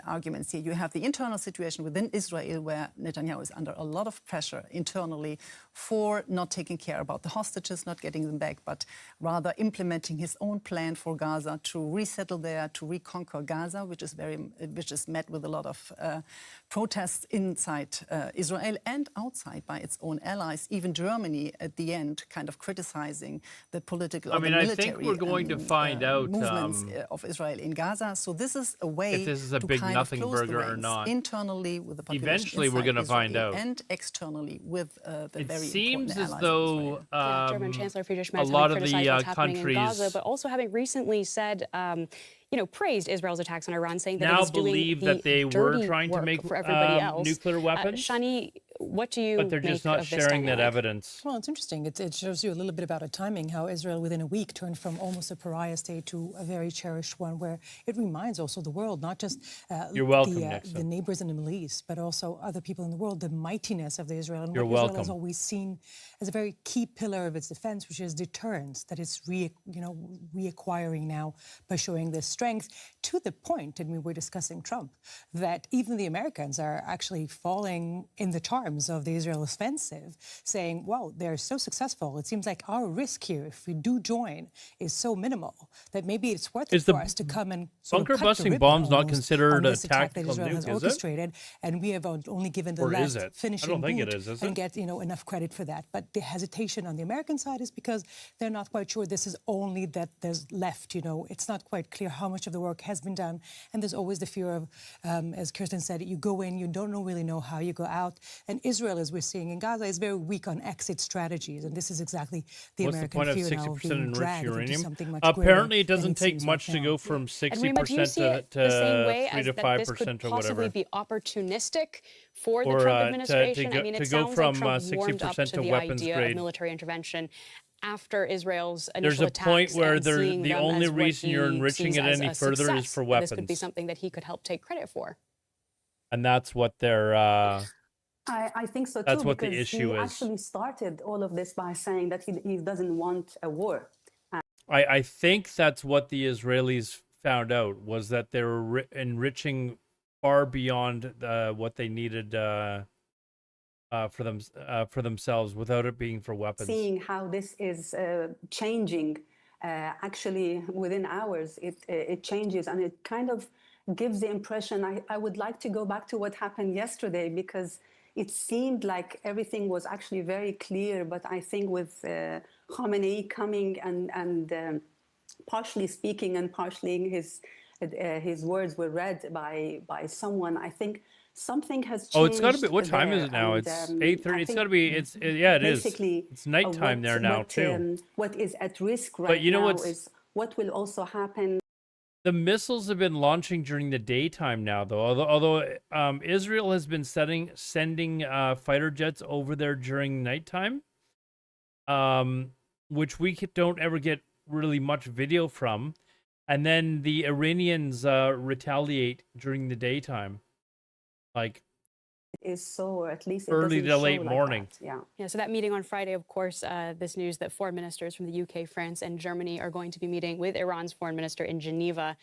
S2: arguments here. You have the internal situation within Israel, where Netanyahu is under a lot of pressure internally for not taking care about the hostages, not getting them back, but rather implementing his own plan for Gaza to resettle there, to reconquer Gaza, which is met with a lot of protests inside Israel and outside by its own allies. Even Germany, at the end, kind of criticizing the political.
S3: I mean, I
S2: military,
S3: think we're going to find out
S2: movements of Israel in Gaza. So this is a way
S3: if this is a
S2: to
S3: big
S2: kind
S3: nothing
S2: of close
S3: burger
S2: the
S3: or
S2: ranks
S3: not.
S2: internally with the population.
S3: Eventually, we're
S2: inside
S3: going to find
S2: Israel
S3: out.
S2: and externally with the
S3: It
S2: very
S3: seems
S2: important
S3: as
S2: allies of
S3: though
S2: Israel.
S23: German Chancellor Friedrich
S3: a
S23: Merz
S3: lot
S23: having
S3: of
S23: criticized
S3: the
S23: what's happening
S3: countries
S23: in Gaza, but also having recently said, praised Israel's attacks on Iran, saying that
S3: now
S23: it was doing
S3: believe
S23: the
S3: that they were
S23: dirty
S3: trying to
S23: work
S3: make
S23: for everybody else.
S3: nuclear weapons.
S23: Shani, what do you
S3: But they're just
S23: make
S3: not
S23: of this
S3: sharing that
S23: dynamic?
S3: evidence.
S7: Well, it's interesting. It shows you a little bit about a timing, how Israel within a week turned from almost a pariah state to a very cherished one, where it reminds also the world, not just
S3: You're welcome,
S7: the neighbors in the Middle East, but also other people in the world, the mightiness of the Israel. And
S3: You're
S7: what Israel
S3: welcome.
S7: has always seen as a very key pillar of its defense, which is deterrence, that it's reacquiring now by showing this strength, to the point, and we were discussing Trump, that even the Americans are actually falling in the charms of the Israel offensive, saying, well, they're so successful. It seems like our risk here, if we do join, is so minimal that maybe it's worth it
S3: Is the
S7: for us to come and sort of
S3: bunker
S7: cut the
S3: busting
S7: ribbon
S3: bombs not
S7: almost
S3: considered
S7: on
S3: a
S7: this attack that
S3: tactical
S7: Israel has
S3: nuke, is it?
S7: orchestrated, and we have only given the
S3: Or is
S7: last
S3: it?
S7: finishing
S3: I don't think it
S7: boot
S3: is it?
S7: and get enough credit for that. But the hesitation on the American side is because they're not quite sure this is only that there's left. It's not quite clear how much of the work has been done, and there's always the fear of, as Kirsten said, you go in, you don't really know how you go out. And Israel, as we're seeing in Gaza, is very weak on exit strategies, and this is exactly the
S3: What's
S7: American
S3: the point of
S7: fear now of
S3: 60%
S7: being
S3: enriched
S7: dragged into
S3: uranium?
S7: something much
S3: Apparently, it
S7: greater
S3: doesn't
S7: than
S3: take
S7: seems
S3: much
S7: right
S3: to
S7: now.
S3: go from
S23: And
S3: 60%
S23: Rima, do you see it
S3: to
S23: the same way
S3: 3
S23: as
S3: to
S23: that this
S3: 5%
S23: could
S3: or
S23: possibly
S3: whatever.
S23: be opportunistic for the
S3: Or,
S23: Trump
S3: to
S23: administration?
S3: go-
S23: I mean,
S3: to
S23: it
S3: go
S23: sounds
S3: from,
S23: like Trump warmed up
S3: 60%
S23: to
S3: to
S23: the
S3: weapons
S23: idea
S3: grade.
S23: of military intervention after Israel's
S3: There's
S23: initial
S3: a point
S23: attacks
S3: where
S23: and seeing
S3: the
S23: them
S3: only
S23: as what
S3: reason you're
S23: he
S3: enriching
S23: sees
S3: it
S23: as
S3: any
S23: a
S3: further is
S23: success,
S3: for
S23: that this could be
S3: weapons.
S23: something that he could help take credit for.
S3: And that's what they're.
S24: I think so too,
S3: That's what the
S24: because
S3: issue
S24: he
S3: is.
S24: actually started all of this by saying that he doesn't want a war.
S3: I think that's what the Israelis found out, was that they were enriching far beyond what they needed for themselves, without it being for weapons.
S24: Seeing how this is changing, actually within hours, it changes, and it kind of gives the impression. I would like to go back to what happened yesterday, because it seemed like everything was actually very clear. But I think with Khamenei coming and partially speaking and partially his words were read by someone, I think something has changed.
S3: Oh, it's got to be. What time is it
S24: there,
S3: now?
S24: and,
S3: It's
S24: I
S3: 8:30. It's
S24: think
S3: got to be. Yeah, it is.
S24: basically,
S3: It's nighttime there now too.
S24: What is at risk
S3: But
S24: right
S3: you know
S24: now
S3: what's-
S24: is what will also happen.
S3: The missiles have been launching during the daytime now, though. Although Israel has been sending fighter jets over there during nighttime, which we don't ever get really much video from, and then the Iranians retaliate during the daytime, like
S24: Is so, or at least it
S3: early
S24: doesn't
S3: to
S24: show
S3: late
S24: like
S3: morning.
S24: that. Yeah.
S23: Yeah, so that meeting on Friday, of course, this news that foreign ministers from the UK, France, and Germany are going to be meeting with Iran's foreign minister in Geneva.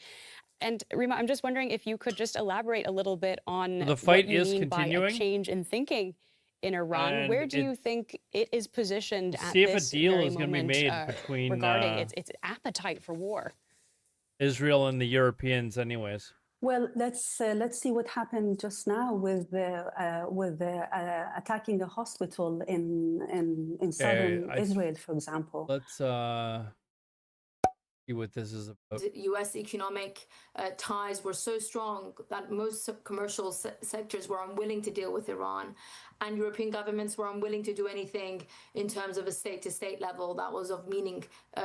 S23: And Rima, I'm just wondering if you could just elaborate a little bit on
S3: The fight
S23: what you
S3: is
S23: mean by a
S3: continuing.
S23: change in thinking in Iran.
S3: And
S23: Where do you think it is positioned at
S3: see if a
S23: this
S3: deal
S23: very
S3: is gonna be
S23: moment,
S3: made between,
S23: regarding its appetite for war?
S3: Israel and the Europeans, anyways.
S24: Well, let's see what happened just now with the attacking the hospital in southern
S3: I-
S24: Israel, for example.
S3: Let's see what this is about.
S8: U.S. economic ties were so strong that most commercial sectors were unwilling to deal with Iran, and European governments were unwilling to do anything in terms of a state-to-state level that was of meaning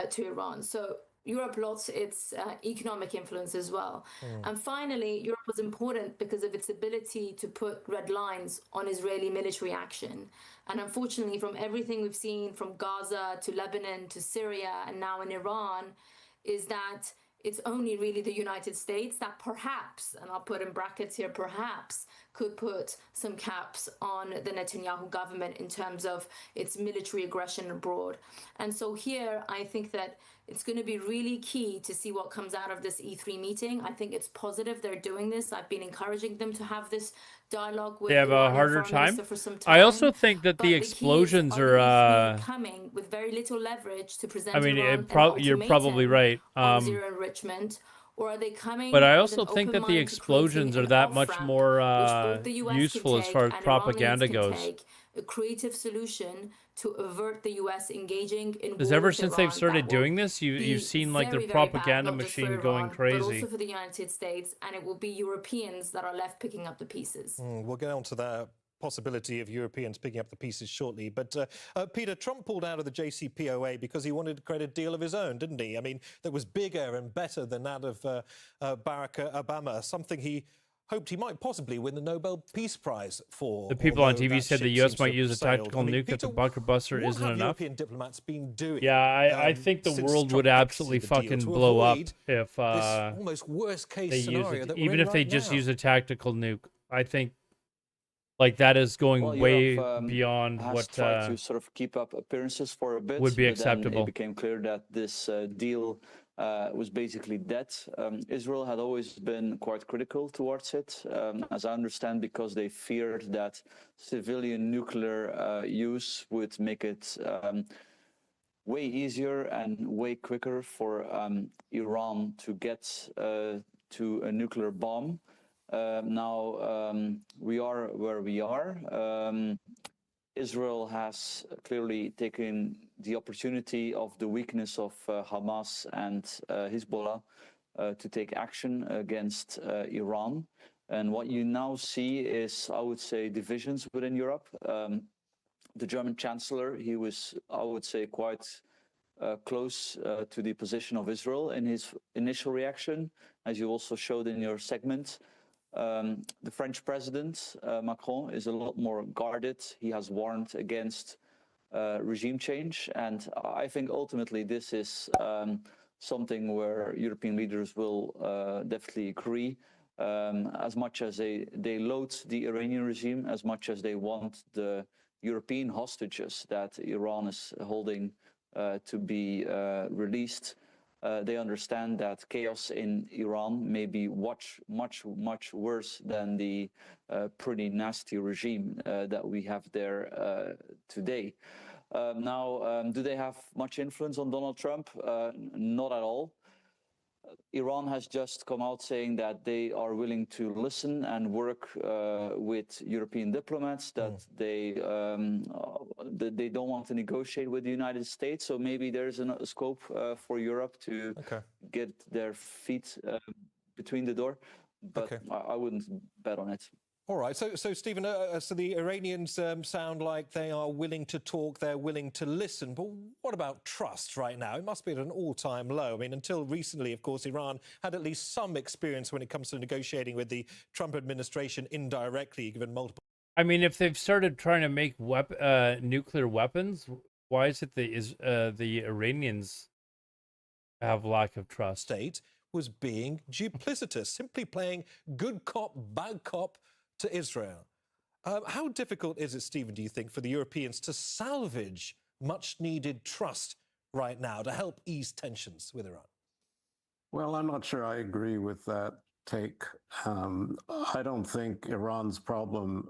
S8: to Iran. So Europe lost its economic influence as well. And finally, Europe was important because of its ability to put red lines on Israeli military action. And unfortunately, from everything we've seen from Gaza to Lebanon to Syria and now in Iran, is that it's only really the United States that perhaps, and I'll put in brackets here, perhaps could put some caps on the Netanyahu government in terms of its military aggression abroad. And so here, I think that it's going to be really key to see what comes out of this E3 meeting. I think it's positive they're doing this. I've been encouraging them to have this dialogue with
S3: They have
S8: the
S3: a
S8: Iranian
S3: harder
S8: foreign
S3: time.
S8: minister for some time.
S3: I also think that
S8: But
S3: the
S8: key is,
S3: explosions
S8: are
S3: are.
S8: these coming with very little leverage to present
S3: I mean,
S8: Iran
S3: you're probably right.
S8: on zero enrichment, or are they coming
S3: But I
S8: with
S3: also
S8: an
S3: think
S8: open
S3: that the
S8: mind to creating
S3: explosions are
S8: an
S3: that much
S8: off-ramp,
S3: more
S8: which both the US
S3: useful
S8: can
S3: as
S8: take
S3: far as
S8: and
S3: propaganda
S8: Iranians can
S3: goes.
S8: take, a creative solution to avert the US engaging in
S3: Because
S8: war
S3: ever
S8: with
S3: since
S8: Iran
S3: they've started
S8: that will
S3: doing this, you've seen like their
S8: very, very bad,
S3: propaganda
S8: not just for
S3: machine going
S8: Iran, but
S3: crazy.
S8: also for the United States, and it will be Europeans that are left picking up the pieces.
S9: We'll get on to that possibility of Europeans picking up the pieces shortly. But Peter, Trump pulled out of the JCPOA because he wanted to create a deal of his own, didn't he? I mean, that was bigger and better than that of Barack Obama, something he hoped he might possibly win the Nobel Peace Prize for.
S3: The people on
S9: although
S3: TV
S9: that
S3: said the
S9: ship
S3: U.S.
S9: seems
S3: might
S9: to have
S3: use a
S9: sailed.
S3: tactical
S9: I mean,
S3: nuke
S9: Peter,
S3: if the bunker buster
S9: what
S3: isn't
S9: have
S3: enough.
S9: European diplomats been doing?
S3: Yeah, I think the
S9: since
S3: world
S9: Trump
S3: would absolutely
S9: exited the deal
S3: fucking
S9: to
S3: blow up
S9: avoid
S3: if
S9: this almost worst case
S3: they use
S9: scenario
S3: it,
S9: that we're
S3: even
S9: in
S3: if they
S9: right
S3: just
S9: now.
S3: use a tactical nuke. I think like that is going
S12: Well,
S3: way
S12: Europe
S3: beyond
S12: has
S3: what
S12: tried to sort of keep up appearances for a bit,
S3: would be
S12: but then
S3: acceptable.
S12: it became clear that this deal was basically dead. Israel had always been quite critical towards it, as I understand, because they feared that civilian nuclear use would make it way easier and way quicker for Iran to get to a nuclear bomb. Now we are where we are. Israel has clearly taken the opportunity of the weakness of Hamas and Hezbollah to take action against Iran. And what you now see is, I would say, divisions within Europe. The German Chancellor, he was, I would say, quite close to the position of Israel in his initial reaction, as you also showed in your segment. The French president, Macron, is a lot more guarded. He has warned against regime change. And I think ultimately this is something where European leaders will definitely agree. As much as they loathe the Iranian regime, as much as they want the European hostages that Iran is holding to be released, they understand that chaos in Iran may be much worse than the pretty nasty regime that we have there today. Now, do they have much influence on Donald Trump? Not at all. Iran has just come out saying that they are willing to listen and work with European diplomats, that they don't want to negotiate with the United States. So maybe there's a scope for Europe to get their feet between the door. But I wouldn't bet on it.
S9: All right. So Stephen, so the Iranians sound like they are willing to talk, they're willing to listen. But what about trust right now? It must be at an all-time low. I mean, until recently, of course, Iran had at least some experience when it comes to negotiating with the Trump administration indirectly, given multiple...
S3: I mean, if they've started trying to make nuclear weapons, why is it the Iranians have lack of trust?
S9: State was being duplicitous, simply playing good cop, bad cop to Israel. How difficult is it, Stephen, do you think, for the Europeans to salvage much-needed trust right now to help ease tensions with Iran?
S21: Well, I'm not sure I agree with that take. I don't think Iran's problem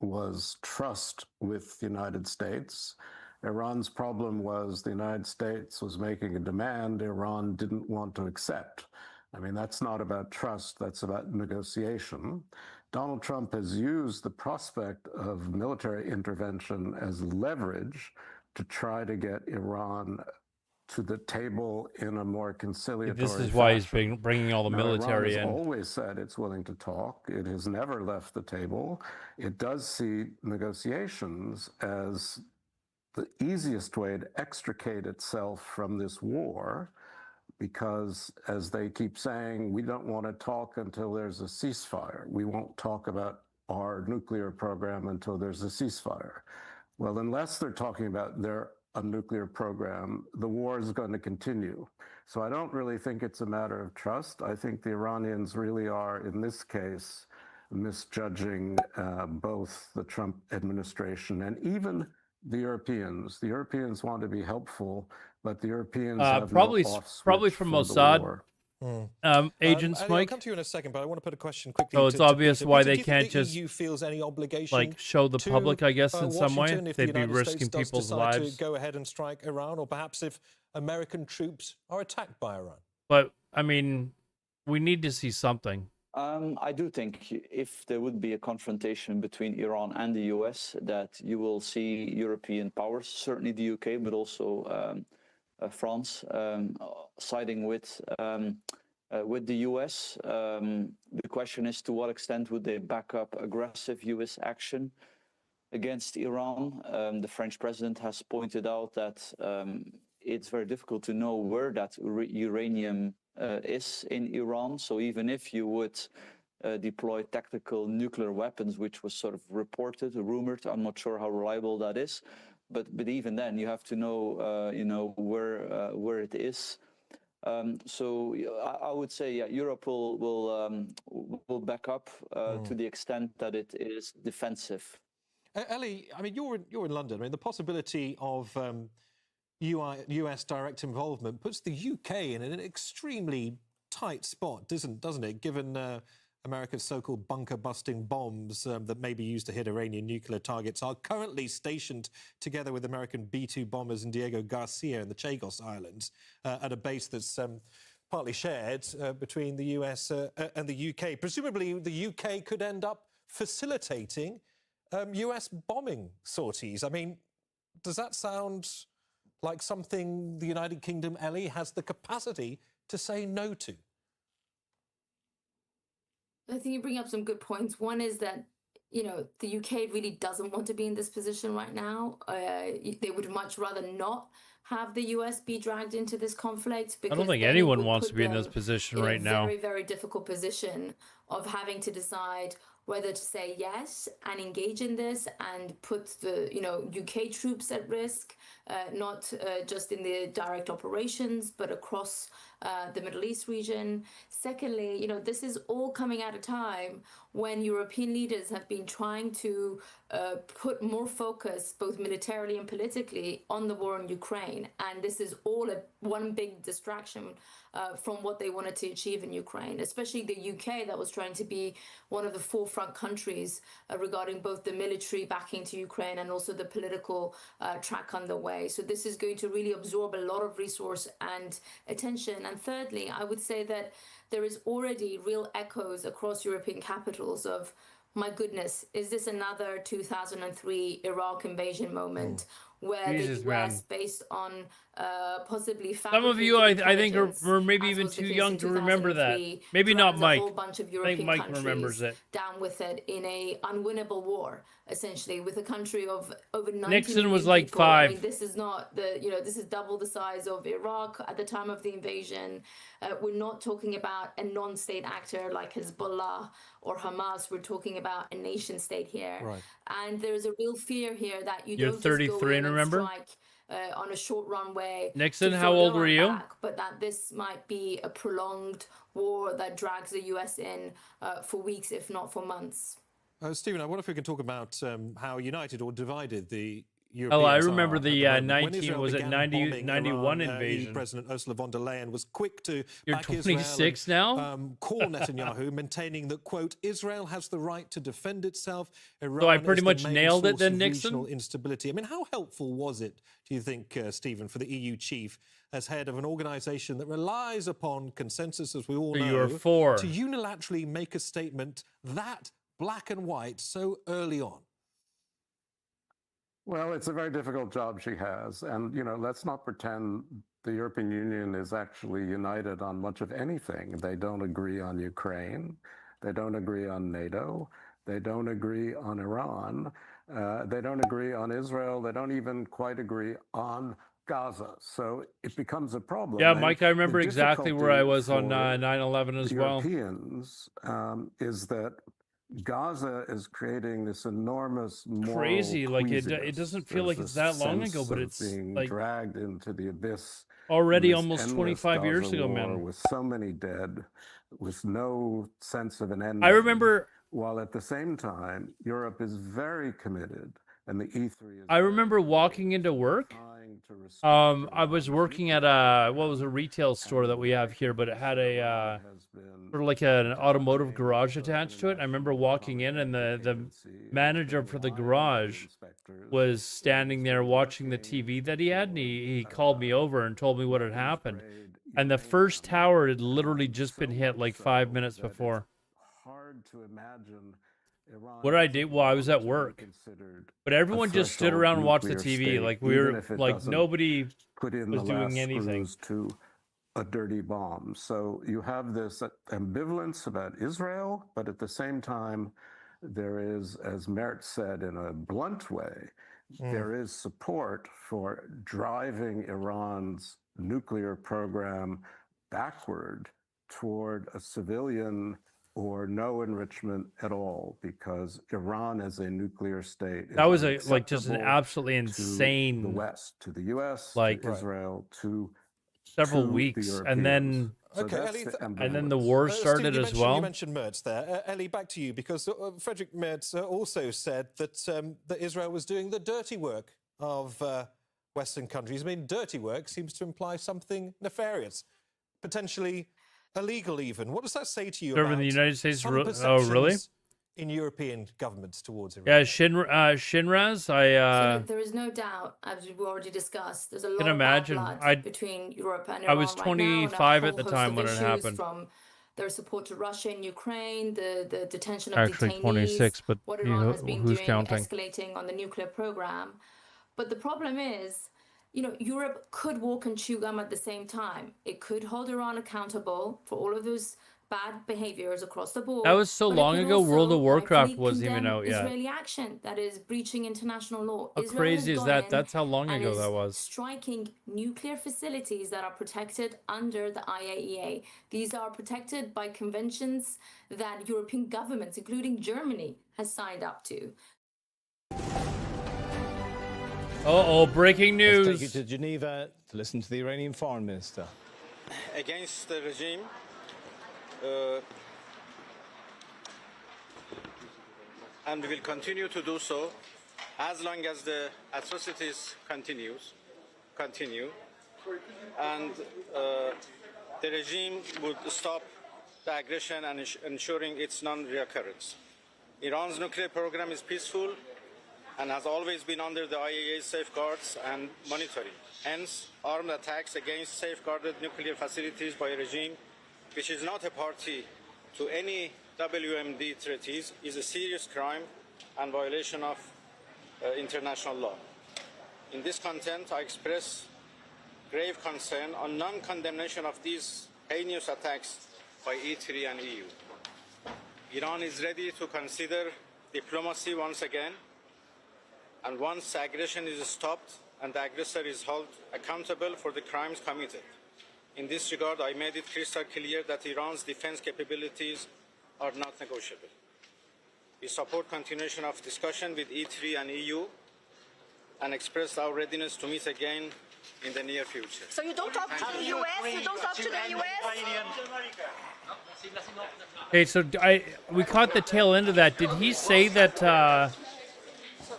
S21: was trust with the United States. Iran's problem was the United States was making a demand Iran didn't want to accept. I mean, that's not about trust, that's about negotiation. Donald Trump has used the prospect of military intervention as leverage to try to get Iran to the table in a more conciliatory
S3: This is why he's
S21: fashion.
S3: bringing all the
S21: Now,
S3: military
S21: Iran
S3: in.
S21: has always said it's willing to talk. It has never left the table. It does see negotiations as the easiest way to extricate itself from this war, because, as they keep saying, we don't want to talk until there's a ceasefire. We won't talk about our nuclear program until there's a ceasefire. Well, unless they're talking about a nuclear program, the war is going to continue. So I don't really think it's a matter of trust. I think the Iranians really are, in this case, misjudging both the Trump administration and even the Europeans. The Europeans want to be helpful, but the Europeans have
S3: Probably
S21: no off
S3: probably
S21: switch
S3: from
S21: for the
S3: Mossad.
S21: war.
S3: Agents,
S9: I'll
S3: Mike.
S9: come to you in a second, but I want to put a question quickly.
S3: So it's
S9: to
S3: obvious
S9: Peter.
S3: why
S9: Peter,
S3: they
S9: do you
S3: can't
S9: think the
S3: just
S9: EU feels any obligation
S3: like show the
S9: to,
S3: public, I guess, in some way.
S9: Washington if
S3: They'd
S9: the
S3: be
S9: United
S3: risking
S9: States does
S3: people's
S9: decide
S3: lives.
S9: to go ahead and strike Iran, or perhaps if American troops are attacked by Iran?
S3: But I mean, we need to see something.
S12: I do think if there would be a confrontation between Iran and the US, that you will see European powers, certainly the UK, but also France, siding with the US. The question is, to what extent would they back up aggressive US action against Iran? The French president has pointed out that it's very difficult to know where that uranium is in Iran. So even if you would deploy tactical nuclear weapons, which was sort of reported, rumored, I'm not sure how reliable that is, but even then you have to know, where it is. So I would say, yeah, Europe will back up to the extent that it is defensive.
S9: Ellie, I mean, you're in London. I mean, the possibility of US direct involvement puts the UK in an extremely tight spot, doesn't it? Given America's so-called bunker-busting bombs that may be used to hit Iranian nuclear targets are currently stationed together with American B-2 bombers in Diego Garcia in the Chagos Islands at a base that's partly shared between the US and the UK. Presumably, the UK could end up facilitating US bombing sorties. I mean, does that sound like something the United Kingdom, Ellie, has the capacity to say no to?
S8: I think you bring up some good points. One is that, the UK really doesn't want to be in this position right now. They would much rather not have the US be dragged into this conflict.
S3: I don't think anyone wants to be in this position right now.
S8: Very, very difficult position of having to decide whether to say yes and engage in this and put the UK troops at risk, not just in the direct operations, but across the Middle East region. Secondly, this is all coming at a time when European leaders have been trying to put more focus, both militarily and politically, on the war in Ukraine. And this is all one big distraction from what they wanted to achieve in Ukraine, especially the UK, that was trying to be one of the forefront countries regarding both the military backing to Ukraine and also the political track underway. So this is going to really absorb a lot of resource and attention. And thirdly, I would say that there is already real echoes across European capitals of, my goodness, is this another 2003 Iraq invasion moment where
S3: Jesus,
S8: the US,
S3: man.
S8: based on possibly
S3: Some of you, I think,
S8: intelligence,
S3: are maybe
S8: as
S3: even
S8: was the
S3: too
S8: case
S3: young
S8: in
S3: to remember that.
S8: 2003,
S3: Maybe not
S8: drags
S3: Mike.
S8: a whole bunch of
S3: I
S8: European
S3: think Mike
S8: countries
S3: remembers it.
S8: down with it in a unwinnable war, essentially, with a country of over 90
S3: Nixon
S8: million
S3: was like
S8: people. I mean,
S3: 5.
S8: this is not this is double the size of Iraq at the time of the invasion. We're not talking about a non-state actor like Hezbollah or Hamas. We're talking about a nation state here.
S9: Right.
S8: And there's a real fear here that
S3: You're
S8: don't just go
S3: 33,
S8: in and
S3: remember?
S8: strike on a short runway.
S3: Nixon,
S8: to
S3: how
S8: throw
S3: old were
S8: Iran
S3: you?
S8: back, but that this might be a prolonged war that drags the US in for weeks, if not for months.
S9: Stephen, I wonder if we can talk about how united or divided the Europeans
S3: I remember
S9: are
S3: the
S9: at moment. When
S3: 19,
S9: Israel
S3: was it
S9: began
S3: 90,
S9: bombing
S3: 91
S9: Iran, EU
S3: invasion?
S9: President Ursula von der Leyen was quick to
S3: You're
S9: back
S3: 26
S9: Israel
S3: now?
S9: and call Netanyahu, maintaining that, quote, Israel has the right to defend itself. Iran
S3: So I pretty
S9: is
S3: much
S9: the main
S3: nailed it
S9: source
S3: then,
S9: of
S3: Nixon?
S9: regional instability. I mean, how helpful was it, do you think, Stephen, for the EU chief as head of an organisation that relies upon consensus, as we all
S3: So
S9: know,
S3: you are for.
S9: to unilaterally make a statement that black and white so early on?
S21: Well, it's a very difficult job she has. And, let's not pretend the European Union is actually united on much of anything. They don't agree on Ukraine. They don't agree on NATO. They don't agree on Iran. They don't agree on Israel. They don't even quite agree on Gaza. So it becomes a problem.
S3: Yeah,
S21: And
S3: Mike, I remember
S21: the
S3: exactly where I was on
S21: difficulty for
S3: 9/11 as well.
S21: Europeans is that Gaza is creating this enormous moral
S3: Crazy, like it
S21: queasiness.
S3: doesn't feel like
S21: There's
S3: it's
S21: this
S3: that long
S21: sense
S3: ago, but
S21: of
S3: it's
S21: being
S3: like
S21: dragged into the abyss
S3: already
S21: in this
S3: almost
S21: endless
S3: 25 years
S21: Gaza
S3: ago,
S21: war
S3: man.
S21: with so many dead, with no sense of an ending.
S3: I remember
S21: While at the same time, Europe is very committed, and the E3 is
S3: I remember walking into work. I was working at a retail store that we have here, but it had a sort of like an automotive garage attached to it. I remember walking in, and the manager for the garage was standing there watching the TV that he had, and he called me over and told me what had happened. And the first tower had literally just been hit like 5 minutes before.
S21: Hard to imagine Iran.
S3: What did I do? Well, I was at work, but everyone just stood around and watched the TV. Like we were, like nobody
S21: put in
S3: was
S21: the
S3: doing
S21: last
S3: anything.
S21: screws to a dirty bomb. So you have this ambivalence about Israel, but at the same time, there is, as Mert said in a blunt way, there is support for driving Iran's nuclear program backward toward a civilian or no enrichment at all, because Iran as a nuclear state
S3: That was
S21: is
S3: like just an
S21: unacceptable
S3: absolutely insane,
S21: to the West, to the US,
S3: like
S21: to Israel, to
S3: several
S21: the
S3: weeks, and then
S21: Europeans. So
S9: Okay,
S21: that's
S9: Ellie,
S21: the
S3: and then the
S21: ambivalence.
S3: war
S9: Steve,
S3: started
S9: you
S3: as
S9: mentioned-
S3: well.
S9: You mentioned Merz there. Ellie, back to you, because Frederick Merz also said that that Israel was doing the dirty work of Western countries. I mean, dirty work seems to imply something nefarious, potentially illegal even. What does that say to you
S3: Serving
S9: about
S3: the United States?
S9: some
S3: Oh, really?
S9: perceptions in European governments towards Iran?
S3: Yeah, Shinraz.
S8: So there is no doubt, as we've already discussed, there's a lot
S3: can
S8: of bad
S3: imagine.
S8: blood between Europe and
S3: I
S8: Iran
S3: was
S8: right now, and a
S3: 25
S8: whole
S3: at the
S8: host
S3: time
S8: of
S3: when it
S8: issues,
S3: happened.
S8: from their support to Russia in Ukraine, the detention of
S3: Actually,
S8: detainees,
S3: 26, but
S8: what Iran has been
S3: who's
S8: doing,
S3: counting?
S8: escalating on the nuclear program. But the problem is, you know, Europe could walk and chew gum at the same time. It could hold Iran accountable for all of those bad behaviors across the board.
S3: That was so
S8: but it
S3: long
S8: could
S3: ago. World
S8: also
S3: of Warcraft
S8: rightfully
S3: wasn't even
S8: condemn
S3: out yet.
S8: Israeli action that is breaching international law.
S3: How
S8: Israel
S3: crazy
S8: has
S3: is
S8: gone
S3: that?
S8: in
S3: That's how long
S8: and
S3: ago
S8: is
S3: that was.
S8: striking nuclear facilities that are protected under the IAEA. These are protected by conventions that European governments, including Germany, has signed up to.
S3: Uh-oh, breaking
S1: Let's
S3: news.
S1: take you to Geneva to listen to the Iranian foreign minister.
S10: Against the regime, and we will continue to do so as long as the atrocities continue, and the regime would stop the aggression and ensuring its non-reoccurrence. Iran's nuclear program is peaceful and has always been under the IAEA safeguards and monitoring. Hence, armed attacks against safeguarded nuclear facilities by a regime which is not a party to any WMD treaties is a serious crime and violation of international law. In this context, I express grave concern on non-condemnation of these heinous attacks by E3 and EU. Iran is ready to consider diplomacy once again, and once aggression is stopped and the aggressor is held accountable for the crimes committed. In this regard, I made it crystal clear that Iran's defense capabilities are not negotiable. We support continuation of discussion with E3 and EU and express our readiness to meet again in the near future.
S16: So you don't talk to the US? You don't talk to the US?
S3: Okay, so we caught the tail end of that. Did he say that?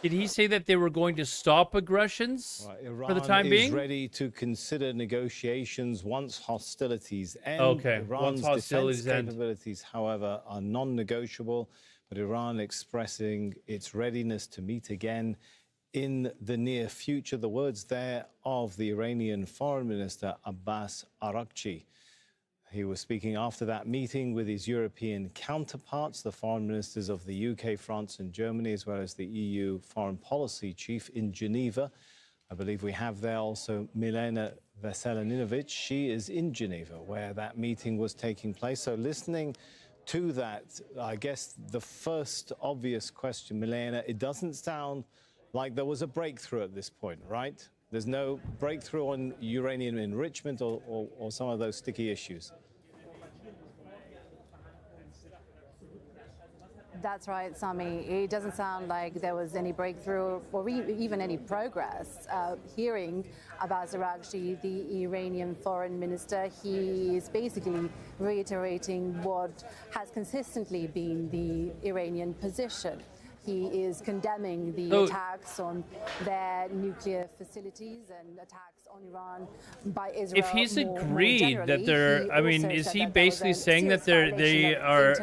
S3: Did he say that they were going to stop aggressions for the time being?
S1: Iran is ready to consider negotiations once hostilities end.
S3: Okay,
S1: Iran's
S3: once hostilities
S1: defense
S3: end.
S1: capabilities, however, are non-negotiable, but Iran expressing its readiness to meet again in the near future. The words there of the Iranian Foreign Minister Abbas Araghchi. He was speaking after that meeting with his European counterparts, the foreign ministers of the UK, France and Germany, as well as the EU foreign policy chief in Geneva. I believe we have there also Milena Veselinovic. She is in Geneva, where that meeting was taking place. So listening to that, I guess the first obvious question, Milena, it doesn't sound like there was a breakthrough at this point, right? There's no breakthrough on uranium enrichment or some of those sticky issues.
S11: That's right, Sami. It doesn't sound like there was any breakthrough or even any progress. Hearing about Araghchi, the Iranian foreign minister, he is basically reiterating what has consistently been the Iranian position. He is condemning the attacks on their nuclear facilities and attacks on Iran by Israel.
S3: If he's agreed that they're, I mean, is he basically saying that they are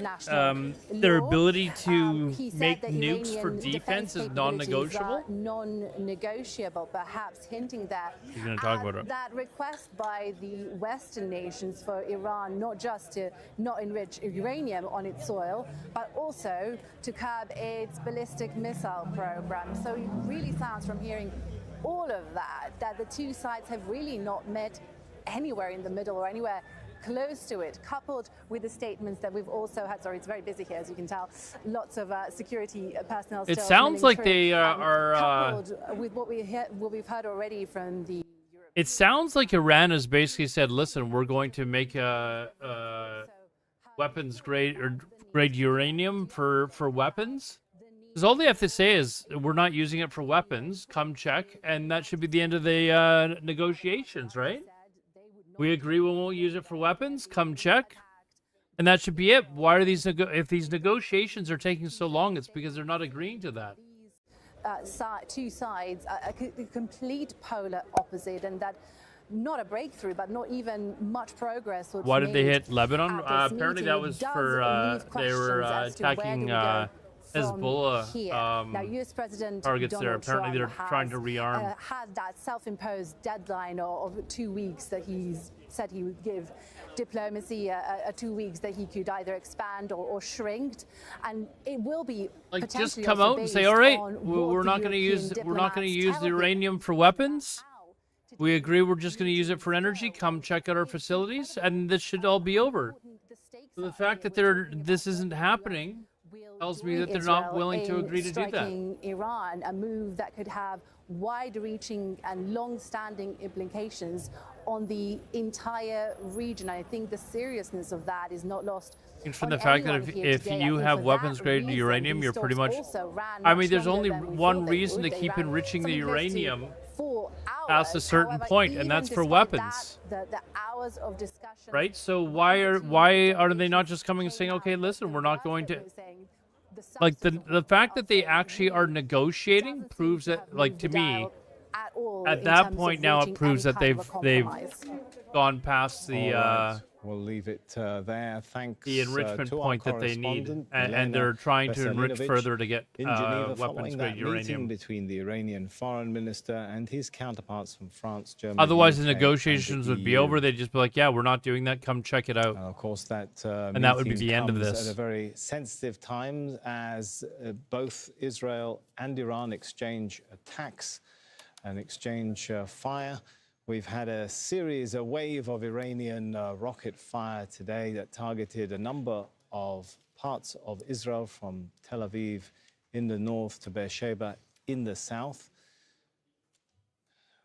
S3: their ability to make nukes for defense is non-negotiable?
S11: Non-negotiable, perhaps hinting that
S3: He's going to talk about it.
S11: that request by the Western nations for Iran not just to not enrich uranium on its soil, but also to curb its ballistic missile program. So it really sounds from hearing all of that the two sides have really not met anywhere in the middle or anywhere close to it, coupled with the statements that we've also had. Sorry, it's very busy here, as you can tell. Lots of security personnel.
S3: It sounds like they are.
S11: Coupled with what we've heard already from the.
S3: It sounds like Iran has basically said, "Listen, we're going to make weapons grade uranium for weapons." Because all they have to say is, "We're not using it for weapons. Come check," and that should be the end of the negotiations, right? We agree we won't use it for weapons. Come check, and that should be it. Why are these if these negotiations are taking so long? It's because they're not agreeing to that.
S11: Two sides, a complete polar opposite, and that not a breakthrough, but not even much progress.
S3: Why did they hit Lebanon? Apparently, that was for they were attacking Hezbollah
S11: now, US President
S3: targets
S11: Donald
S3: there. Apparently,
S11: Trump
S3: they're trying to rearm.
S11: Had that self-imposed deadline of 2 weeks that he said he would give diplomacy, 2 weeks that he could either expand or shrink, and it will be
S3: like just come out and say, all right, we're not going to use the uranium for weapons. We agree we're just going to use it for energy. Come check out our facilities, and this should all be over. So the fact that this isn't happening tells me that they're not willing to agree to do that.
S11: Iran, a move that could have wide-reaching and long-standing implications on the entire region. I think the seriousness of that is not lost.
S3: And from the fact that if you have weapons-grade uranium, you're pretty much. I mean, there's only one reason to keep enriching the uranium past a certain point, and that's for weapons.
S11: The hours of discussion.
S3: Right. So why are they not just coming and saying, okay, listen, we're not going to. Like the fact that they actually are negotiating proves that, like, to me, at that point now it proves that they've gone past the
S1: we'll leave it there. Thanks.
S3: The enrichment
S1: to
S3: point
S1: our
S3: that they need,
S1: correspondent,
S3: and they're trying to enrich
S1: Veselinovic
S3: further to get
S1: in Geneva,
S3: weapons-grade uranium.
S1: meeting between the Iranian foreign minister and his counterparts from France, Germany.
S3: Otherwise, the
S1: UK,
S3: negotiations would be over. They'd just be like, "Yeah, we're not doing that. Come check it out."
S1: Of course, that
S3: and that would be the end of
S1: comes
S3: this.
S1: at a very sensitive time as both Israel and Iran exchange attacks and exchange fire. We've had a wave of Iranian rocket fire today that targeted a number of parts of Israel, from Tel Aviv in the north to Beersheba in the south.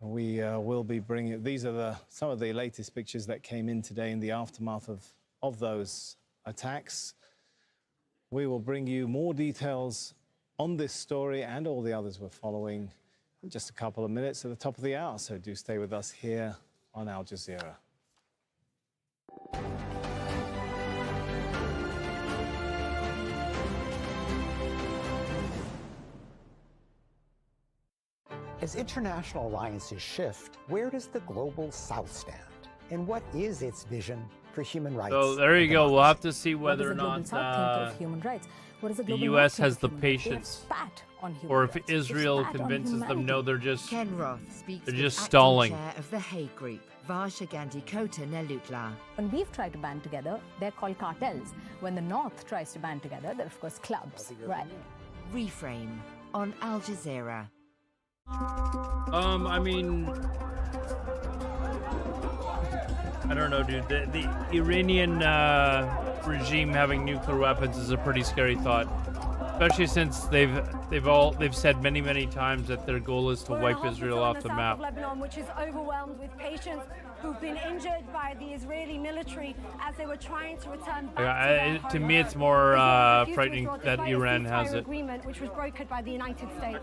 S1: We will be bringing, these are some of the latest pictures that came in today in the aftermath of those attacks. We will bring you more details on this story and all the others we're following in just a couple of minutes at the top of the hour, so do stay with us here on Al Jazeera.
S13: As international alliances shift, where does the global South stand? And what is its vision for human rights?
S3: So there you go. We'll have to see whether or not
S14: the
S3: U.S. has the patience, or if Israel convinces them, no, they're just stalling.
S14: Chair of the Hague Group, Varsha Gandhi Kota Nelukla. When we've tried to band together, they're called cartels. When the North tries to band together, they're of course clubs. Right. Reframe on Al Jazeera.
S3: I mean, I don't know, dude. The Iranian regime having nuclear weapons is a pretty scary thought, especially since they've said many times that their goal is to wipe Israel off the map.
S15: Lebanon, which is overwhelmed with patients who've been injured by the Israeli military as they were trying to return back
S3: To me, it's more frightening that Iran has it.
S15: Agreement, which was brokered by the United States.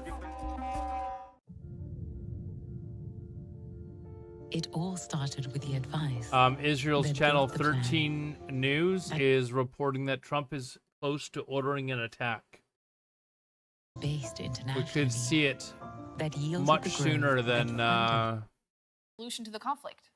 S17: It all started with the advice.
S3: Israel's Channel 13 News is reporting that Trump is close to ordering an attack.
S17: Based internationally.
S3: We could see it
S17: that
S3: much sooner than
S18: solution to the conflict.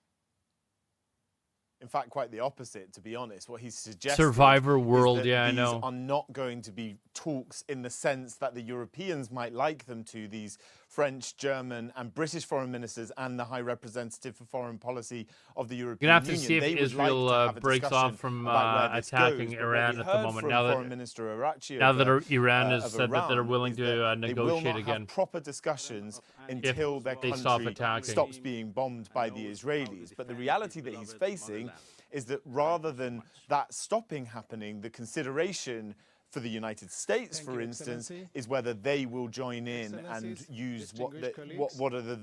S22: In fact, quite the opposite, to be honest. What he's suggesting
S3: Survivor world,
S22: is that
S3: yeah, I
S22: these
S3: know.
S22: are not going to be talks in the sense that the Europeans might like them to, these French, German and British foreign ministers and the High Representative for Foreign Policy of the European
S3: You're going to have
S22: Union.
S3: to see if
S22: They would like
S3: Israel
S22: to have a
S3: breaks
S22: discussion
S3: off from
S22: about where this
S3: attacking
S22: goes. But
S3: Iran
S22: what
S3: at
S22: we
S3: the
S22: heard
S3: moment.
S22: from Foreign Minister Arachi
S3: Now that
S22: of,
S3: Iran has
S22: of
S3: said that they're
S22: Iran
S3: willing
S22: is
S3: to
S22: that they will
S3: negotiate
S22: not
S3: again.
S22: have proper discussions until their
S3: they stop
S22: country
S3: attacking.
S22: stops being bombed by the Israelis. But the reality that he's facing is that rather than that stopping happening, the consideration for the United States, for instance, is whether they will join in and use what are the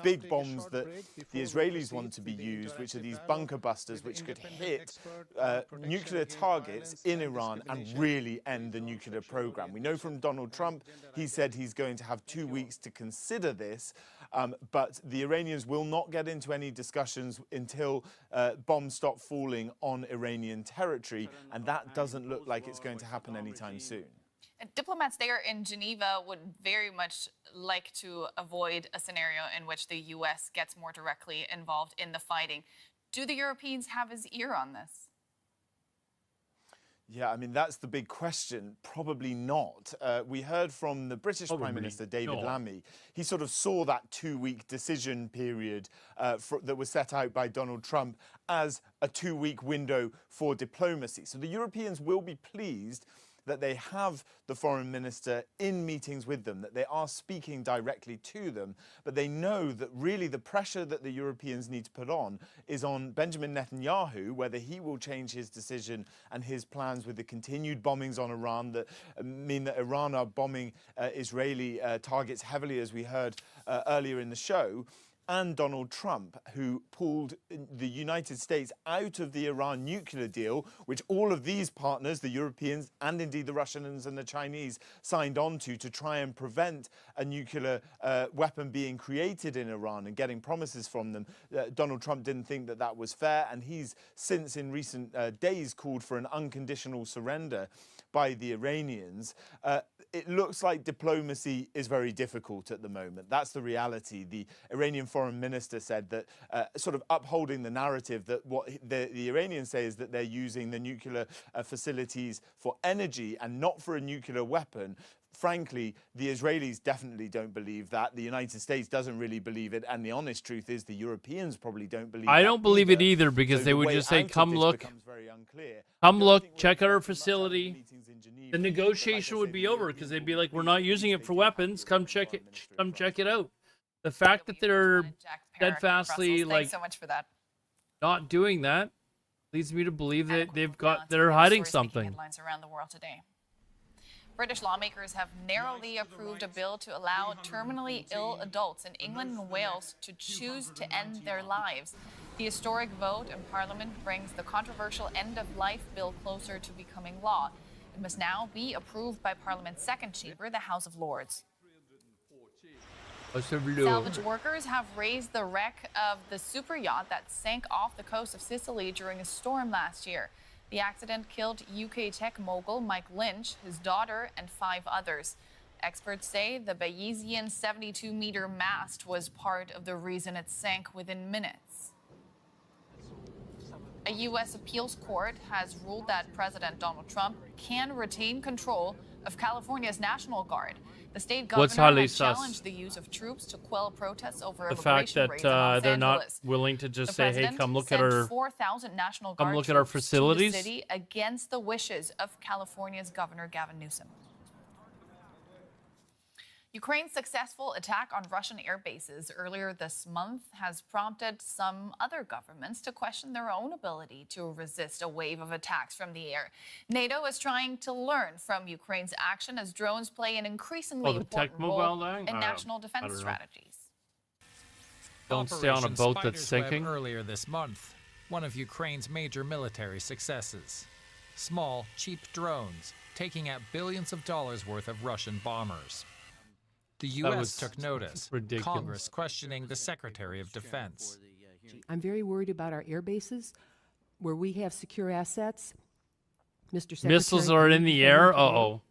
S22: big bombs that the Israelis want to be used, which are these bunker busters, which could hit nuclear targets in Iran and really end the nuclear program. We know from Donald Trump, he said he's going to have 2 weeks to consider this. But the Iranians will not get into any discussions until bombs stop falling on Iranian territory, and that doesn't look like it's going to happen anytime soon.
S18: And diplomats there in Geneva would very much like to avoid a scenario in which the U.S. gets more directly involved in the fighting. Do the Europeans have his ear on this?
S22: Yeah, I mean, that's the big question. Probably not. We heard from the British Prime Minister, David Lammy. He sort of saw that 2-week decision period that was set out by Donald Trump as a 2-week window for diplomacy. So the Europeans will be pleased that they have the foreign minister in meetings with them, that they are speaking directly to them, but they know that really the pressure that the Europeans need to put on is on Benjamin Netanyahu, whether he will change his decision and his plans with the continued bombings on Iran that mean that Iran are bombing Israeli targets heavily, as we heard earlier in the show, and Donald Trump, who pulled the United States out of the Iran nuclear deal, which all of these partners, the Europeans and indeed the Russians and the Chinese, signed on to try and prevent a nuclear weapon being created in Iran and getting promises from them. Donald Trump didn't think that that was fair, and he's since in recent days called for an unconditional surrender by the Iranians. It looks like diplomacy is very difficult at the moment. That's the reality. The Iranian foreign minister said that sort of upholding the narrative that what the Iranians say is that they're using the nuclear facilities for energy and not for a nuclear weapon. Frankly, the Israelis definitely don't believe that. The United States doesn't really believe it. And the honest truth is the Europeans probably don't believe it.
S3: I don't believe it either, because they would just say, come look, check out our facility. The negotiation would be over because they'd be like, we're not using it for weapons. Come check it out. The fact that they're steadfastly
S18: Thanks so much for that.
S3: not doing that leads me to believe that they're hiding something.
S18: Headlines around the world today. British lawmakers have narrowly approved a bill to allow terminally ill adults in England and Wales to choose to end their lives. The historic vote in Parliament brings the controversial end-of-life bill closer to becoming law. It must now be approved by Parliament's second chamber, the House of Lords. Salvage workers have raised the wreck of the super yacht that sank off the coast of Sicily during a storm last year. The accident killed UK tech mogul Mike Lynch, his daughter, and 5 others. Experts say the Bayesian 72-meter mast was part of the reason it sank within minutes. A U.S. appeals court has ruled that President Donald Trump can retain control of California's National Guard. The state governor has challenged the use of troops to quell protests over
S3: The fact that they're not willing to just say, "Hey, come look at our
S18: 4,000 National Guard
S3: look at our
S18: troops
S3: facilities."
S18: to the city against the wishes of California's Governor Gavin Newsom. Ukraine's successful attack on Russian air bases earlier this month has prompted some other governments to question their own ability to resist a wave of attacks from the air. NATO is trying to learn from Ukraine's action as drones play an increasingly important role in national defense strategies.
S3: Don't stay on a boat that's
S4: Spider's Web
S3: sinking.
S4: Earlier this month, one of Ukraine's major military successes. Small, cheap drones taking out billions of dollars worth of Russian bombers. The U.S. took notice,
S3: ridiculous.
S4: Congress questioning the Secretary of Defense.
S5: I'm very worried about our air bases where we have secure assets. Mr. Secretary,
S3: Missiles are in the air? Uh-oh.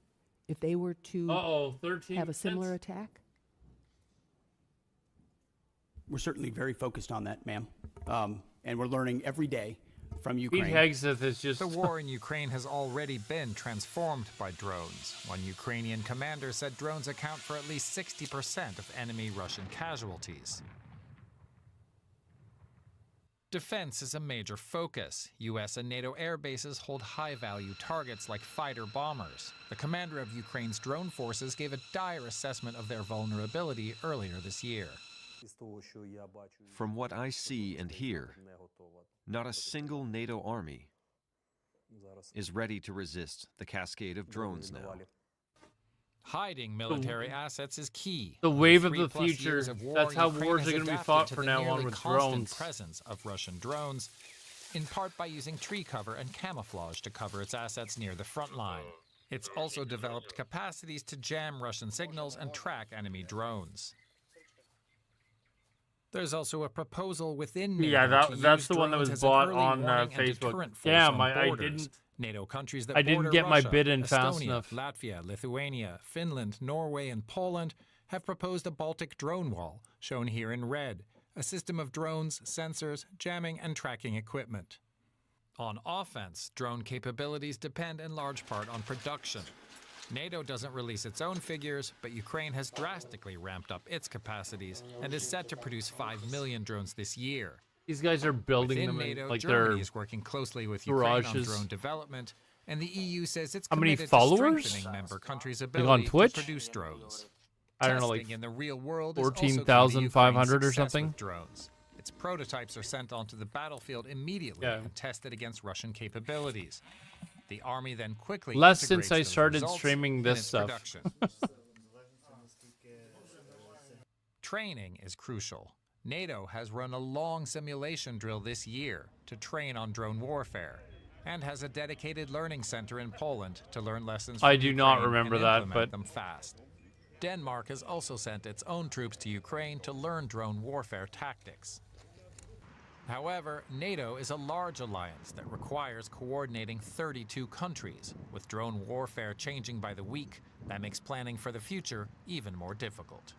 S5: If they were to have a similar attack?
S6: We're certainly very focused on that, ma'am. And we're learning every day from Ukraine.
S3: Pete Hegseth is just...
S4: The war in Ukraine has already been transformed by drones. One Ukrainian commander said drones account for at least 60% of enemy Russian casualties. Defense is a major focus. U.S. and NATO air bases hold high-value targets like fighter bombers. The commander of Ukraine's drone forces gave a dire assessment of their vulnerability earlier this year.
S19: From what I see and hear, not a single NATO army is ready to resist the cascade of drones now.
S4: Hiding military assets is key.
S3: The wave of the
S4: 3+
S3: future.
S4: years of war,
S3: That's how
S4: Ukraine
S3: wars
S4: has
S3: are going to be
S4: adapted
S3: fought
S4: to
S3: from
S4: the
S3: now on
S4: nearly
S3: with
S4: constant
S3: drones.
S4: presence of Russian drones, in part by using tree cover and camouflage to cover its assets near the front line. It's also developed capacities to jam Russian signals and track enemy drones. There's also a proposal within NATO
S3: Yeah,
S4: to
S3: that's
S4: use
S3: the one that
S4: drones
S3: was
S4: as an
S3: bought
S4: early
S3: on
S4: warning and
S3: Facebook.
S4: deterrent force
S3: Damn,
S4: on
S3: I
S4: borders.
S3: didn't.
S4: NATO countries that
S3: I didn't
S4: border
S3: get my
S4: Russia,
S3: bid in fast
S4: Estonia,
S3: enough.
S4: Latvia, Lithuania, Finland, Norway, and Poland have proposed a Baltic drone wall, shown here in red, a system of drones, sensors, jamming, and tracking equipment. On offense, drone capabilities depend in large part on production. NATO doesn't release its own figures, but Ukraine has drastically ramped up its capacities and is set to produce 5 million drones this year.
S3: These guys are building
S4: Within
S3: them in,
S4: NATO,
S3: like
S4: Germany
S3: their
S4: is working closely with Ukraine on
S3: garages.
S4: drone development, and the EU says it's
S3: How many
S4: committed
S3: followers?
S4: to strengthening member countries'
S3: Like
S4: ability
S3: on Twitch?
S4: to produce drones.
S3: I don't know,
S4: Testing
S3: like
S4: in the real world is also key to
S3: 14,500 or
S4: Ukraine's success
S3: something.
S4: with drones. Its prototypes are sent onto the battlefield immediately and tested against Russian capabilities. The army then quickly
S3: Less
S4: integrates
S3: since I
S4: those
S3: started
S4: results
S3: streaming
S4: in
S3: this
S4: its
S3: stuff.
S4: production. Training is crucial. NATO has run a long simulation drill this year to train on drone warfare and has a dedicated learning center in Poland to learn lessons from
S3: I do not
S4: Ukraine
S3: remember
S4: and
S3: that,
S4: implement
S3: but-
S4: them fast. Denmark has also sent its own troops to Ukraine to learn drone warfare tactics. However, NATO is a large alliance that requires coordinating 32 countries. With drone warfare changing by the week, that makes planning for the future even more difficult.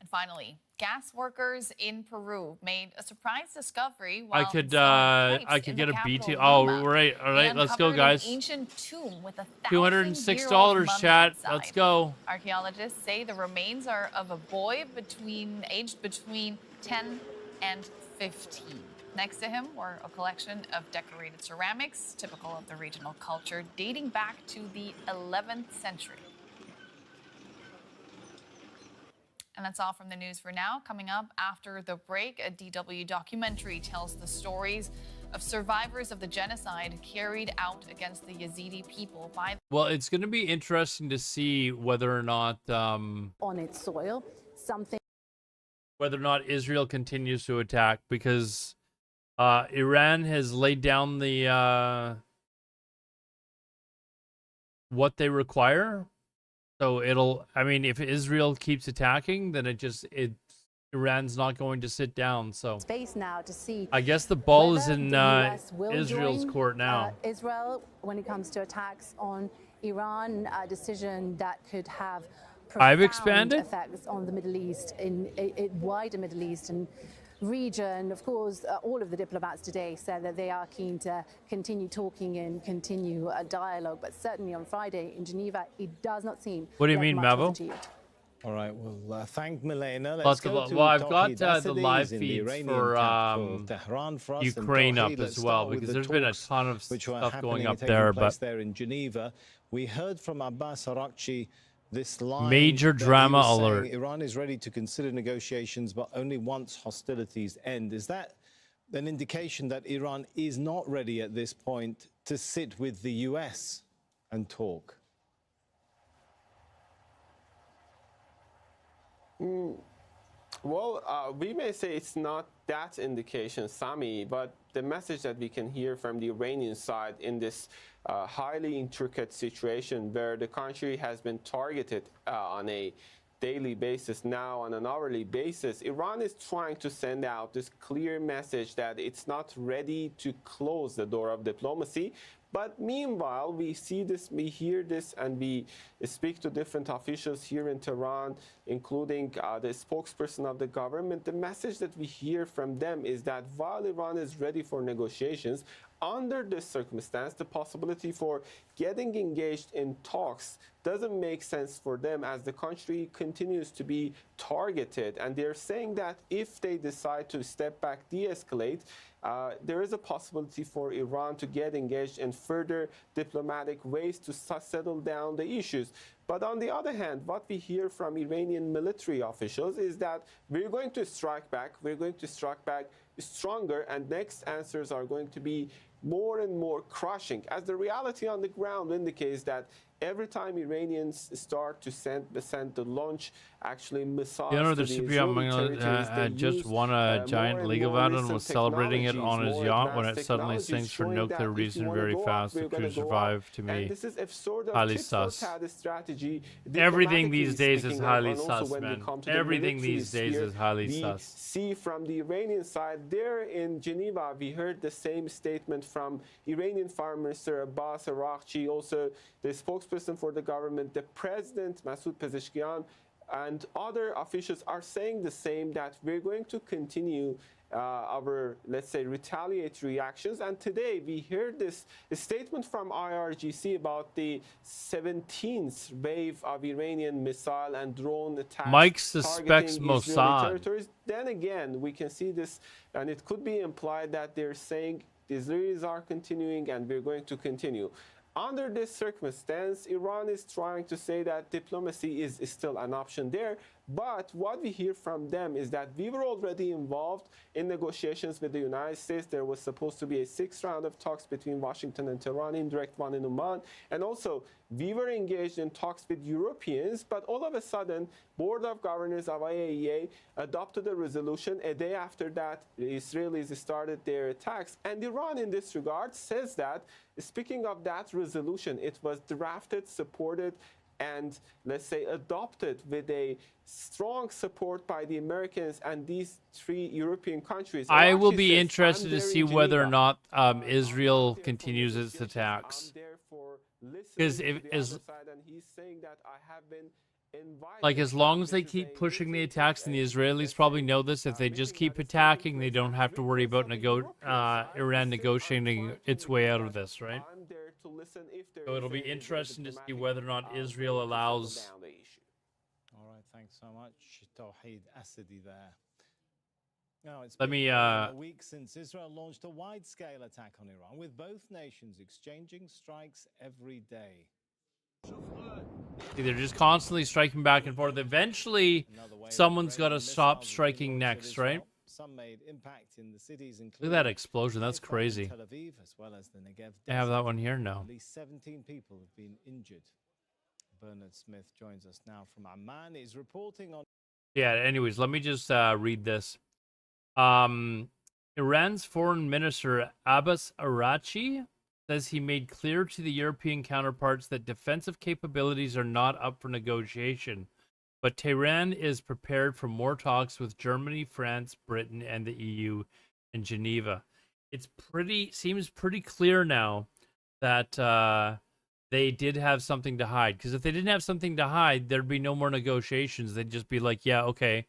S18: And finally, gas workers in Peru made a surprise discovery
S3: I
S18: while
S3: could
S18: installing pipes
S3: I could
S18: in
S3: get
S18: the
S3: a
S18: capital,
S3: BT. Oh,
S18: Lima.
S3: right, all
S18: They
S3: right, let's go,
S18: uncovered
S3: guys.
S18: An ancient tomb with a
S3: $206, chat. Let's go.
S18: Archaeologists say the remains are of a boy aged between 10 and 15. Next to him were a collection of decorated ceramics, typical of the regional culture, dating back to the 11th century. And that's all from the news for now. Coming up after the break, a DW documentary tells the stories of survivors of the genocide carried out against the Yazidi people by...
S3: Well, it's going to be interesting to see whether or not
S11: on its soil, something
S3: Israel continues to attack, because Iran has laid down the what they require. So if Israel keeps attacking, then Iran's not going to sit down. So
S11: space now to see.
S3: I guess the ball is
S11: whether
S3: in
S11: the US will
S3: Israel's
S11: join,
S3: court now.
S11: Israel, when it comes to attacks on Iran, a decision that could have
S3: I've
S11: profound
S3: expanded?
S11: effects on the Middle East, in a wider Middle Eastern region. Of course, all of the diplomats today said that they are keen to continue talking and continue a dialogue, but certainly on Friday in Geneva, it does not seem
S3: What do you
S11: like
S3: mean,
S11: much was
S3: Mavo?
S11: achieved.
S1: All right, well, thank Milena.
S3: Lots
S1: Let's
S3: of
S1: go
S3: love.
S1: to
S3: Well, I've got
S1: Tawhid
S3: the
S1: Asadi
S3: live
S1: in the
S3: feeds
S1: Iranian
S3: for
S1: capital, Tehran for us. And
S3: Ukraine up
S1: Tawhid, let's
S3: as well,
S1: start with
S3: because
S1: the
S3: there's been a
S1: talks
S3: ton of
S1: which were
S3: stuff
S1: happening
S3: going
S1: and
S3: up
S1: taking
S3: there.
S1: place
S3: But
S1: there in Geneva. We heard from Abbas Araghchi this line.
S3: Major
S1: that he
S3: drama
S1: was saying
S3: alert.
S1: Iran is ready to consider negotiations, but only once hostilities end. Is that an indication that Iran is not ready at this point to sit with the US and talk?
S2: Well, we may say it's not that indication, Sami, but the message that we can hear from the Iranian side in this highly intricate situation where the country has been targeted on a daily basis, now on an hourly basis, Iran is trying to send out this clear message that it's not ready to close the door of diplomacy. But meanwhile, we see this, we hear this, and we speak to different officials here in Tehran, including the spokesperson of the government. The message that we hear from them is that while Iran is ready for negotiations, under this circumstance, the possibility for getting engaged in talks doesn't make sense for them as the country continues to be targeted. And they're saying that if they decide to step back, de-escalate, there is a possibility for Iran to get engaged in further diplomatic ways to settle down the issues. But on the other hand, what we hear from Iranian military officials is that we're going to strike back, stronger, and next answers are going to be more and more crushing, as the reality on the ground indicates that every time Iranians start to send the launch actually missiles
S3: You know,
S2: to
S3: the
S2: the
S3: Cypriot
S2: Israeli territories, they
S3: just
S2: use,
S3: won a giant
S2: more
S3: League
S2: and
S3: of
S2: more
S3: Ireland and
S2: recent
S3: was celebrating it on his
S2: technologies, more
S3: yacht when it
S2: advanced
S3: suddenly
S2: technologies
S3: sinks for
S2: showing
S3: no
S2: that
S3: clear
S2: if
S3: reason
S2: you wanna
S3: very
S2: go up,
S3: fast.
S2: we're
S3: The
S2: gonna
S3: crew
S2: go up.
S3: survived to
S2: And
S3: me.
S2: this is a sort of
S3: Highly
S2: tit for
S3: sus.
S2: tat strategy.
S3: Everything these
S2: Diplomatically
S3: days is
S2: speaking,
S3: highly
S2: and also
S3: sus,
S2: when we
S3: man.
S2: come to the
S3: Everything
S2: military
S3: these days
S2: sphere,
S3: is highly
S2: we
S3: sus.
S2: see from the Iranian side there in Geneva, we heard the same statement from Iranian Foreign Minister Abbas Araghchi, also the spokesperson for the government, the president Masoud Pezeshkian, and other officials are saying the same, that we're going to continue our, let's say, retaliatory actions. And today we heard this statement from IRGC about the 17th wave of Iranian missile and drone attacks
S3: Mike suspects
S2: targeting Israeli
S3: Mossad.
S2: territories. Then again, we can see this, and it could be implied that they're saying the Israelis are continuing and we're going to continue. Under this circumstance, Iran is trying to say that diplomacy is still an option there. But what we hear from them is that we were already involved in negotiations with the United States. There was supposed to be a 6th round of talks between Washington and Tehran, indirect one in Oman. And also, we were engaged in talks with Europeans, but all of a sudden, Board of Governors of IAEA adopted a resolution. A day after that, the Israelis started their attacks. And Iran, in this regard, says that, speaking of that resolution, it was drafted, supported, and let's say adopted with a strong support by the Americans and these 3 European countries.
S3: I will
S2: Araghchi
S3: be
S2: says,
S3: interested
S2: "I'm
S3: to
S2: there
S3: see
S2: in
S3: whether or
S2: Geneva.
S3: not Israel continues its attacks. Because if as like as long as they keep pushing the attacks, and the Israelis probably know this, if they just keep attacking, they don't have to worry about Iran negotiating its way out of this, right? So it'll be interesting to see whether or not Israel allows.
S1: All right, thanks so much, Tawheed Asadi there. Now, it's
S3: Let
S1: been
S3: me,
S1: a week since Israel launched a wide-scale attack on Iran, with both nations exchanging strikes every day.
S3: They're just constantly striking back and forth. Eventually, someone's got to stop striking next, right?
S1: Some made impact in the cities,
S3: Look at that explosion. That's crazy.
S1: Tel Aviv, as well as the Negev
S3: I have
S1: desert.
S3: that one here now.
S1: At least 17 people have been injured. Bernard Smith joins us now from Amman. He's reporting on.
S3: Yeah, anyways, let me just read this. Iran's foreign minister Abbas Araghchi says he made clear to the European counterparts that defensive capabilities are not up for negotiation, but Tehran is prepared for more talks with Germany, France, Britain, and the EU in Geneva. Seems pretty clear now that they did have something to hide. Because if they didn't have something to hide, there'd be no more negotiations. They'd just be like, yeah, okay,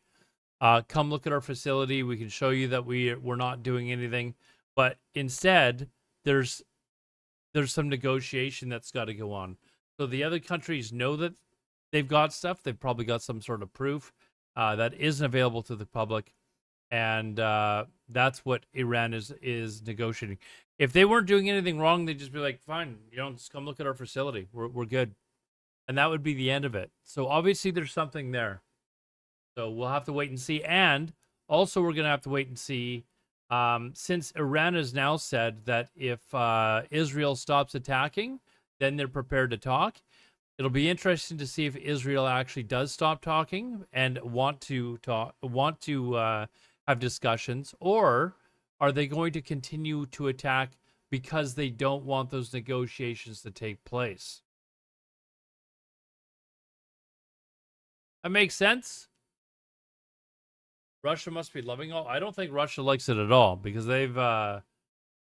S3: come look at our facility. We can show you that we're not doing anything. But instead, there's some negotiation that's got to go on. So the other countries know that they've got stuff. They've probably got some sort of proof that isn't available to the public. And that's what Iran is negotiating. If they weren't doing anything wrong, they'd just be like, fine, just come look at our facility. We're good. and that would be the end of it. So obviously there's something there. So we'll have to wait and see. And also we're going to have to wait and see, since Iran has now said that if Israel stops attacking, then they're prepared to talk. It'll be interesting to see if Israel actually does stop talking and want to have discussions, or are they going to continue to attack because they don't want those negotiations to take place? That makes sense. Russia must be loving all. I don't think Russia likes it at all, because they've got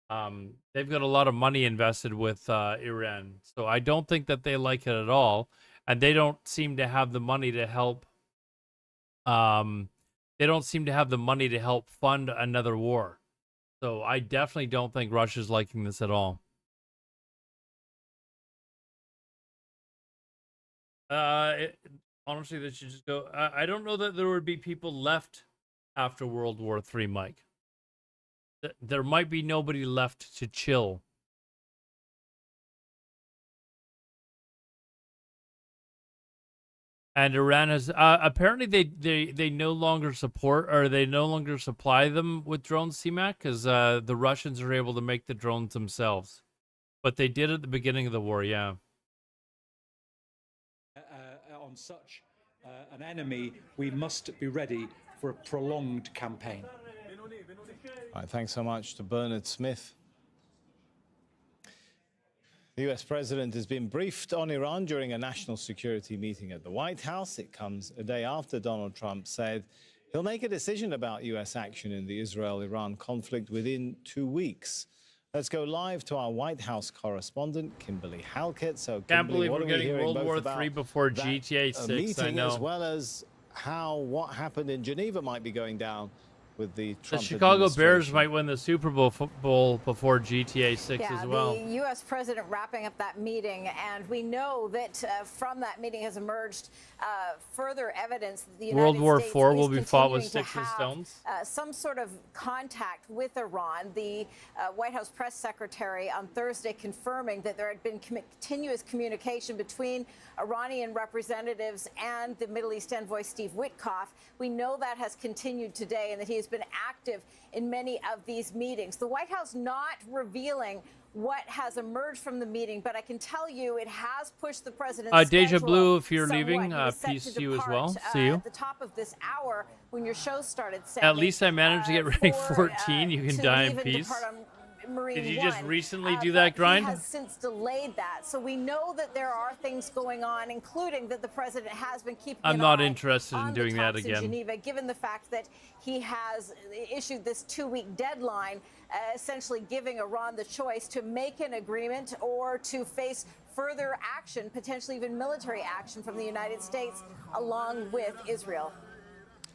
S3: a lot of money invested with Iran. So I don't think that they like it at all, and they don't seem to have the money to help. They don't seem to have the money to help fund another war. So I definitely don't think Russia's liking this at all. Honestly, they should just go. I don't know that there would be people left after World War III, Mike. There might be nobody left to chill. And Iran has apparently they no longer support, or they no longer supply them with drones, CMAC, because the Russians are able to make the drones themselves. But they did at the beginning of the war, yeah.
S7: On such an enemy, we must be ready for a prolonged campaign.
S1: All right, thanks so much to Bernard Smith. The US president has been briefed on Iran during a national security meeting at the White House. It comes a day after Donald Trump said he'll make a decision about US action in the Israel-Iran conflict within 2 weeks. Let's go live to our White House correspondent, Kimberly Halkett. So,
S3: Can't
S1: Kimberly,
S3: believe we're getting World War III before GTA 6,
S1: meeting,
S3: I know.
S1: as well as how what happened in Geneva might be going down with the Trump
S3: The Chicago Bears
S1: administration.
S3: might win the Super Bowl before GTA 6 as well.
S20: The U.S. president wrapping up that meeting, and we know that from that meeting has emerged further evidence that the United
S3: World War
S20: States
S3: IV will
S20: is
S3: be fought with
S20: continuing to
S3: sticks and
S20: have,
S3: stones.
S20: some sort of contact with Iran. The White House press secretary on Thursday confirming that there had been continuous communication between Iranian representatives and the Middle East envoy Steve Witkoff. We know that has continued today, and that he has been active in many of these meetings. The White House not revealing what has emerged from the meeting, but I can tell you it has pushed the president's
S3: Deja
S20: schedule
S3: Blue, if you're
S20: somewhat.
S3: leaving,
S20: He was set
S3: peace
S20: to
S3: to you as
S20: depart,
S3: well. See you.
S20: At the top of this hour when your show started,
S3: At least I managed to get rank 14. You can
S20: to
S3: die in
S20: leave and
S3: peace.
S20: depart on Marine
S3: Did you just
S20: One,
S3: recently do
S20: but
S3: that grind?
S20: He has since delayed that. So we know that there are things going on, including that the president has been keeping
S3: I'm
S20: an
S3: not
S20: eye
S3: interested in
S20: on
S3: doing
S20: the
S3: that
S20: talks in
S3: again.
S20: Geneva, given the fact that he has issued this 2-week deadline, essentially giving Iran the choice to make an agreement or to face further action, potentially even military action from the United States, along with Israel.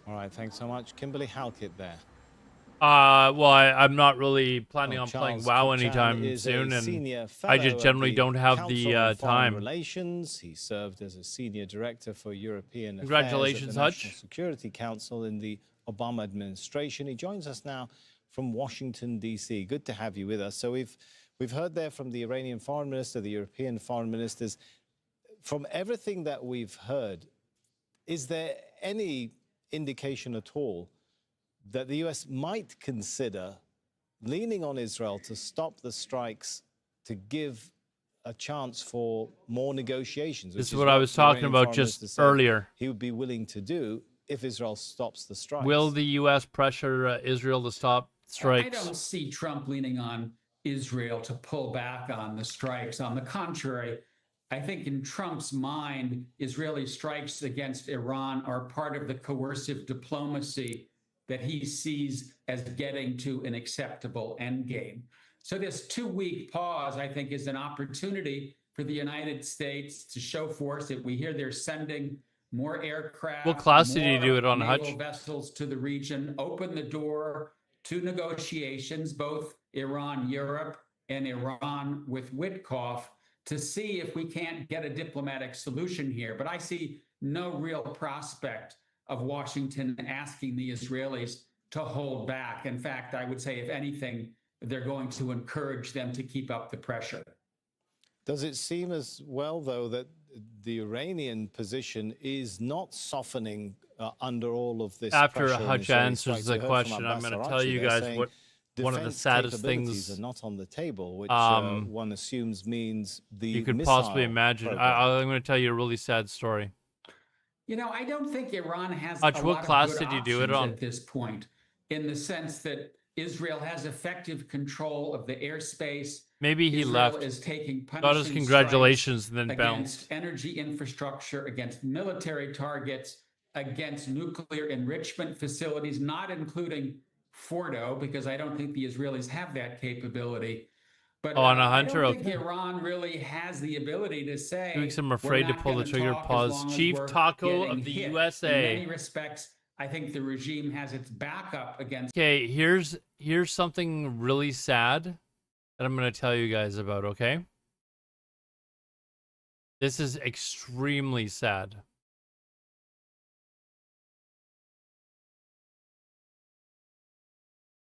S1: All right, thanks so much. Kimberly Halkett there.
S3: Well, I'm not really planning on playing
S1: Charles
S3: WoW
S1: Kupchan
S3: anytime
S1: is a
S3: soon,
S1: senior
S3: and
S1: fellow
S3: I just
S1: at
S3: generally
S1: the
S3: don't have
S1: Council
S3: the
S1: on Foreign
S3: time.
S1: Relations. He served as a senior director for European
S3: Congratulations,
S1: Affairs at the
S3: Hutch.
S1: National Security Council in the Obama administration. He joins us now from Washington, D.C. Good to have you with us. So we've heard there from the Iranian foreign minister, the European foreign ministers. From everything that we've heard, is there any indication at all that the U.S. might consider leaning on Israel to stop the strikes, to give a chance for more negotiations?
S3: This is what I was talking about just earlier.
S1: He would be willing to do if Israel stops the strikes.
S3: Will the U.S. pressure Israel to stop strikes?
S23: I don't see Trump leaning on Israel to pull back on the strikes. On the contrary, I think in Trump's mind, Israeli strikes against Iran are part of the coercive diplomacy that he sees as getting to an acceptable endgame. So this 2-week pause, I think, is an opportunity for the United States to show force. That we hear they're sending more aircraft,
S3: What class did you do it on,
S23: naval
S3: Hutch?
S23: vessels to the region, open the door to negotiations, both Iran, Europe, and Iran with Witkoff, to see if we can't get a diplomatic solution here. But I see no real prospect of Washington asking the Israelis to hold back. In fact, I would say, if anything, they're going to encourage them to keep up the pressure.
S1: Does it seem as well, though, that the Iranian position is not softening under all of this
S3: After
S1: pressure.
S3: Hutch answers the question, I'm going to tell you guys what one of the saddest things
S1: are not on the table, which one assumes means the
S3: you could
S1: missile
S3: possibly imagine.
S1: program.
S3: I'm going to tell you a really sad story.
S23: You know, I don't think Iran has
S3: Hutch,
S23: a
S3: what
S23: lot
S3: class
S23: of good
S3: did you do it
S23: options
S3: on?
S23: at this point, in the sense that Israel has effective control of the airspace.
S3: Maybe he
S23: Israel
S3: left.
S23: is taking
S3: Got his
S23: punishing
S3: congratulations
S23: strikes
S3: and then
S23: against
S3: bounced.
S23: energy infrastructure, against military targets, against nuclear enrichment facilities, not including Fordo, because I don't think the Israelis have that capability. But
S3: Oh, on a
S23: I
S3: Hunter,
S23: don't think
S3: okay.
S23: Iran really has the ability to say,
S3: 2 weeks I'm
S23: "We're
S3: afraid to
S23: not
S3: pull the
S23: gonna
S3: trigger.
S23: talk as
S3: Pause.
S23: long as
S3: Chief
S23: we're
S3: Taco
S23: getting
S3: of the
S23: hit."
S3: USA.
S23: In many respects, I think the regime has its backup against.
S3: Okay, here's something really sad that I'm going to tell you guys about, okay? This is extremely sad.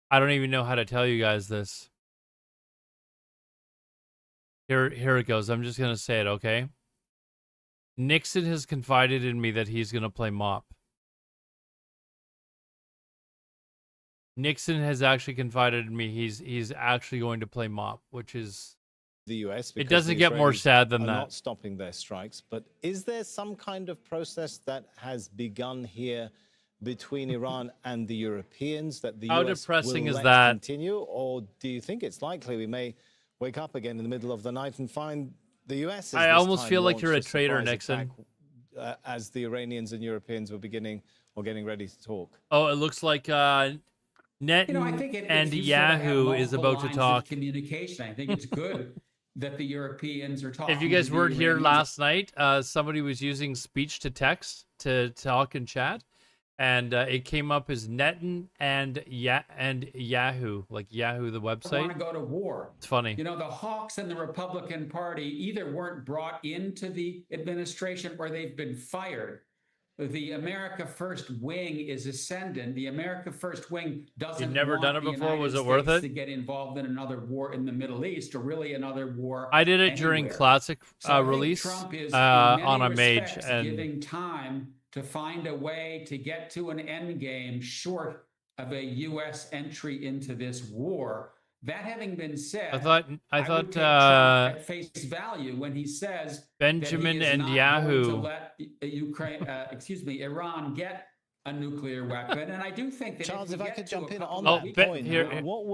S3: I don't even know how to tell you guys this. Here it goes. I'm just going to say it, okay? Nixon has confided in me that he's going to play mop. Nixon has actually confided in me he's actually going to play mop, which is
S1: the US.
S3: It doesn't get more sad than
S1: are
S3: that.
S1: Not stopping their strikes, but is there some kind of process that has begun here between Iran and the Europeans that the
S3: How
S1: US
S3: depressing
S1: will
S3: is
S1: let
S3: that?
S1: continue, or do you think it's likely we may wake up again in the middle of the night and find the US?
S3: I almost feel like you're a traitor, Nixon.
S1: As the Iranians and Europeans were beginning or getting ready to talk.
S3: Oh, it looks like Net
S23: You know, I think
S3: and
S23: it's useful to have
S3: Yahoo is
S23: multiple
S3: about to
S23: lines
S3: talk.
S23: of communication. I think it's good that the Europeans are talking.
S3: If you guys
S23: to the
S3: weren't here
S23: Iranians.
S3: last night, somebody was using speech to text to talk and chat, and it came up as Netin and Yahoo, like Yahoo the
S23: want
S3: website.
S23: to go to war.
S3: It's funny.
S23: You know, the hawks in the Republican Party either weren't brought into the administration or they've been fired. The America First wing is ascendant. The America First wing doesn't
S3: You've never
S23: want
S3: done it
S23: the
S3: before? Was
S23: United
S3: it worth
S23: States
S3: it?
S23: to get involved in another war in the Middle East, or really another war.
S3: I did it during
S23: anywhere.
S3: Classic
S23: So I think
S3: release
S23: Trump is, in
S3: on
S23: many
S3: a mage,
S23: respects,
S3: and
S23: giving time to find a way to get to an end game short of a U.S. entry into this war. That having been said,
S3: I thought
S23: would take Trump at face value when he says
S3: Benjamin
S23: that he is
S3: and
S23: not
S3: Yahoo.
S23: going to let Ukraine, Iran get a nuclear weapon. And I do think that
S1: Charles, if I could jump in on
S3: Oh,
S1: that point,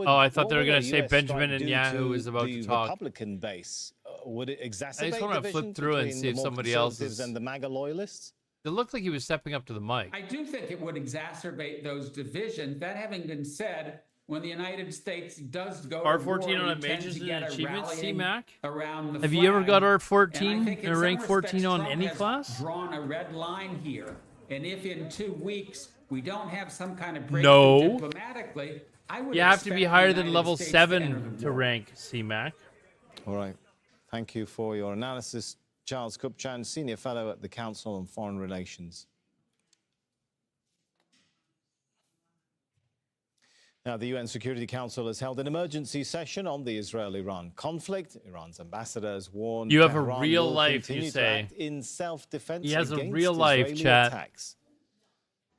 S3: I thought they were
S1: going
S3: to say Benjamin and Yahoo is about to talk.
S1: Republican base, would it exacerbate
S3: I just want to
S1: divisions
S3: flip through and
S1: between
S3: see
S1: the
S3: if
S1: more
S3: somebody else
S1: conservatives
S3: is.
S1: and the MAGA loyalists?
S3: It looked like he was stepping up to the mic.
S23: I do think it would exacerbate those divisions. That having been said, when the United States does go
S3: R14
S23: to war,
S3: on a
S23: we tend
S3: majors
S23: to
S3: and
S23: get a
S3: achievements,
S23: rallying
S3: C-Mac?
S23: around the
S3: Have you ever got
S23: flag.
S3: R14
S23: And I think in
S3: or
S23: some
S3: rank 14
S23: respects,
S3: on
S23: Trump
S3: any
S23: has
S3: class?
S23: drawn a red line here. And if in 2 weeks we don't have some kind of breakthrough
S3: No.
S23: diplomatically, I would
S3: You have to
S23: expect
S3: be
S23: the
S3: higher than
S23: United
S3: level
S23: States
S3: 7
S23: enter the
S3: to
S23: war.
S3: rank C-Mac.
S1: All right. Thank you for your analysis, Charles Kupchan, Senior Fellow at the Council on Foreign Relations. Now, the UN Security Council has held an emergency session on the Israel-Iran conflict. Iran's ambassadors warned
S3: You have a
S1: Tehran
S3: real
S1: will
S3: life, you
S1: continue to
S3: say.
S1: act in self-defense
S3: He has a
S1: against
S3: real life,
S1: Israeli
S3: chat.
S1: attacks.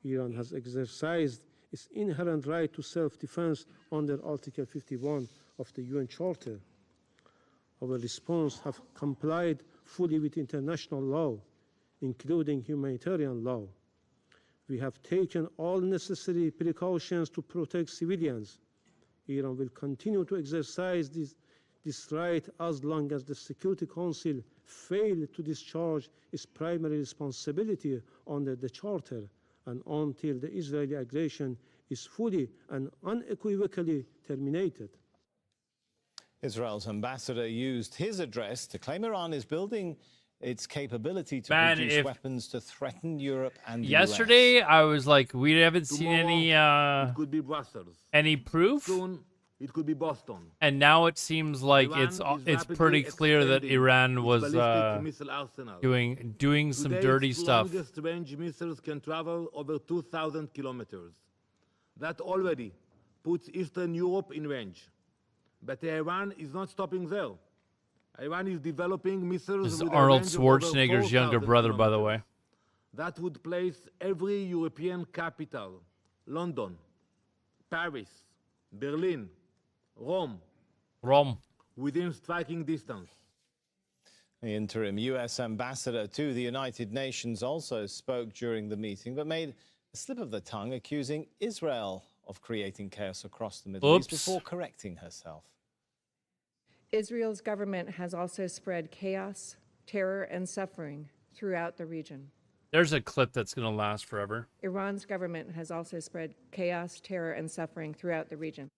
S9: Iran has exercised its inherent right to self-defense under Article 51 of the UN Charter. Our response have complied fully with international law, including humanitarian law. We have taken all necessary precautions to protect civilians. Iran will continue to exercise this right as long as the Security Council fails to discharge its primary responsibility under the Charter and until the Israeli aggression is fully and unequivocally terminated.
S1: Israel's ambassador used his address to claim Iran is building its capability to
S3: Man,
S1: produce
S3: if-
S1: weapons to threaten Europe and the
S3: Yesterday, I was like, we haven't seen any
S12: it could be Brussels.
S3: any proof,
S12: Soon, it could be Boston.
S3: and now it seems like
S12: Iran
S3: it's
S12: is
S3: pretty
S12: rapidly
S3: clear that
S12: expanding
S3: Iran
S12: its
S3: was
S12: ballistic missile arsenal.
S3: doing some
S12: Today,
S3: dirty
S12: its
S3: stuff.
S12: longest range missiles can travel over 2,000 kilometers. That already puts Eastern Europe in range. But Iran is not stopping there. Iran is developing missiles
S3: This is
S12: with a
S3: Arnold
S12: range of over
S3: Schwarzenegger's younger
S12: 4,000
S3: brother, by the way.
S12: kilometers. That would place every European capital, London, Paris, Berlin, Rome, within striking distance.
S1: The interim U.S. ambassador to the United Nations also spoke during the meeting, but made a slip of the tongue accusing Israel of creating chaos across the Middle East before correcting herself.
S8: Israel's government has also spread chaos, terror, and suffering throughout the region.
S3: There's a clip that's going to last forever.
S8: Iran's government has also spread chaos, terror, and suffering throughout the region.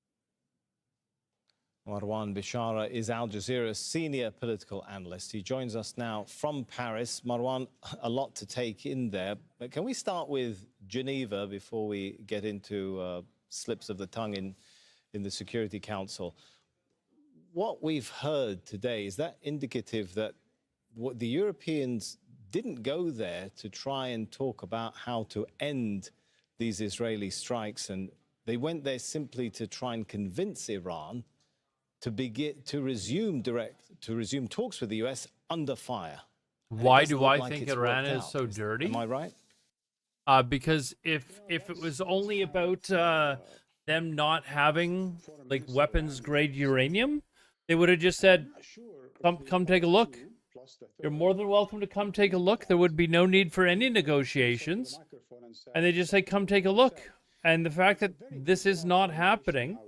S1: Marwan Bishara is Al Jazeera's senior political analyst. He joins us now from Paris. Marwan, a lot to take in there. But can we start with Geneva before we get into slips of the tongue in the Security Council? What we've heard today, is that indicative that what the Europeans didn't go there to try and talk about how to end these Israeli strikes, and they went there simply to try and convince Iran to resume talks with the US under fire?
S3: Why do I think Iran is so dirty?
S1: Am I right?
S3: Because if it was only about them not having like weapons grade uranium, they would have just said, come take a look. You're more than welcome to come take a look. There would be no need for any negotiations. And they just say, come take a look. And the fact that this is not happening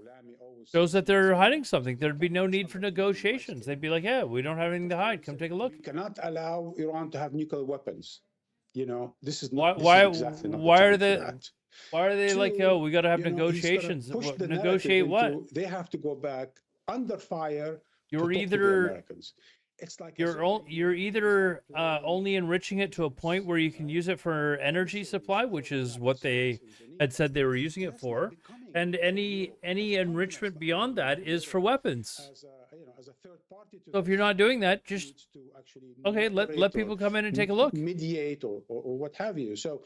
S3: shows that they're hiding something. There'd be no need for negotiations. They'd be like, yeah, we don't have anything to hide. Come take a look.
S10: We cannot allow Iran to have nuclear weapons. You know, this is
S3: why are they like, oh, we got to have negotiations? Negotiate what?
S10: They have to go back under fire.
S3: You're either you're either only enriching it to a point where you can use it for energy supply, which is what they had said they were using it for, and any enrichment beyond that is for weapons. So if you're not doing that, just okay, let people come in and take a look,
S10: mediate or what have you. So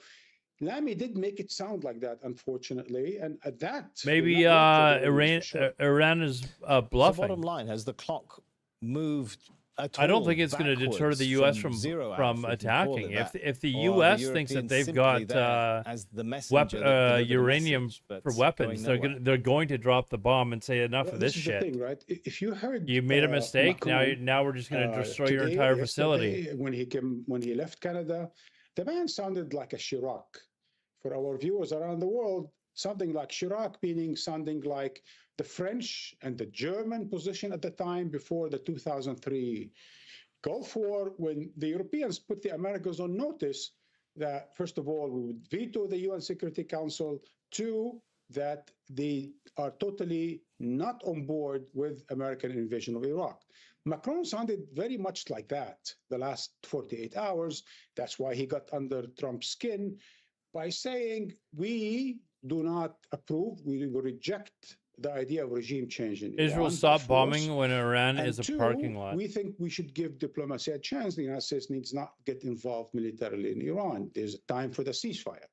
S10: Lamy did make it sound like that, unfortunately, and at that
S3: maybe Iran is bluffing.
S1: The bottom line, has the clock moved?
S3: I don't think it's going to deter the U.S. from attacking. If the U.S. thinks that they've got uranium for weapons, they're going to drop the bomb and say enough of this shit.
S10: Thing, right? If you heard
S3: you made a mistake,
S10: Macron,
S3: now we're just going to destroy your entire facility.
S10: When he left Canada, the man sounded like a Chirac. For our viewers around the world, something like Chirac, sounding like the French and the German position at the time before the 2003 Gulf War, when the Europeans put the Americans on notice that, first of all, we would veto the UN Security Council, two, that they are totally not on board with American invasion of Iraq. Macron sounded very much like that the last 48 hours. That's why he got under Trump's skin by saying, we do not approve, we reject the idea of regime change in Iran.
S3: Israel stopped bombing when Iran is a parking lot.
S10: We think we should give diplomacy a chance. The United States needs not get involved militarily in Iran. There's a time for the ceasefire.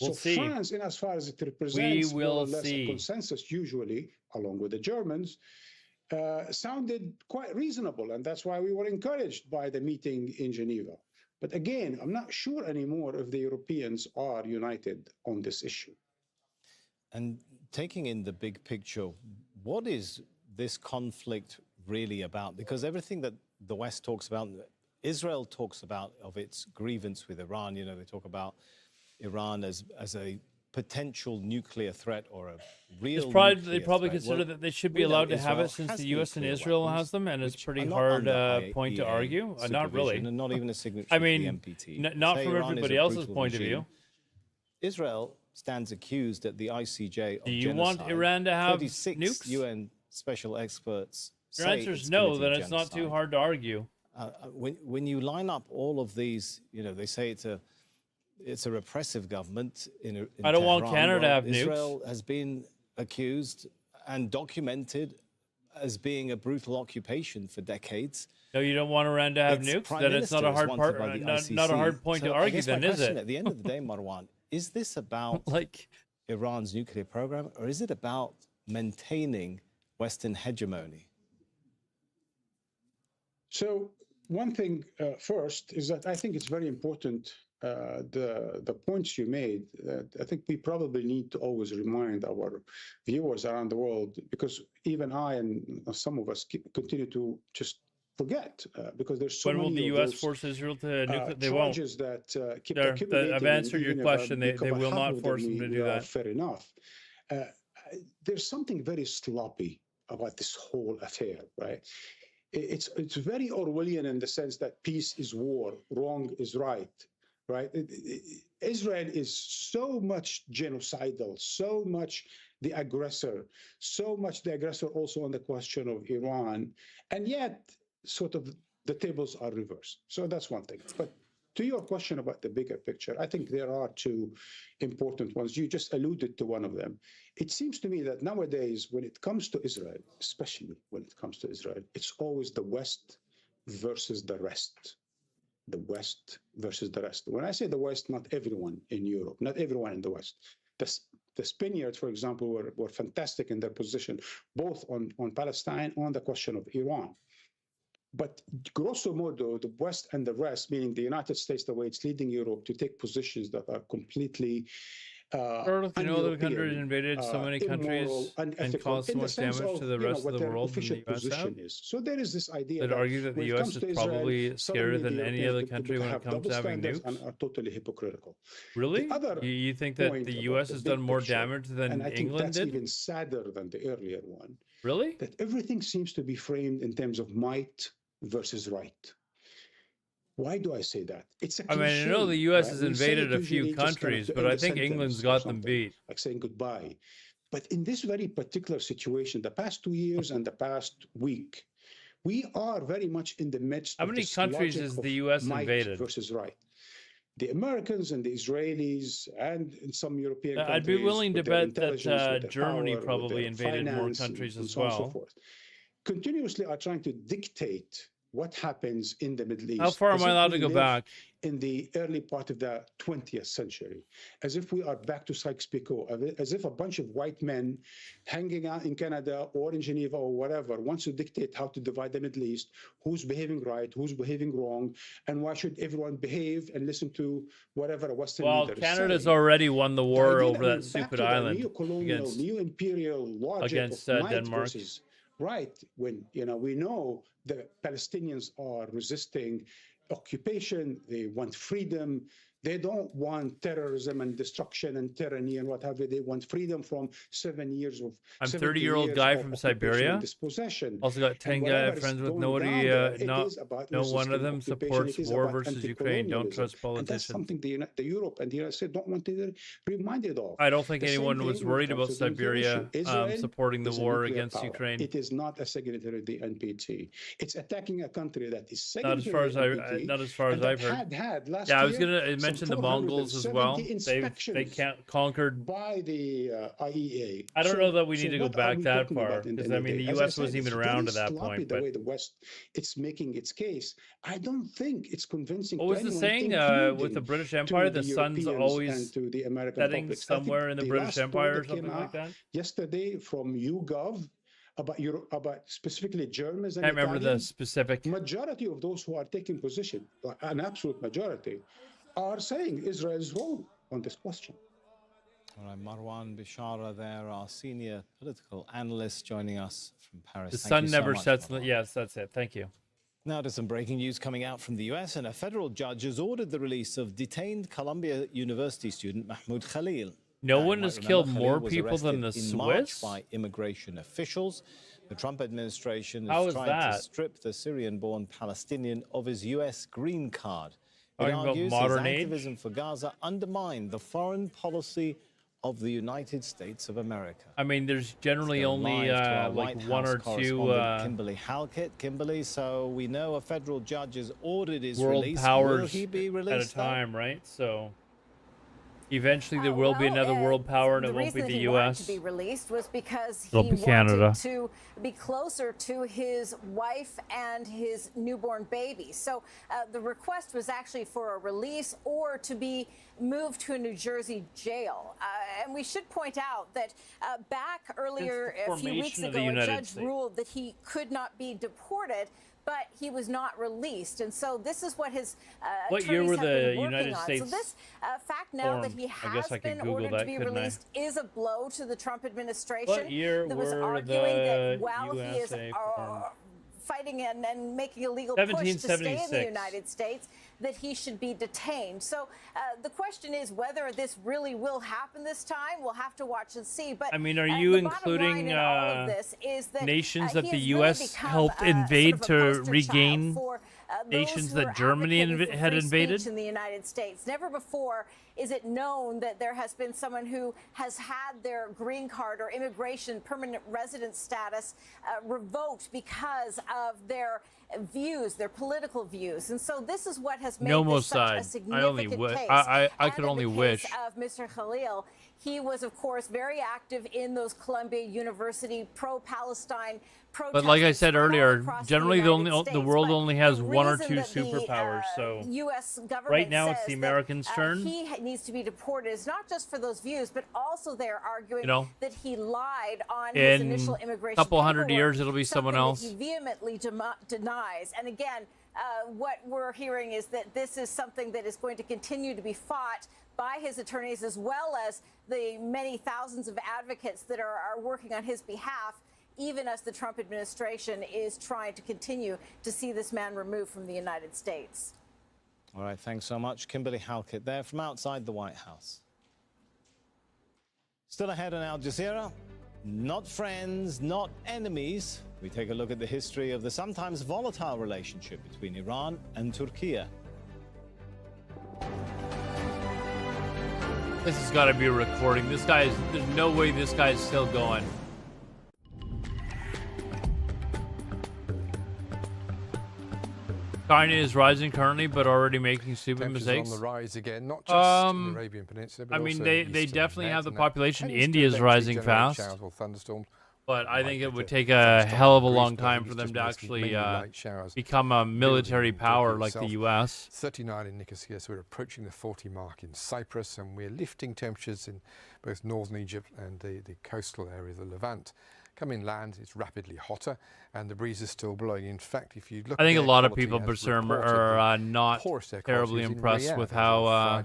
S3: We'll see.
S10: France, in as far as it represents more or less a consensus, usually, along with the Germans, sounded quite reasonable. And that's why we were encouraged by the meeting in Geneva. But again, I'm not sure anymore if the Europeans are united on this issue.
S1: And taking in the big picture, what is this conflict really about? Because everything that the West talks about, Israel talks about of its grievance with Iran, you know, they talk about Iran as a potential nuclear threat or a real
S3: they probably consider that they should be allowed to have it since the U.S. and Israel has them, and it's a pretty hard point to argue. Not really.
S1: And not even a signature
S3: I mean,
S1: of the NPT.
S3: Not from everybody else's point of view.
S1: Israel stands accused at the ICJ of
S3: Do you
S1: genocide.
S3: want Iran to have
S1: 36
S3: nukes?
S1: UN special experts
S3: Your
S1: say
S3: answer is
S1: it's
S3: no, then
S1: committing
S3: it's not too
S1: genocide.
S3: hard to argue.
S1: When you line up all of these, you know, they say it's a repressive government in
S3: I don't want
S1: Tehran.
S3: Canada to have nukes.
S1: Israel has been accused and documented as being a brutal occupation for decades.
S3: No, you don't want Iran to have
S1: Its
S3: nukes.
S1: prime
S3: Then it's not a
S1: minister
S3: hard
S1: is
S3: part.
S1: wanted by the
S3: Not a
S1: ICC.
S3: hard point
S1: So
S3: to
S1: I
S3: argue.
S1: guess my
S3: Then is
S1: question
S3: it?
S1: At the end of the day, Marwan, is this about
S3: like
S1: Iran's nuclear program, or is it about maintaining Western hegemony?
S10: So one thing first is that I think it's very important, the points you made. I think we probably need to always remind our viewers around the world, because even I and some of us continue to just forget, because there's so
S3: When will
S10: many
S3: the
S10: of
S3: U.S.
S10: those,
S3: force Israel to nuclear? They won't.
S10: charges that keep
S3: I've
S10: accumulating.
S3: answered
S10: and
S3: your
S10: even if
S3: question.
S10: we
S3: They
S10: cover
S3: will
S10: half
S3: not
S10: of them,
S3: force them to
S10: we
S3: do
S10: are
S3: that.
S10: fair enough. Uh, there's something very sloppy about this whole affair, right? It's very Orwellian in the sense that peace is war, wrong is right, right? Israel is so much genocidal, so much the aggressor, so much the aggressor also on the question of Iran, and yet sort of the tables are reversed. So that's one thing. But to your question about the bigger picture, I think there are two important ones. You just alluded to one of them. It seems to me that nowadays, when it comes to Israel, especially when it comes to Israel, it's always the West versus the rest. The West versus the rest. When I say the West, not everyone in Europe, not everyone in the West. The Spaniards, for example, were fantastic in their position, both on Palestine, on the question of Iran. But grosso modo, the West and the rest, meaning the United States, the way it's leading Europe to take positions that are completely
S3: Earth, you know, the country invaded so many
S10: immoral,
S3: countries and
S10: unethical,
S3: caused so
S10: in the
S3: much
S10: sense
S3: damage
S10: of,
S3: to the rest
S10: what
S3: of the
S10: their
S3: world than
S10: official
S3: the U.S.
S10: position
S3: have.
S10: is. So there is this idea
S3: They'd
S10: that
S3: argue that the
S10: when it
S3: U.S.
S10: comes
S3: is
S10: to Israel,
S3: probably scarier
S10: suddenly
S3: than
S10: the
S3: any other
S10: Europeans
S3: country when it
S10: have
S3: comes
S10: double
S3: to having
S10: standards
S3: nukes.
S10: and are totally hypocritical.
S3: Really?
S10: The other
S3: You think that
S10: point
S3: the
S10: about
S3: U.S.
S10: the
S3: has
S10: big
S3: done more
S10: picture,
S3: damage than
S10: and I think
S3: England
S10: that's
S3: did?
S10: even sadder than the earlier one.
S3: Really?
S10: That everything seems to be framed in terms of might versus right. Why do I say that? It's a
S3: I
S10: cliche.
S3: mean, I know the U.S.
S10: right?
S3: has
S10: We say
S3: invaded
S10: it
S3: a few
S10: usually just kind of
S3: countries,
S10: to
S3: but
S10: end
S3: I
S10: a
S3: think
S10: sentence
S3: England's
S10: or
S3: got them
S10: something,
S3: beat.
S10: like saying goodbye. But in this very particular situation, the past 2 years and the past week, we are very much in the midst
S3: How
S10: of
S3: many
S10: this
S3: countries
S10: logic
S3: has
S10: of
S3: the U.S.
S10: might
S3: invaded?
S10: versus right. The Americans and the Israelis and in some European countries,
S3: I'd be willing to
S10: with their
S3: bet
S10: intelligence, with
S3: that
S10: their
S3: Germany
S10: power, with
S3: probably
S10: their
S3: invaded more
S10: finance,
S3: countries
S10: and
S3: as
S10: so on and so
S3: well.
S10: forth, continuously are trying to dictate what happens in the Middle East.
S3: How far am
S10: as
S3: I
S10: if
S3: allowed
S10: we
S3: to go
S10: live
S3: back?
S10: in the early part of the 20th century, as if we are back to Sykes-Picot, as if a bunch of white men hanging out in Canada or in Geneva or whatever wants to dictate how to divide the Middle East, who's behaving right, who's behaving wrong, and why should everyone behave and listen to whatever a Western
S3: Well,
S10: leader is
S3: Canada's
S10: saying.
S3: already won the
S10: The
S3: war
S10: idea
S3: over
S10: we're
S3: that
S10: back
S3: stupid
S10: to the
S3: island
S10: neo-colonial, neo-imperial logic
S3: against
S10: of might
S3: Denmark.
S10: versus right, when we know the Palestinians are resisting occupation, they want freedom, they don't want terrorism and destruction and tyranny and what have you. They want freedom from 7 years of
S3: I'm
S10: 70
S3: 30-year-old
S10: years
S3: guy
S10: of
S3: from
S10: occupation
S3: Siberia.
S10: and dispossession.
S3: Also got
S10: And
S3: 10
S10: whatever is
S3: friends with
S10: going
S3: nobody.
S10: down there, it
S3: No,
S10: is about
S3: no one of
S10: resisting
S3: them
S10: occupation.
S3: supports
S10: It is
S3: war
S10: about
S3: versus Ukraine. Don't
S10: anti-colonialism.
S3: trust
S10: And that's
S3: politicians.
S10: something the Europe and the United States don't want to be reminded of.
S3: I don't think
S10: The same
S3: anyone
S10: thing
S3: was
S10: when it
S3: worried
S10: comes
S3: about
S10: to the nuclear
S3: Siberia
S10: issue. Israel
S3: supporting the
S10: is a
S3: war
S10: nuclear
S3: against
S10: power.
S3: Ukraine.
S10: It is not a signatory of the NPT. It's attacking a country that is
S3: Not as far
S10: signatory
S3: as
S10: of the NPT.
S3: not as far as
S10: and that
S3: I've heard.
S10: had last
S3: Yeah, I was
S10: year
S3: gonna
S10: some
S3: mention the Mongols as well.
S10: 470
S3: They
S10: inspections
S3: conquered
S10: by the IEA.
S3: I don't know that we
S10: So
S3: need to go
S10: what are
S3: back
S10: we
S3: that
S10: talking
S3: far
S10: about in the
S3: because
S10: end
S3: I
S10: of the
S3: mean the
S10: day? As I
S3: U.S.
S10: said,
S3: wasn't
S10: it's
S3: even
S10: very
S3: around at that
S10: sloppy
S3: point.
S10: the
S3: But
S10: way the West it's making its case. I don't think it's convincing.
S3: what
S10: to
S3: was the
S10: anyone,
S3: saying with the
S10: including
S3: British
S10: to
S3: Empire?
S10: the
S3: The sun's
S10: Europeans
S3: always
S10: and to the American
S3: setting
S10: public. I think
S3: somewhere in the
S10: the
S3: British
S10: last poll
S3: Empire or
S10: that came
S3: something like
S10: out
S3: that.
S10: yesterday from YouGov about specifically Germans and
S3: Can't remember the
S10: Italians,
S3: specific.
S10: majority of those who are taking position, an absolute majority, are saying Israel is wrong on this question.
S1: All right, Marwan Bishara there, our senior political analyst, joining us from Paris.
S3: The
S1: Thank
S3: sun
S1: you so
S3: never
S1: much,
S3: sets.
S1: Marwan.
S3: Yes, that's it. Thank you.
S1: Now to some breaking news coming out from the US, and a federal judge has ordered the release of detained Columbia University student Mahmoud Khalil.
S3: No
S1: You
S3: one
S1: might
S3: has
S1: remember
S3: killed
S1: Khalil
S3: more
S1: was
S3: people than the
S1: arrested in March
S3: Swiss?
S1: by immigration officials. The Trump administration
S3: How
S1: is
S3: is
S1: trying
S3: that?
S1: to strip the Syrian-born Palestinian of his US green card. It
S3: Talking about
S1: argues his
S3: modern age?
S1: activism for Gaza undermined the foreign policy of the United States of America.
S3: I mean, there's generally
S1: Let's go
S3: only
S1: live to our
S3: like
S1: White
S3: one
S1: House
S3: or two
S1: correspondent Kimberly Halkett. Kimberly, so we know a federal judge has ordered his
S3: world
S1: release. Will
S3: powers
S1: he be
S3: at a
S1: released?
S3: time, right? So eventually there will be another world power, and it won't be the
S20: He
S3: U.S.
S20: wanted to be released was because he
S3: It'll be
S20: wanted
S3: Canada.
S20: to be closer to his wife and his newborn baby. So the request was actually for a release or to be moved to a New Jersey jail. And we should point out that back earlier, a few weeks ago, a judge ruled that he could not be deported, but he was not released. And so this is what his
S3: What year were the
S20: working
S3: United
S20: on.
S3: States
S20: So this fact now that he has been ordered to be released is a blow to the Trump administration.
S3: What year
S20: that was
S3: were
S20: arguing
S3: the
S20: that while he is
S3: USA formed?
S20: fighting and making a legal push to stay in
S3: 1776.
S20: the United States, that he should be detained. So the question is whether this really will happen this time. We'll have to watch and see. But
S3: I mean, are you including nations that the U.S. helped invade to regain nations that Germany had invaded?
S20: In the United States, never before is it known that there has been someone who has had their green card or immigration permanent resident status revoked because of their views, their political views. And so this is what has made this such a significant case.
S3: I could only wish.
S20: Of Mr. Khalil, he was, of course, very active in those Columbia University pro-Palestine protests.
S3: But like I said earlier, generally the world
S20: But
S3: only has
S20: the
S3: one or
S20: reason
S3: two
S20: that the,
S3: superpowers. So
S20: U.S. government
S3: right now it's
S20: says
S3: the Americans'
S20: that,
S3: turn.
S20: He needs to be deported. It's not just for those views, but also they're arguing that he lied on his initial immigration
S3: a couple hundred
S20: paperwork,
S3: years, it'll be someone else.
S20: That he vehemently denies. And again, what we're hearing is that this is something that is going to continue to be fought by his attorneys, as well as the many thousands of advocates that are working on his behalf, even as the Trump administration is trying to continue to see this man removed from the United States.
S1: All right, thanks so much. Kimberly Halkett there from outside the White House. Still ahead on Al Jazeera, not friends, not enemies. We take a look at the history of the sometimes volatile relationship between Iran and Turkey.
S3: This has got to be a recording. This guy is, there's no way this guy's still going. China is rising currently, but already making stupid mistakes.
S13: On the rise again, not just in the Arabian Peninsula, but
S3: I mean,
S13: also
S3: they definitely have the population.
S13: Tends to
S3: India's
S13: eventually
S3: rising
S13: generate
S3: fast.
S13: showers or thunderstorms.
S3: But I think it would take a hell of a long time for them to actually become a military power like the U.S.
S13: 39 in Nicosia, so we're approaching the 40 mark in Cyprus, and we're lifting temperatures in both northern Egypt and the coastal area of the Levant. Come inland, it's rapidly hotter, and the breeze is still blowing. In fact, if you look,
S3: I think
S13: at
S3: a lot of people, are not terribly impressed with how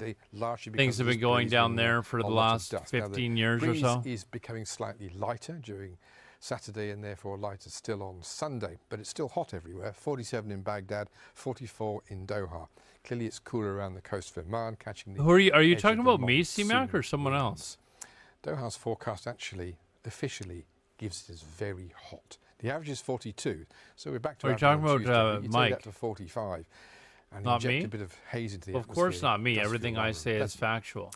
S3: things have been going down there for the last 15 years or so.
S13: Breeze is becoming slightly lighter during Saturday and therefore lighter still on Sunday, but it's still hot everywhere. 47 in Baghdad, 44 in Doha. Clearly, it's cooler around the coast of Oman, catching the.
S3: Who are you? Are you talking about me, C-Mac, or someone else?
S13: Doha's forecast actually officially gives it as very hot. The average is 42, so we're back to.
S3: Are you talking about Mike?
S13: That to 45, and
S3: not
S13: inject
S3: me.
S13: a bit of haze into the
S3: Of
S13: atmosphere.
S3: course, not me. Everything I say is factual.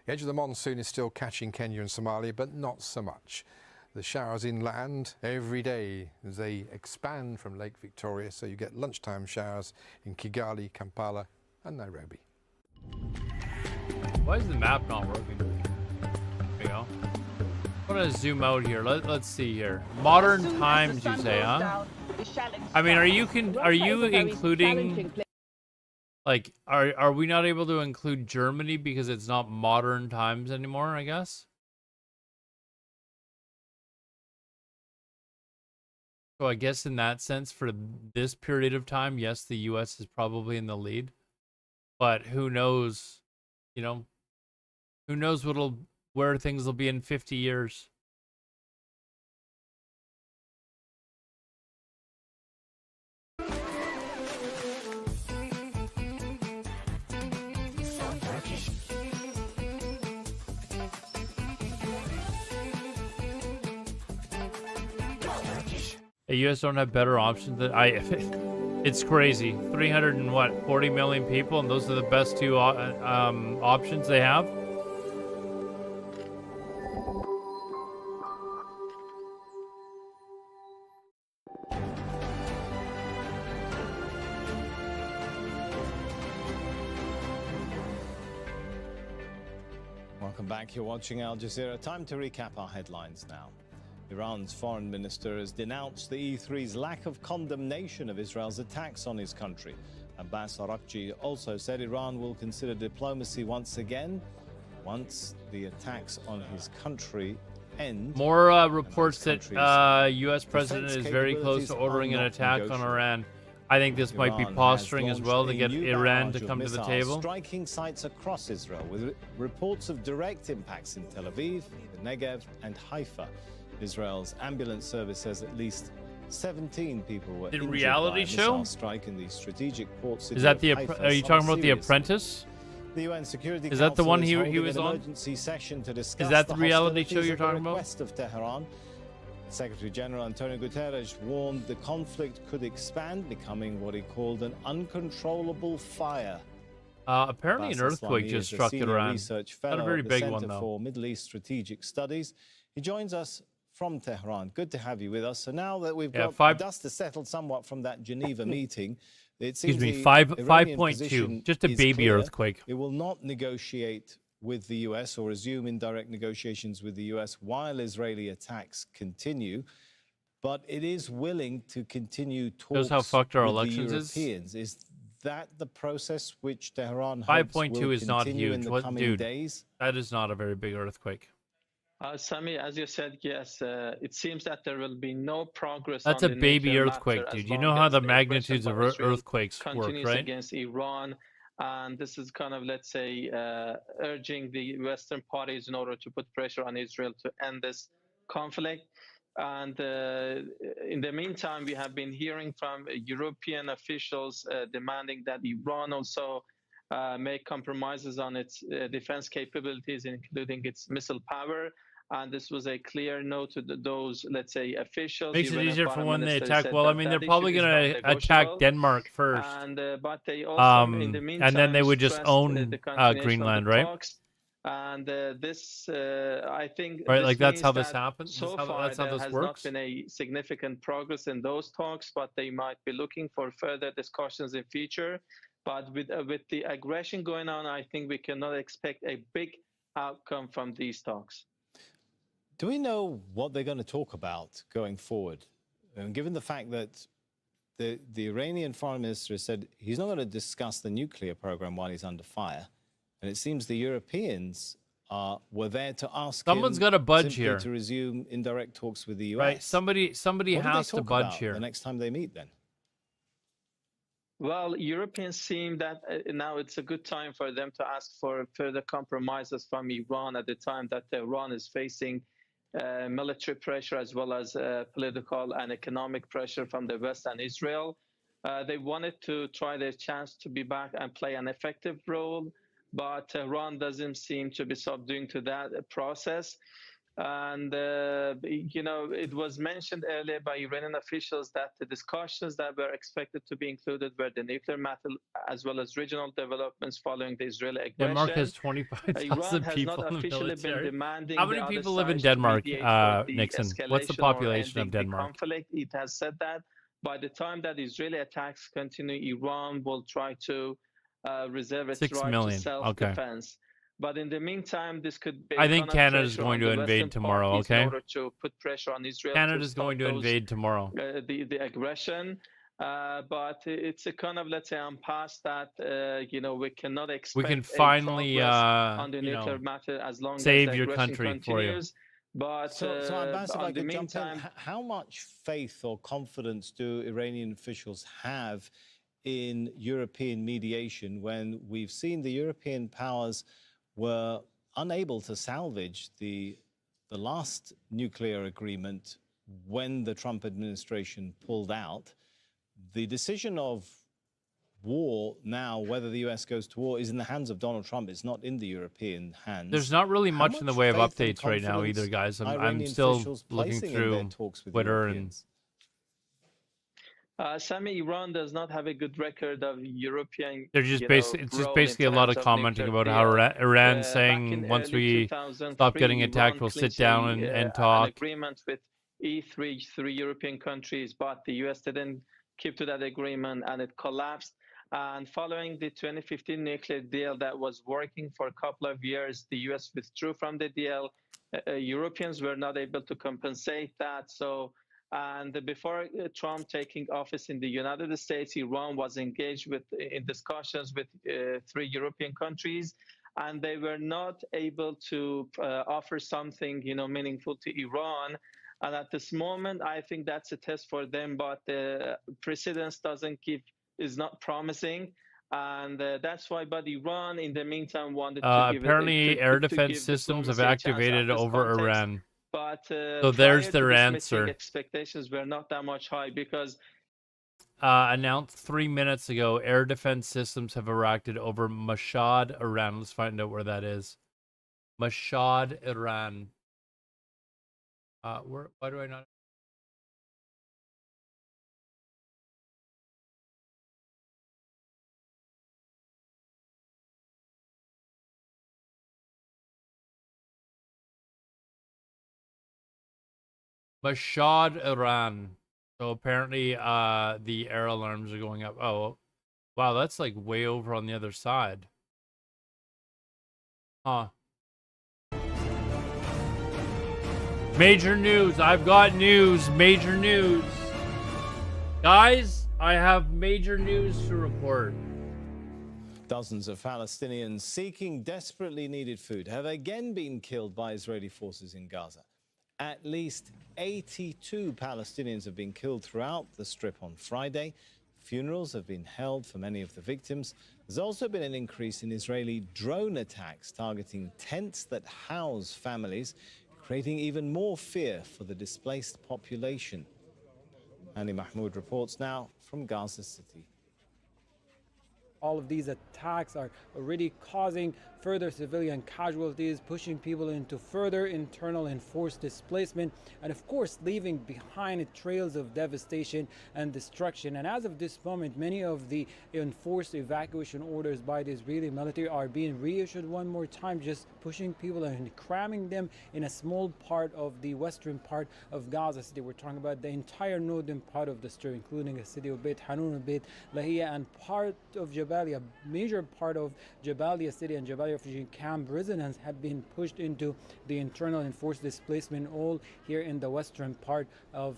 S13: The edge of the monsoon is still catching Kenya and Somalia, but not so much. The showers inland every day as they expand from Lake Victoria, so you get lunchtime showers in Kigali, Kampala, and Nairobi.
S3: Why is the map not working? There we go. I'm gonna zoom out here. Let's see here. Modern times, you say, huh? I mean, are you including? Like, are we not able to include Germany because it's not modern times anymore? I guess. So I guess in that sense, for this period of time, yes, the U.S. is probably in the lead. But who knows? You know, who knows where things will be in 50 years. The U.S. don't have better options than it's crazy. 40 million people, and those are the best two options they have.
S1: Welcome back. You're watching Al Jazeera. Time to recap our headlines now. Iran's foreign minister has denounced the E3's lack of condemnation of Israel's attacks on his country. Abbas Araghchi also said Iran will consider diplomacy once again once the attacks on his country end.
S3: More reports that U.S. president is very close to ordering an attack on Iran. I think this might be posturing as well to get Iran to come to the table.
S1: Striking sites across Israel with reports of direct impacts in Tel Aviv, the Negev, and Haifa. Israel's ambulance service says at least 17 people were injured
S3: reality
S1: by a
S3: show?
S1: missile strike in the strategic port city.
S3: Is that
S1: of
S3: the?
S1: Haifa.
S3: Are you
S1: Some
S3: talking about The
S1: serious.
S3: Apprentice?
S1: The UN Security
S3: Is that the
S1: Council
S3: one
S1: is
S3: he
S1: holding
S3: was
S1: an
S3: on?
S1: emergency session to discuss
S3: Is that the reality
S1: hostilities
S3: show you're
S1: at the
S3: talking about?
S1: request of Tehran. Secretary General Antonio Guterres warned the conflict could expand, becoming what he called an uncontrollable fire.
S3: Apparently, an
S1: Abbas
S3: earthquake
S1: Aslami
S3: just
S1: is a
S3: struck
S1: senior
S3: Iran.
S1: research
S3: Not a
S1: fellow
S3: very
S1: at the
S3: big
S1: Center
S3: one, though.
S1: for Middle East Strategic Studies. He joins us from Tehran. Good to have you with us. So now that we've got dust has settled somewhat from that Geneva meeting, it seems
S3: Excuse me,
S1: the
S3: 5.2,
S1: Iranian position
S3: just a
S1: is
S3: baby
S1: clear.
S3: earthquake.
S1: It will not negotiate with the US or resume indirect negotiations with the US while Israeli attacks continue. But it is willing to continue talks
S3: Shows how fucked our
S1: with
S3: elections
S1: the
S3: is.
S1: Europeans. Is that the process which Tehran hopes
S3: 5.2
S1: will
S3: is not
S1: continue in
S3: huge.
S1: the
S3: What,
S1: coming
S3: dude?
S1: days?
S3: That is not a very big earthquake.
S14: Sami, as you said, yes, it seems that there will be no progress.
S3: That's
S14: on
S3: a
S14: the
S3: baby
S14: nuclear
S3: earthquake,
S14: matter
S3: dude.
S14: as
S3: You know
S14: long
S3: how
S14: as
S3: the
S14: aggression
S3: magnitudes of
S14: by Israel
S3: earthquakes work,
S14: continues
S3: right?
S14: against Iran, and this is kind of, let's say, urging the Western parties in order to put pressure on Israel to end this conflict. And in the meantime, we have been hearing from European officials demanding that Iran also make compromises on its defense capabilities, including its missile power. And this was a clear no to those, let's say, officials.
S3: Makes it
S14: Iranian
S3: easier for
S14: foreign
S3: when they
S14: minister
S3: attack.
S14: said
S3: Well, I
S14: that
S3: mean, they're
S14: that
S3: probably
S14: issue is
S3: going to attack
S14: non-negotiable.
S3: Denmark first.
S14: And but they also, in the
S3: And then they
S14: meantime,
S3: would just
S14: stressed
S3: own
S14: the continuation of
S3: Greenland,
S14: the
S3: right?
S14: talks. And this, I think,
S3: Right,
S14: this
S3: like that's
S14: means
S3: how this
S14: that
S3: happens.
S14: so
S3: That's
S14: far,
S3: how
S14: there
S3: this
S14: has
S3: works.
S14: not been a significant progress in those talks, but they might be looking for further discussions in future. But with the aggression going on, I think we cannot expect a big outcome from these talks.
S1: Do we know what they're going to talk about going forward? And given the fact that the Iranian foreign minister has said he's not going to discuss the nuclear program while he's under fire, and it seems the Europeans were there to ask
S3: Someone's
S1: him
S3: got to budge
S1: simply
S3: here.
S1: to resume indirect talks with the US.
S3: Right, somebody
S1: What do
S3: has
S1: they
S3: to
S1: talk
S3: budge
S1: about
S3: here.
S1: the next time they meet then?
S14: Well, Europeans seem that now it's a good time for them to ask for further compromises from Iran at the time that Iran is facing military pressure as well as political and economic pressure from the West and Israel. They wanted to try their chance to be back and play an effective role, but Iran doesn't seem to be subduing to that process. And, it was mentioned earlier by Iranian officials that the discussions that were expected to be included were the nuclear matter as well as regional developments following the Israeli aggression.
S3: Denmark has 25,000
S14: has
S3: people
S14: not
S3: in the
S14: officially been
S3: military.
S14: demanding
S3: How many
S14: the other
S3: people live in
S14: sides to
S3: Denmark,
S14: mediate for the
S3: Nixon? What's the
S14: escalation or
S3: population of
S14: ending the
S3: Denmark?
S14: conflict. It has said that by the time that Israeli attacks continue, Iran will try to reserve its
S3: 6
S14: right
S3: million.
S14: to self-defense. But in the meantime, this could be
S3: I think
S14: kind of
S3: Canada's
S14: pressure
S3: going
S14: on
S3: to
S14: the
S3: invade
S14: Western
S3: tomorrow,
S14: parties
S3: okay?
S14: in order to put pressure on Israel.
S3: Canada's going to invade tomorrow.
S14: The aggression. But it's a kind of, let's say, I'm past that, we cannot expect
S3: We can
S14: a
S3: finally,
S14: progress on the nuclear matter as long
S3: save
S14: as the
S3: your
S14: aggression
S3: country for you.
S14: continues. But
S1: So Abbas, if I
S14: on the
S1: could jump in,
S14: meantime,
S1: how much faith or confidence do Iranian officials have in European mediation when we've seen the European powers were unable to salvage the last nuclear agreement when the Trump administration pulled out? The decision of war now, whether the US goes to war, is in the hands of Donald Trump. It's not in the European hands.
S3: There's not really
S1: How
S3: much in the way of
S1: faith and
S3: updates right now
S1: confidence
S3: either, guys.
S1: are
S3: I'm
S1: Iranian
S3: still
S1: officials
S3: looking
S1: placing in their
S3: through
S1: talks with
S3: Twitter and
S1: Europeans?
S14: Sami, Iran does not have a good record of European.
S3: they're just
S14: it's
S3: it's just basically a lot of commenting about how Iran saying once we stop getting attacked, we'll sit down and talk.
S14: An agreement with three European countries, but the US didn't keep to that agreement and it collapsed. And following the 2015 nuclear deal that was working for a couple of years, the US withdrew from the deal. Europeans were not able to compensate that. So And before Trump taking office in the United States, Iran was engaged in discussions with 3 European countries, and they were not able to offer something, meaningful to Iran. And at this moment, I think that's a test for them. But the precedence is not promising. And that's why, but Iran, in the meantime, wanted to give
S3: apparently air
S14: to
S3: defense
S14: give
S3: systems have
S14: diplomacy a chance at
S3: activated
S14: this
S3: over
S14: context.
S3: Iran.
S14: But
S3: So there's their answer.
S14: Expectations were not that much high because
S3: announced 3 minutes ago, air defense systems have erected over Mashhad, Iran. Let's find out where that is. Mashhad, Iran. Why do I not? Mashhad, Iran. So apparently, the air alarms are going up. Oh, wow, that's like way over on the other side. Huh. Major news. I've got news. Major news. Guys, I have major news to report.
S1: Dozens of Palestinians seeking desperately needed food have again been killed by Israeli forces in Gaza. At least 82 Palestinians have been killed throughout the Strip on Friday. Funerals have been held for many of the victims. There's also been an increase in Israeli drone attacks targeting tents that house families, creating even more fear for the displaced population. Andy Mahmoud reports now from Gaza City.
S15: All of these attacks are already causing further civilian casualties, pushing people into further internal and forced displacement, and of course leaving behind trails of devastation and destruction. And as of this moment, many of the enforced evacuation orders by the Israeli military are being reissued one more time, just pushing people and cramming them in a small part of the western part of Gaza City. We're talking about the entire northern part of the Strip, including the city of Beit Hanun, Beit Lahia, and part of Jabalia. A major part of Jabalia city and Jabalia refugee camp residents have been pushed into the internal and forced displacement, all here in the western part of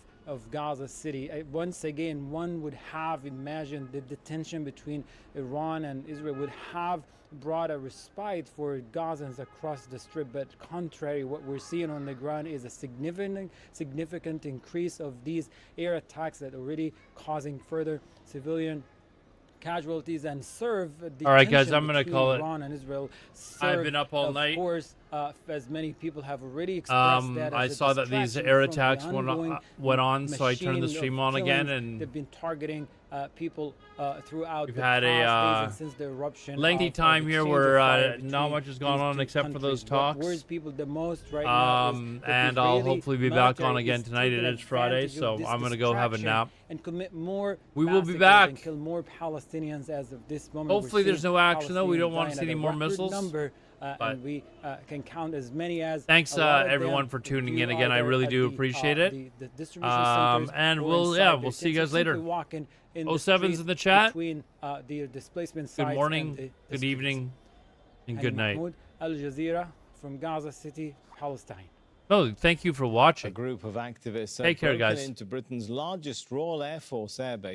S15: Gaza City. Once again, one would have imagined that the tension between Iran and Israel would have brought a respite for Gazans across the Strip, but contrary, what we're seeing on the ground is a significant increase of these air attacks that are already causing further civilian casualties and serve the
S3: all right, guys, I'm
S15: going to
S3: call it.
S15: Iran and Israel.
S3: I've been up all night.
S15: Of course, as many people have already expressed that.
S3: I saw that these air attacks went on, so I turned the stream on again, and
S15: they've been targeting people throughout
S3: we've
S15: the
S3: had
S15: past days since the eruption.
S3: Lengthy time here where not much has gone on except for those talks.
S15: What worries people the most right now is
S3: and I'll hopefully be back on again tonight. It is Friday, so I'm going to go have a nap.
S15: And commit more.
S3: We will be back.
S15: And kill more Palestinians as of this moment.
S3: Hopefully, there's no action though. We don't want to see any more missiles.
S15: And we can count as many as.
S3: Thanks everyone for tuning in again. I really do appreciate it. And we'll see you guys later. 07's in the chat.
S15: Between the displacement
S3: good morning, good evening, and good night.
S15: Al Jazeera from Gaza City, Palestine.
S3: Oh, thank you for watching.
S1: A group of activists
S3: Take care, guys.
S1: into Britain's largest Royal Air Force airbase.